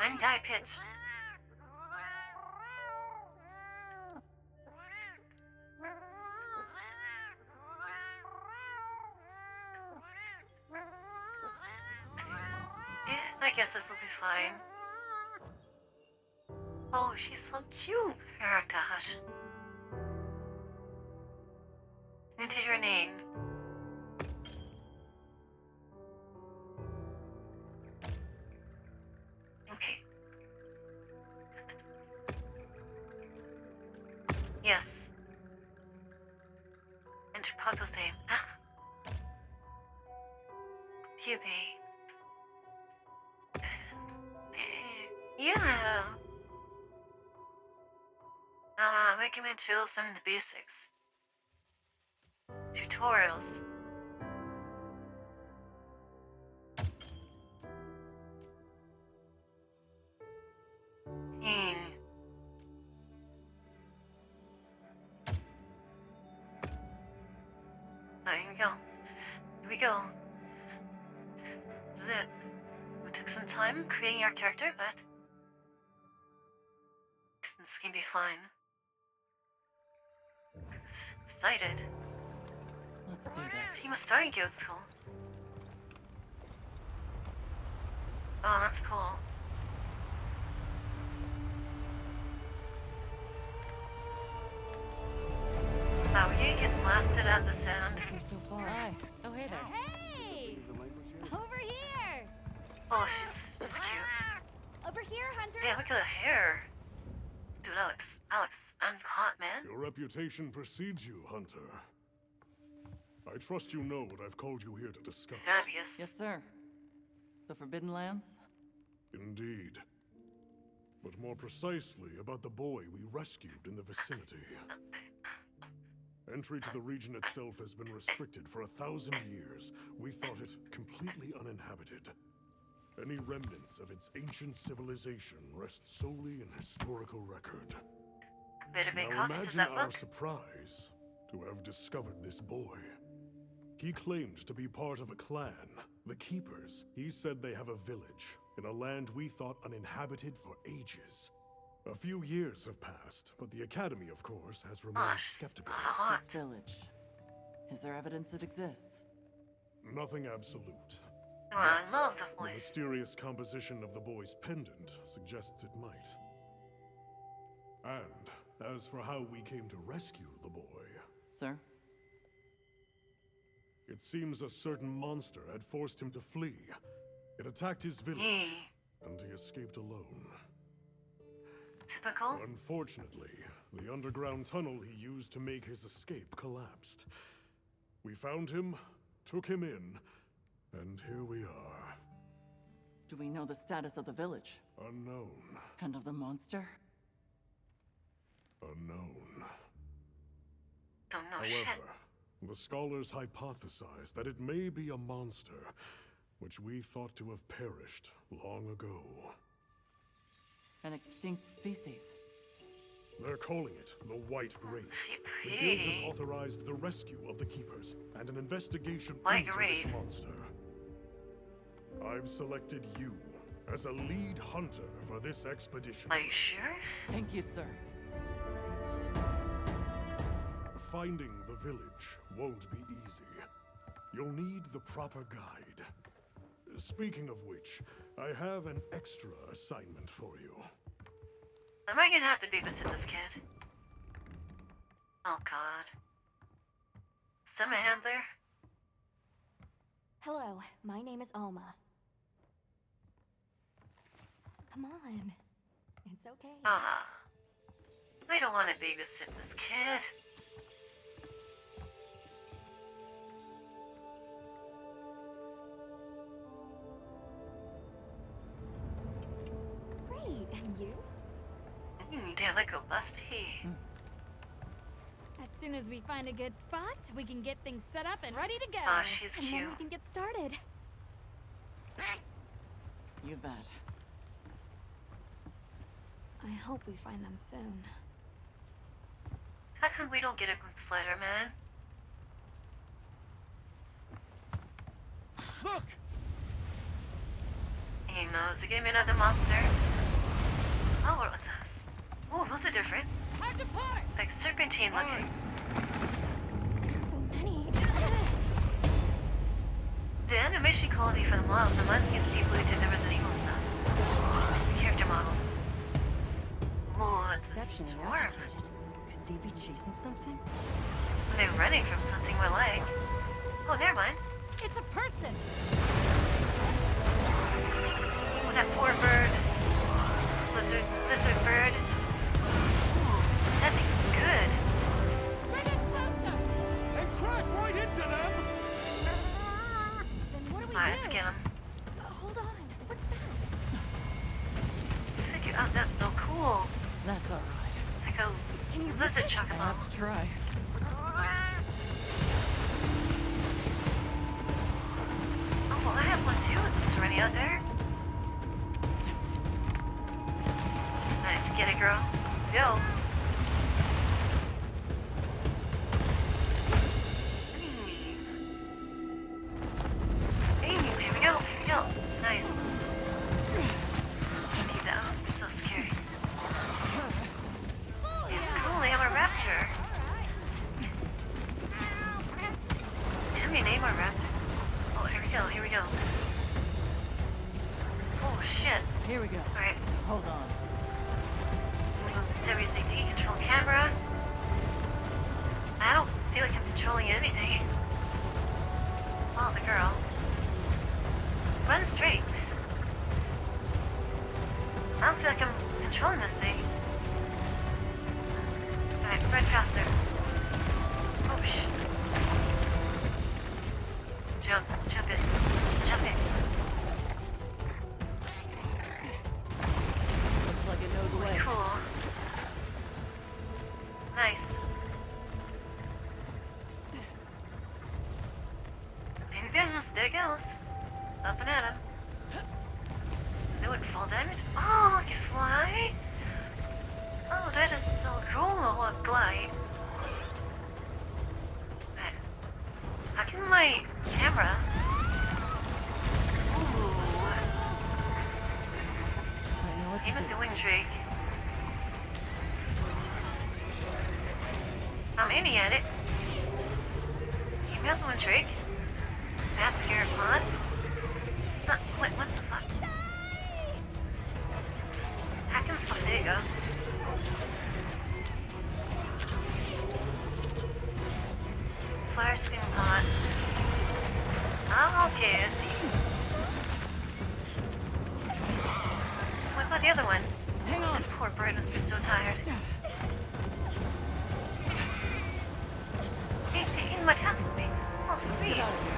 I'm high-pitched. Yeah, I guess this will be fine. Oh, she's so cute. Oh gosh. Enter your name. Okay. Yes. Enter Paco's name. Pupae. Yeah. Recommend fill some of the basics. Tutorials. Here we go. Here we go. This is it. We took some time creating our character, but this can be fine. Excited. Let's do this. See, must start in guild school. Oh, that's cool. Oh, you get blasted out the sound. You're so far. Hi. Oh, hey there. Hey! Over here! Oh, she's cute. Over here, Hunter. Yeah, look at the hair. Dude, Alex, I'm hot, man. Your reputation precedes you, Hunter. I trust you know what I've called you here to discuss. Fabulous. Yes, sir. The Forbidden Lands? Indeed. But more precisely about the boy we rescued in the vicinity. Entry to the region itself has been restricted for 1,000 years. We thought it completely uninhabited. Any remnants of its ancient civilization rest solely in historical record. Better make Now copies of imagine that our book. surprise to have discovered this boy. He claimed to be part of a clan, the Keepers. He said they have a village in a land we thought uninhabited for ages. A few years have passed, but the Academy, of course, has remained Oh, she's skeptical. hot. This village. Is there evidence it exists? Nothing absolute. Oh, I love the The voice. mysterious composition of the boy's pendant suggests it might. And as for how we came to rescue the boy, Sir? it seems a certain monster had forced him to flee. It attacked his village, Hey, and he escaped alone. typical. Unfortunately, the underground tunnel he used to make his escape collapsed. We found him, took him in, and here we are. Do we know the status of the village? Unknown. And of the monster? Unknown. Don't know shit. However, the scholars hypothesize that it may be a monster, which we thought to have perished long ago. An extinct species. They're calling it the White Wraith. The guild Pretty. has authorized the rescue of the Keepers and an investigation White into Wraith. this monster. I've selected you as a lead hunter for this expedition. Are you sure? Thank you, sir. Finding the village won't be easy. You'll need the proper guide. Speaking of which, I have an extra assignment for you. Am I gonna have to babysit this kid? Oh god. Summer handler? Hello, my name is Alma. Come on. It's okay. Ah. I don't want to babysit this kid. Great, and you? Delico busty. As soon as we find a good spot, we can get things set up and ready to go. Ah, she's And cute. then we can get started. You bet. I hope we find them soon. How come we don't get a glimpse later, man? Look! He knows. Give me another monster. Oh, what's this? Oh, what's it different? Hard to part! Like serpentine looking. There's so many. The animation quality for the models reminds me of the people who did the Resident Evil stuff. The character models. Whoa, it's a Exceptionally swarm. agitated. Could they be chasing something? They're running from something we like. Oh, never mind. It's a person! Oh, that poor bird. Lizard bird. Ooh, that thing is good. Bring us closer! And crash right into them! Then what do we Alright, do? let's get him. Hold on. What's that? Figure out that's so cool. That's alright. It's like a Can you lizard reach it? I'll chocobo. have to try. Oh, well, I have one too. It's just running out there. Alright, get it, girl. Let's go. Hey, here we go. Here we go. Nice. Dude, that must be so scary. It's cool. They have a raptor. Tell me name our raptor. Oh, here we go. Here we go. Oh shit. Here we go. Alright. Hold on. WCD control camera. I don't feel like I'm controlling anything. Oh, the girl. Run straight. I don't feel like I'm controlling this thing. Alright, run faster. Oh, shh. Jump it. Jump it. Looks like it knows the way. Cool. Nice. There it goes. Up and at him. They wouldn't fall damage. Oh, I can fly. Oh, that is so cool. What glide? How can my camera? Ooh. I know what to Aim at do. the wing drake. I'm aiming at it. Aim at the wing drake. That's scary pond. It's not. Wait, what the fuck? I can. Oh, there you go. Fire scream pod. Oh, okay, I see. What about the other one? Hang on. That poor bird must be so tired. Hey, my cat's with me. Oh, sweet. Get out of here.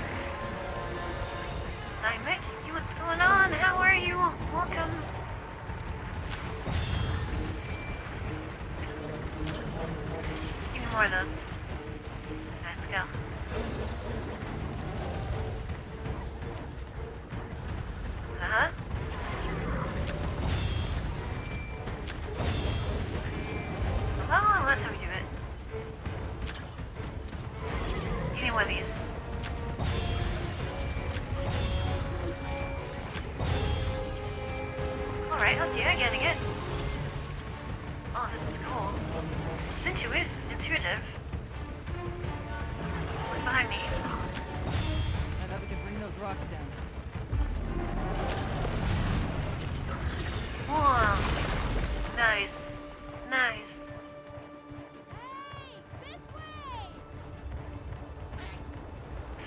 Simek, hey, what's going on? How are you? Welcome. Give me more of those. Let's go. Uh-huh. Oh, that's how we do it. Give me one of these. Alright, okay, I'm getting it. Oh, this is cool. It's intuitive. Look behind me. I bet we can bring those rocks down. Whoa. Nice.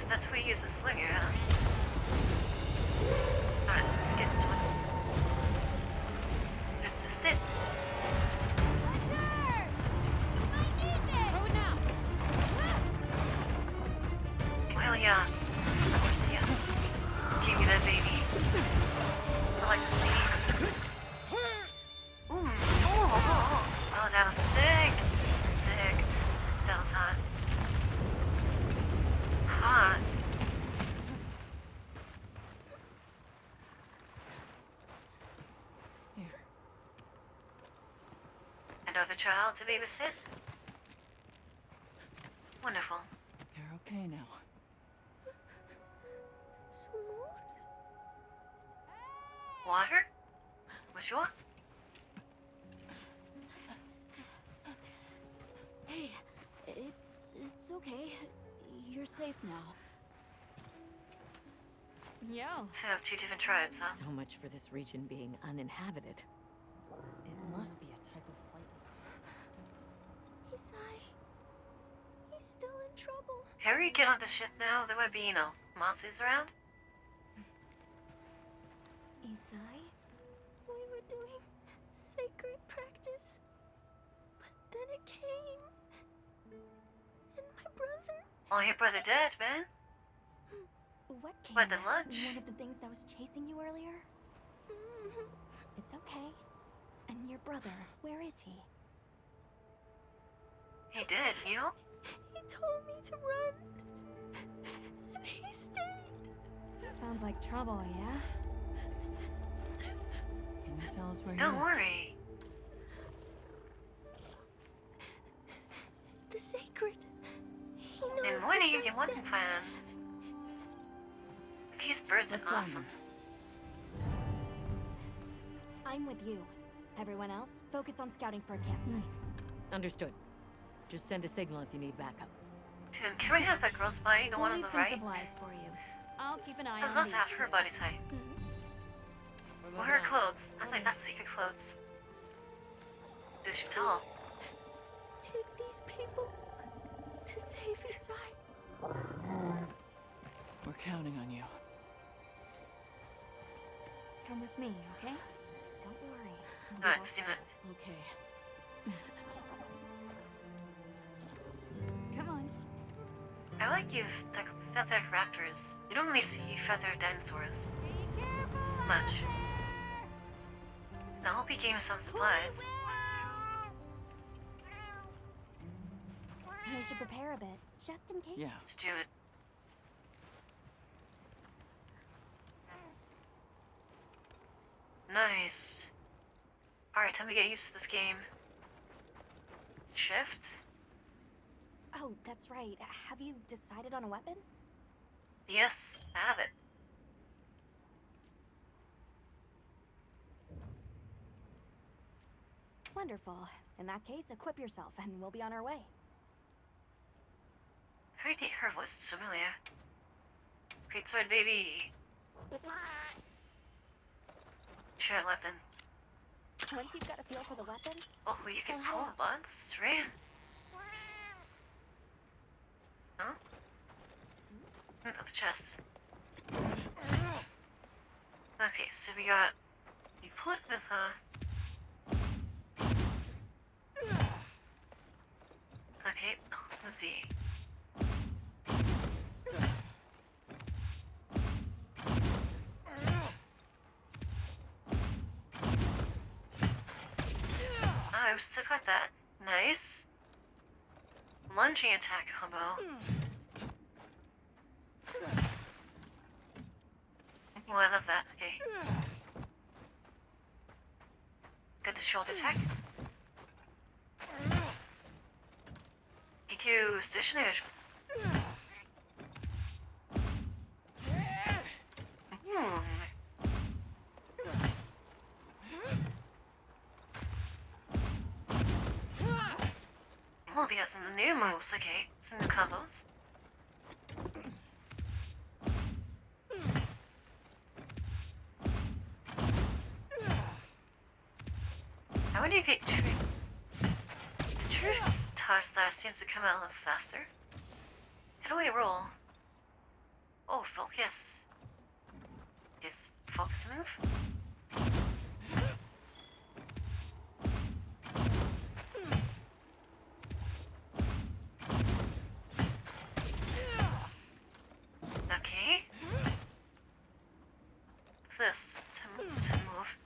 that's where you use the slinger, huh? Alright, let's get this one. Just to sit. Well, yeah. Of course, yes. Give me that baby. I like to see. Ooh. Oh, that was sick. Sick. That was hot. Hot. Here. Another child to babysit? Wonderful. You're okay now. Water? Bonjour? Hey, it's okay. You're safe now. Yo. So, two different tribes, huh? So much for this region being uninhabited. It must be a type of flightless. Isai. He's still in trouble. Harry, get on the ship now. There might be, you know, monsters around. Isai? We were doing sacred practice. But then it came. And my brother. Oh, your brother dead, man. What came? What, the lunch? One of the things that was chasing you earlier? It's okay. And your brother, where is he? He did, you know? He told me to run. And he stayed. Sounds like trouble, yeah? Can you tell us where he Don't is? worry. The sacred. He knows. And when are you the get wedding sunset. plans? These birds are Let's go on awesome. I'm with you. Everyone else, focus on scouting for a campsite. Understood. Just send a signal if you need backup. Dude, can we have that girl's body, the We'll one on leave the some right? supplies for you. I'll keep an eye Because on let's these have her two. body type. We're Well, her moving on. clothes. I think that's secret clothes. Do she tell? Take these people to save Isai. We're counting on you. Come with me, okay? Don't worry. I'll be Alright, all see set. that. Okay. Come on. I like you've like feathered raptors. You don't really see feathered dinosaurs much. Now I hope he gave me some supplies. We should prepare a bit, just in case. Yeah. To do it. Nice. Alright, time to get used to this game. Shift? Oh, that's right. Have you decided on a weapon? Yes, I have it. Wonderful. In that case, equip yourself and we'll be on our way. Pretty her voice is familiar. Great sword, baby. Sure, weapon. Once you've got a feel for the weapon, Oh, you can Oh, pull yeah. buttons, right? Huh? Got the chest. Okay, so we got. You pull it with Okay, let's see. I was still got that. Nice. Lunging attack combo. Oh, I love that. Okay. Good the shoulder attack. EQ stationary. Oh, they got some new moves. Okay, some new combos. I wonder if it the true touch star seems to come out a little faster. How do I roll? Oh, focus. Yes, focus move. Okay. This to move.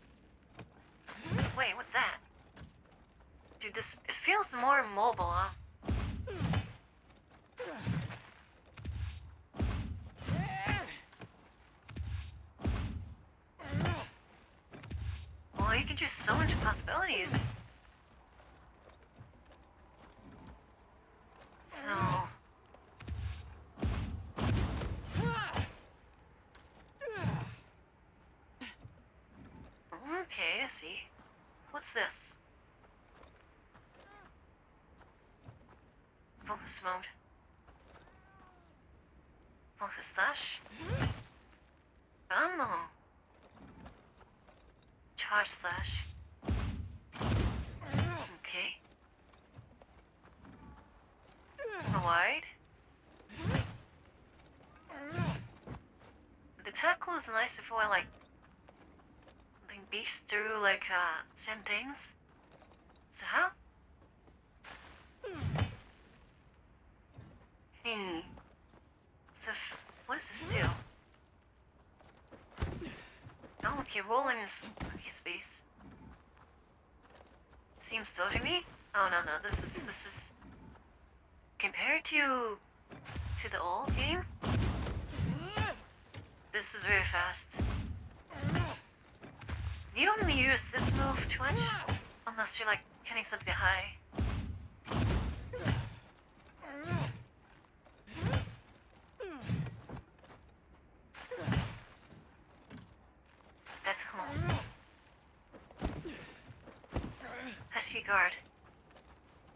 Wait, what's that? Dude, it feels more mobile, huh? Well, you can do so much possibilities. So... Okay, I see. What's this? Focus mode. Focus slash. Ammo. Charge slash. Okay. Wide. The tackle is nice if I like beast through like same things. So how? So what does this do? Oh, okay, rolling is space. Seems so to me. Oh no, this is compared to the old game. This is very fast. You don't really use this move too much, unless you're like getting something high. That's home. That should be guard.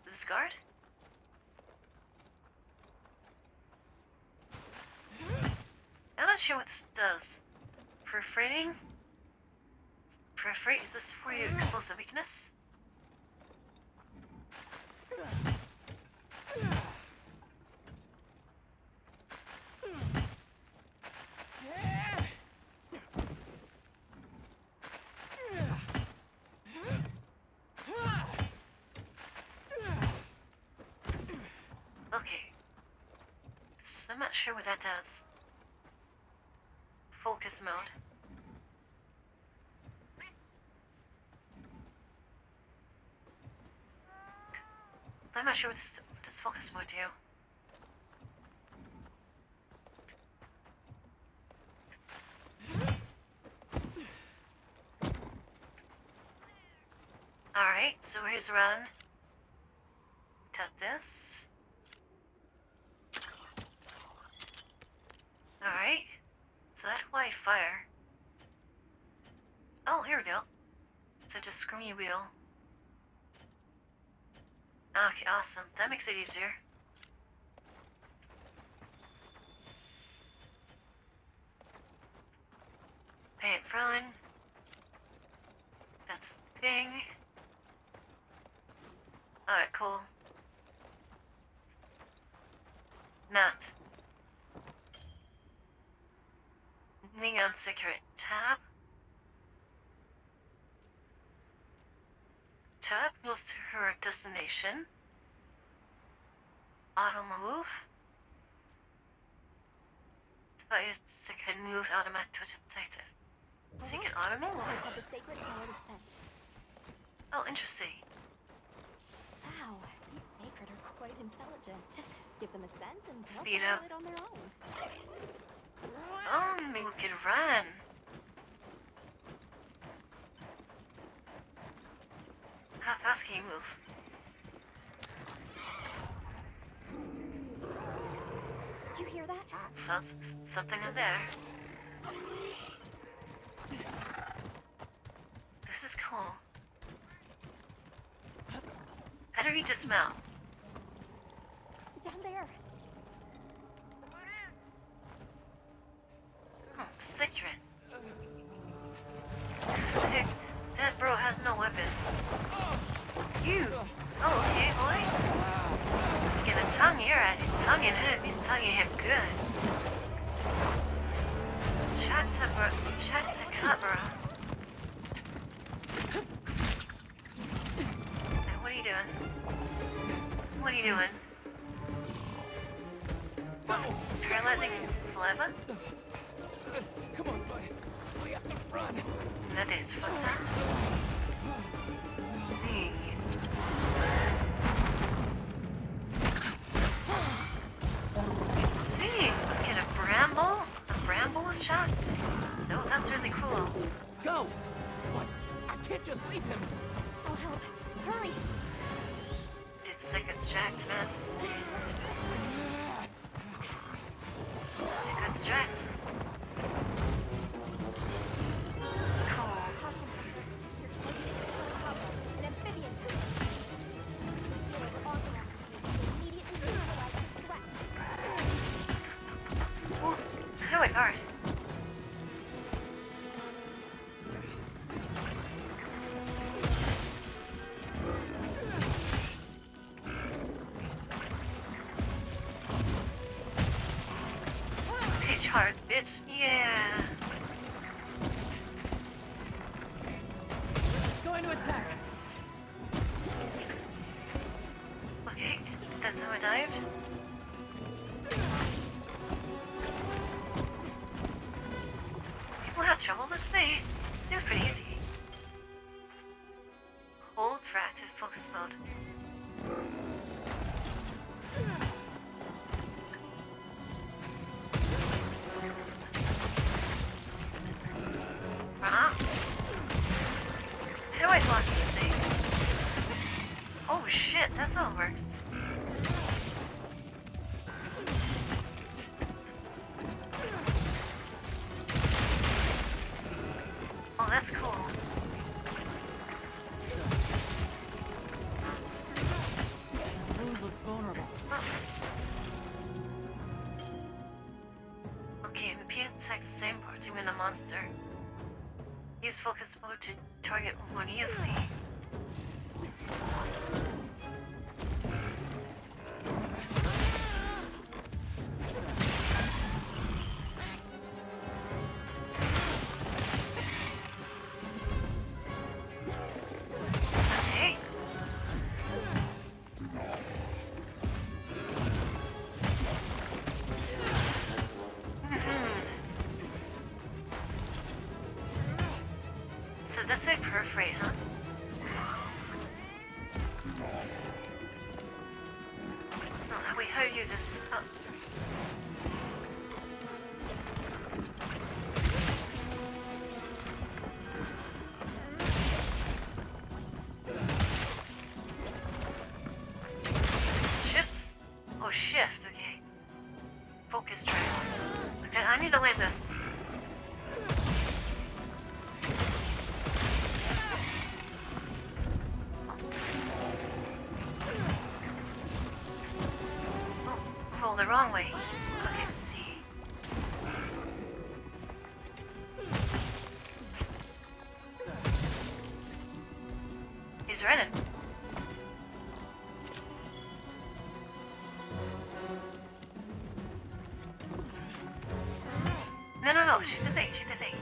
Is this guard? I'm not sure what this does. Perforating? Perforate? Is this for your explosive weakness? Okay. So I'm not sure what that does. Focus mode. I'm not sure what this focus mode do. Alright, so here's run. Cut this. Alright. So that's why fire. Oh, here we go. So just screamy wheel. Okay, awesome. That makes it easier. Pay it run. That's ping. Alright, cool. Not. Neon secret tab. Tab goes to her destination. Auto move. Fire second move automatic detective. Secret auto move? Have the sacred power of scent. Oh, interesting. Wow, these sacred are quite intelligent. Give them a scent and they'll Speed follow up. it on their own. Oh, maybe we could run. How fast can you move? Did you hear that? Oh, sounds something in there. This is cool. How do we dismount? Down there. Oh, secret. Hey, that bro has no weapon. You. Oh, okay, boy. Get a tongue here at. He's tonguing him. He's tonguing him good. Chatabra. Hey, what are you doing? What are you doing? Was it paralyzing Fleva? Come on, bud. We have to run. That is fucked up. Hey. Hey, look at a bramble? A bramble was shot? No, that's really cool. Go. What? I can't just leave him. I'll help. Hurry! Did Sigurd's jacked, man. Sigurd's jacked. Cool. Caution. Your target is a Hopper, an amphibian type. Your authorizes you to immediately neutralize this threat. Oh, oh my god. Pitch hard, bitch. Yeah. Going to attack. Okay, that's how I dived. People have trouble with this thing. Seems pretty easy. Hold for active focus mode. How do I block this thing? Oh shit, that's how it works. Oh, that's cool. That wound looks vulnerable. Okay, repeat attack the same part to win a monster. Use focus mode to target one easily. Okay. So that's a perforate, huh? Oh, wait, how do you do this? Oh. Shift? Oh, shift, okay. Focus drive. Okay, I need to land this. Roll the wrong way. Okay, let's see. He's running. No, shoot the thing, shoot the thing.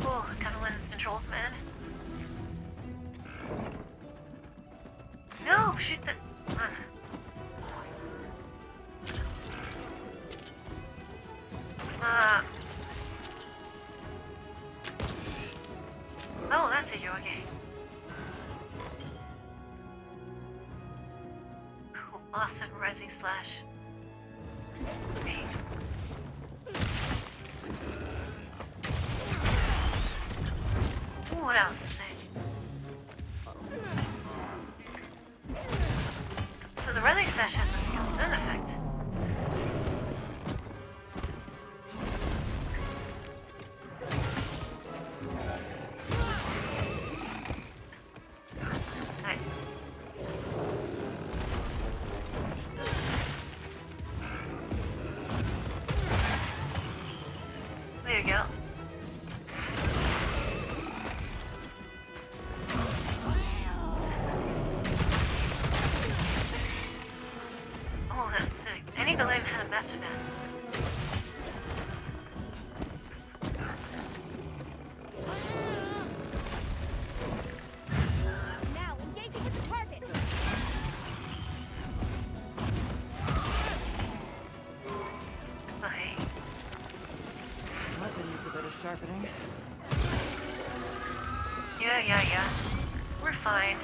Oh, kind of lends controls, man. No, shoot the... Oh, that's it, okay. Oh, awesome, rising slash. Okay. Ooh, what else is it? So the rising slash has like a stun effect. There you go. Oh, that's sick. I need to learn how to master that. sharpening. Yeah. We're fine.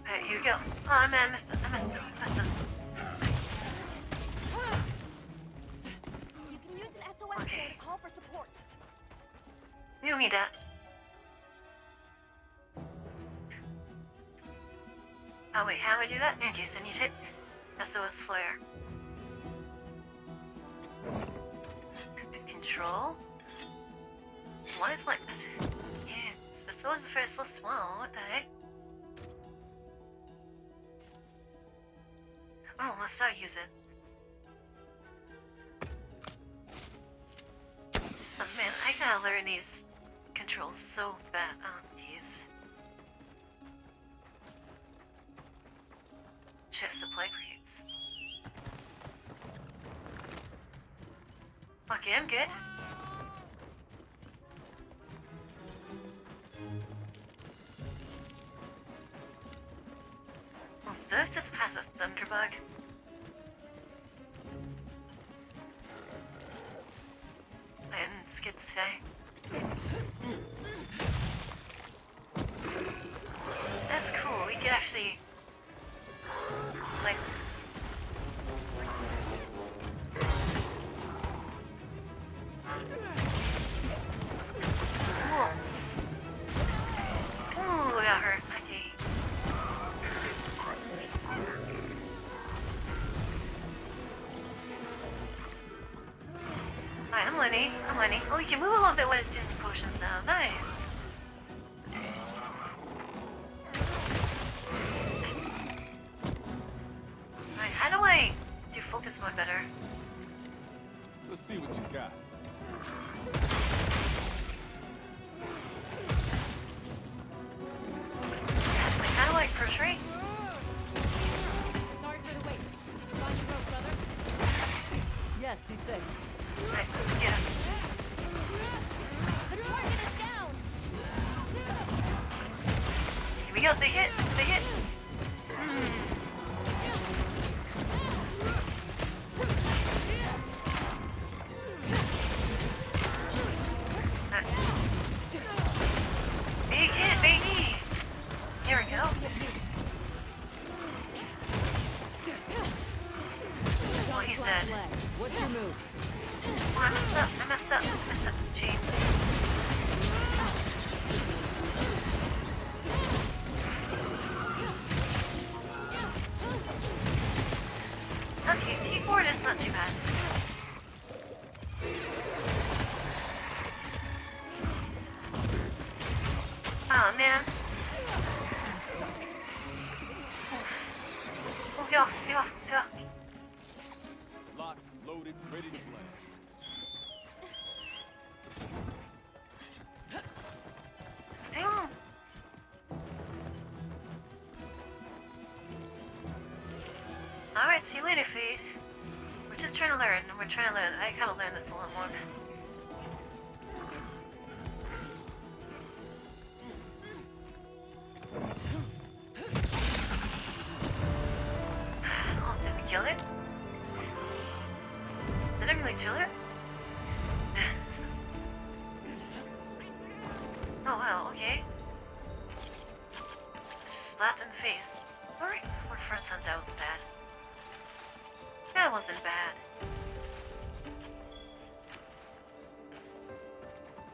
Alright, here we go. Oh man, I missed it. You can use an SOS Okay. code to call for support. You need that. Oh wait, how do I do that? In case I need it. SOS flare. Control. What is like this? Yeah, SOS flare is so small. What the heck? Oh, let's not use it. Oh man, I gotta learn these controls so bad. Oh, jeez. Check supply crates. Okay, I'm good. Oh, did I just pass a thunderbug? I didn't skid today. That's cool. We could actually, like, cool. Ooh, that hurt. Okay. Alright, I'm learning. Oh, you can move a little bit with doing potions now. Nice. Alright, how do I do focus mode better? Let's see what you got. Wait, how do I crocheting? Sorry for the wait. Did you find your rope, brother? Yes, he's safe. Alright, get him. The target is down. Here we go. They hit. Big hit, baby! Here we go. Well, he's dead. What's your move? Oh, I messed up. Gee. Okay, keyboard is not too bad. Oh man. Oh, yeah. Locked, loaded, ready to blast. It's down. Alright, see you later, Fade. We're just trying to learn. I gotta learn this a lot more. Oh, did we kill it? Did I really kill her? This is... Oh wow, okay. I just slapped in the face. Alright, for first hunt that wasn't bad. That wasn't bad.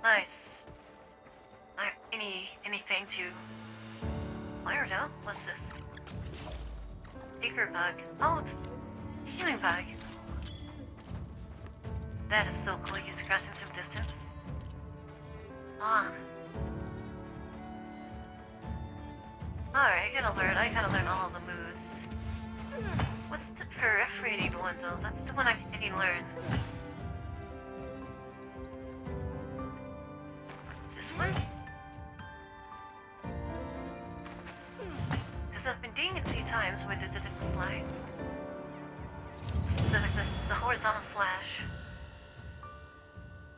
Nice. Alright, anything to... Weirdo? What's this? Digger bug. Oh, it's healing bug. That is so cool. You can scratch in some distance. Ah. Alright, I gotta learn all the moves. What's the perforating one though? That's the one I need to learn. Is this one? Because I've been doing it a few times with the different slide. The horizontal slash.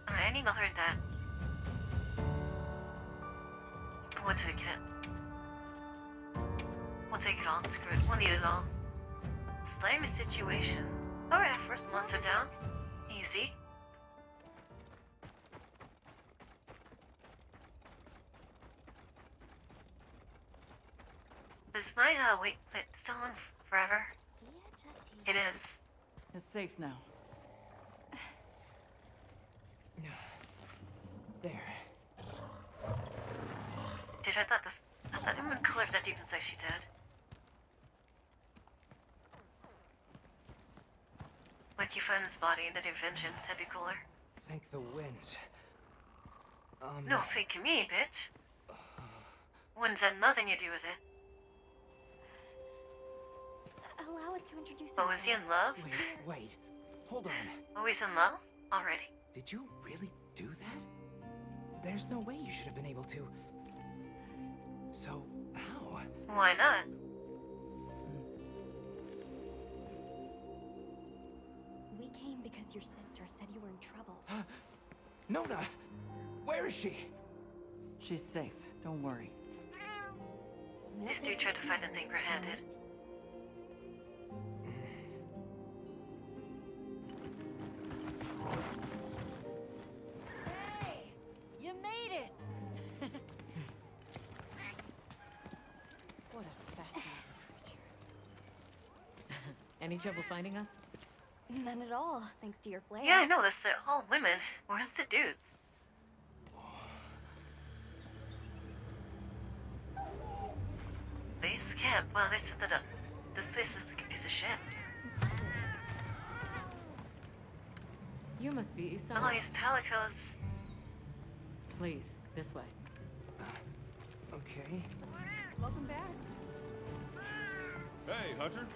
I need to learn that. What to get? We'll take it all. Screw it. We'll need it all. Slimy situation. Alright, first monster down. Easy. Is my wait still on forever? It is. It's safe now. There. Dude, I thought it would colors that deep inside she did. Like you found his body in the invention, that'd be cooler. Thank the winds. No, fake me, bitch. Winds had nothing to do with it. Allow us to introduce Oh, is he in love? Wait. Hold on. Oh, he's in love? Already. Did you really do that? There's no way you should have been able to. So, how? Why not? We came because your sister said you were in trouble. Nona! Where is she? She's safe. Don't worry. These two tried to find the thing red-handed. Hey! You made it! What a fascinating creature. Any trouble finding us? None at all, thanks to your flair. Yeah, I know this. All women. Where's the dudes? Base camp. Well, they set it up. This place is like a piece of shit. You must be Isai. Oh, he's Palicos. Please, this way. Okay. Welcome back. Hey, Hunter.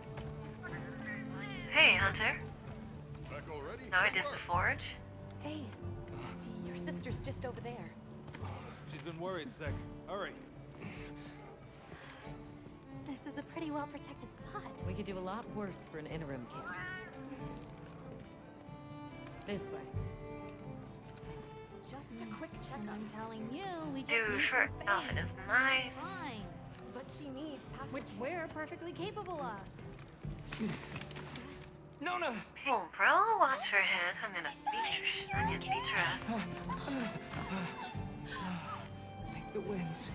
Hey, Hunter. Back already? Now it is the forge. Hey, your sister's just over there. She's been worried, Sec. Hurry. This is a pretty well-protected spot. We could do a lot worse for an interim camp. This way. Just a quick checkup. I'm telling you, we just Dude, need her some space. outfit is nice. Fine. But she needs Which we're perfectly capable of. Nona! Oh, bro, watch her head. I'm gonna beat her ass. Thank the winds.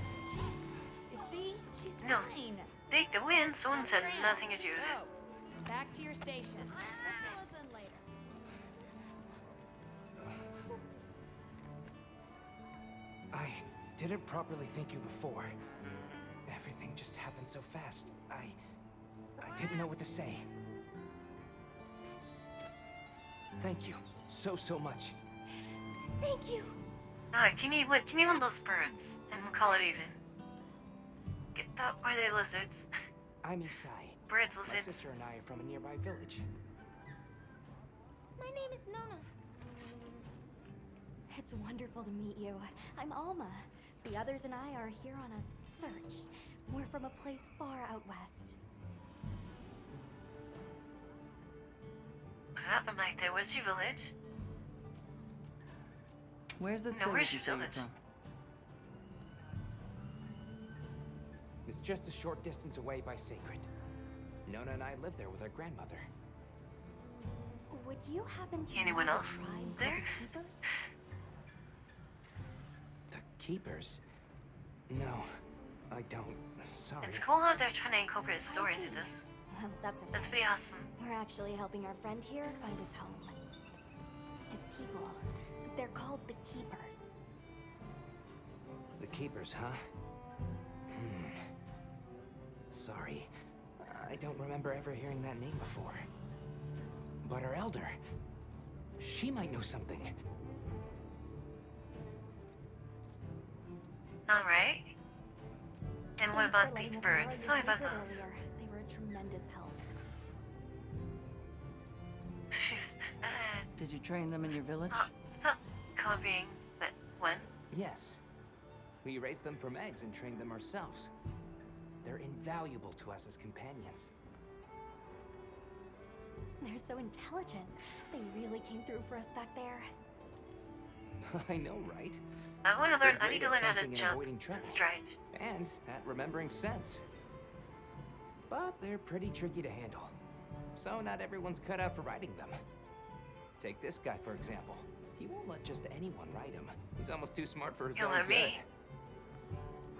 You see? She's No. fine. Take the win. Someone said nothing to do with it. Go. Back to your stations. We'll fill us in later. I didn't properly thank you before. Everything just happened so fast. I didn't know what to say. Thank you so much. Thank you. Alright, can you one those birds? And we'll call it even. Get that, are they lizards? I'm Isai. Birds, My lizards. sister and I are from a nearby village. My name is Nona. It's wonderful to meet you. I'm Alma. The others and I are here on a search. We're from a place far out west. What happened back there? Where's your village? Where's this No, where's village you your say you're village? from? It's just a short distance away by Sacred. Nona and I live there with our grandmother. Would you happen to Anyone know the else tribe called there? the Keepers? The Keepers? No, I don't. Sorry. It's cool how they're trying to incorporate a story into this. Well, that's okay. That's pretty awesome. We're actually helping our friend here find his home. His people. They're called the Keepers. The Keepers, huh? Sorry. I don't remember ever hearing that name before. But our elder, she might know something. Alright. And what Thanks about for letting these us borrow birds? your Tell me about secret those. earlier. They were a tremendous help. Did you train them in your village? Stop copying. But when? Yes. We raised them from eggs and trained them ourselves. They're invaluable to us as companions. They're so intelligent. They really came through for us back there. I know, right? I want to learn. They're I need great to at learn how to sensing and jump avoiding and trouble. strike. And at remembering scents. But they're pretty tricky to handle. So not everyone's cut out for riding them. Take this guy, for example. He won't let just anyone ride him. He's almost too smart for his You'll own let good. me.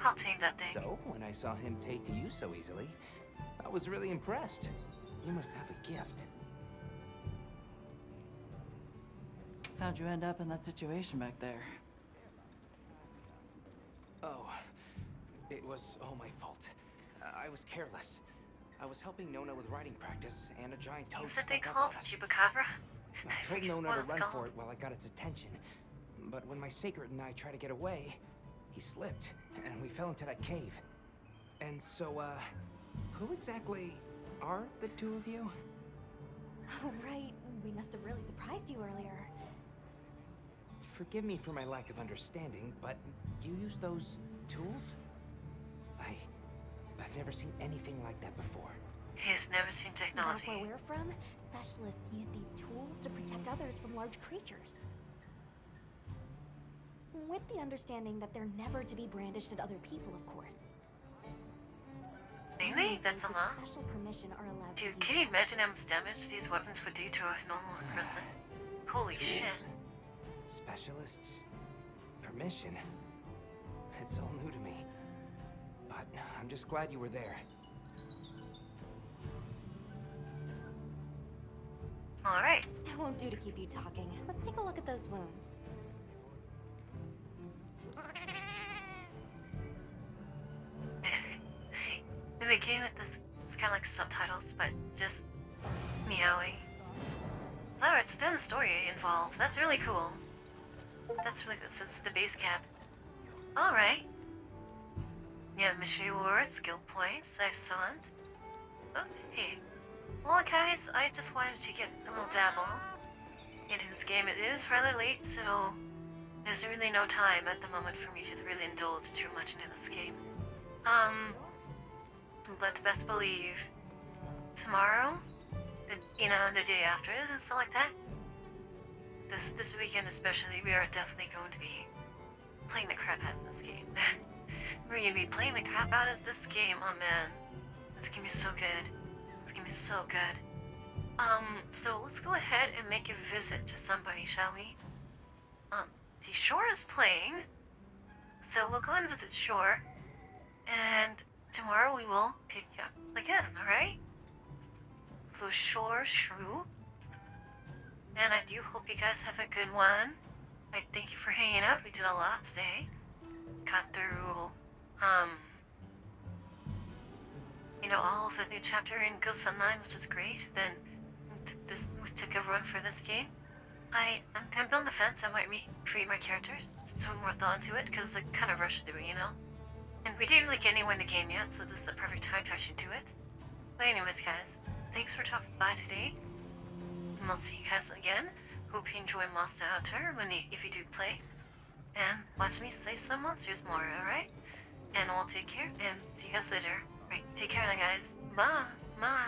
I'll take that thing. So, when I saw him take to you so easily, I was really impressed. You must have a gift. How'd you end up in that situation back there? Oh, it was all my fault. I was careless. I was helping Nona with riding practice, and a giant toad Is that they snuck up called on us. Chupacabra? I told forget Nona what to it's run called. for it while I got its attention. But when my Sacred and I tried to get away, he slipped, and we fell into that cave. And so, who exactly are the two of you? Oh, right. We must have really surprised you earlier. Forgive me for my lack of understanding, but you use those tools? I've never seen anything like that before. He has never seen Back technology. where we're from, specialists use these tools to protect others from large creatures. With the understanding that they're never to be brandished at other people, of course. Really? Only That's those a with lot? special permission are allowed to Dude, use can you imagine how much damage these weapons would do to a normal person? Holy shit. Tools? Specialists? Permission? It's all new to me. But I'm just glad you were there. Alright. That won't do to keep you talking. Let's take a look at those wounds. In the game, it's kind of like subtitles, but just meowing. Oh, it's them story involved. That's really cool. That's really good. So it's the base cap. Alright. Yeah, mission rewards, guild points, excellent. Oh, hey. Well, guys, I just wanted to get a little dabble into this game. It is rather late, so there's really no time at the moment for me to really indulge too much into this game. But best believe tomorrow, the day after, and stuff like that. This weekend especially, we are definitely going to be playing the crap out of this game. We're gonna be playing the crap out of this game. Oh man, it's gonna be so good. It's gonna be so good. So let's go ahead and make a visit to somebody, shall we? The Shore is playing, so we'll go and visit Shore, and tomorrow we will pick you up again, alright? So Shore, Shrew, and I do hope you guys have a good one. I thank you for hanging out. We did a lot today. Got through, all of the new chapter in Ghost Fun 9, which is great. Then we took a run for this game. I'm kind of on the fence. I might recreate my characters, so more thought into it, because I kind of rushed through, And we didn't really get anyone in the game yet, so this is the perfect time to actually do it. But anyways, guys, thanks for dropping by today. And we'll see you guys again. Hope you enjoy Monster Hunter if you do play. And watch me slay some monsters more, alright? And we'll take care, and see you guys later. Right, take care now, guys. Bye. Bye.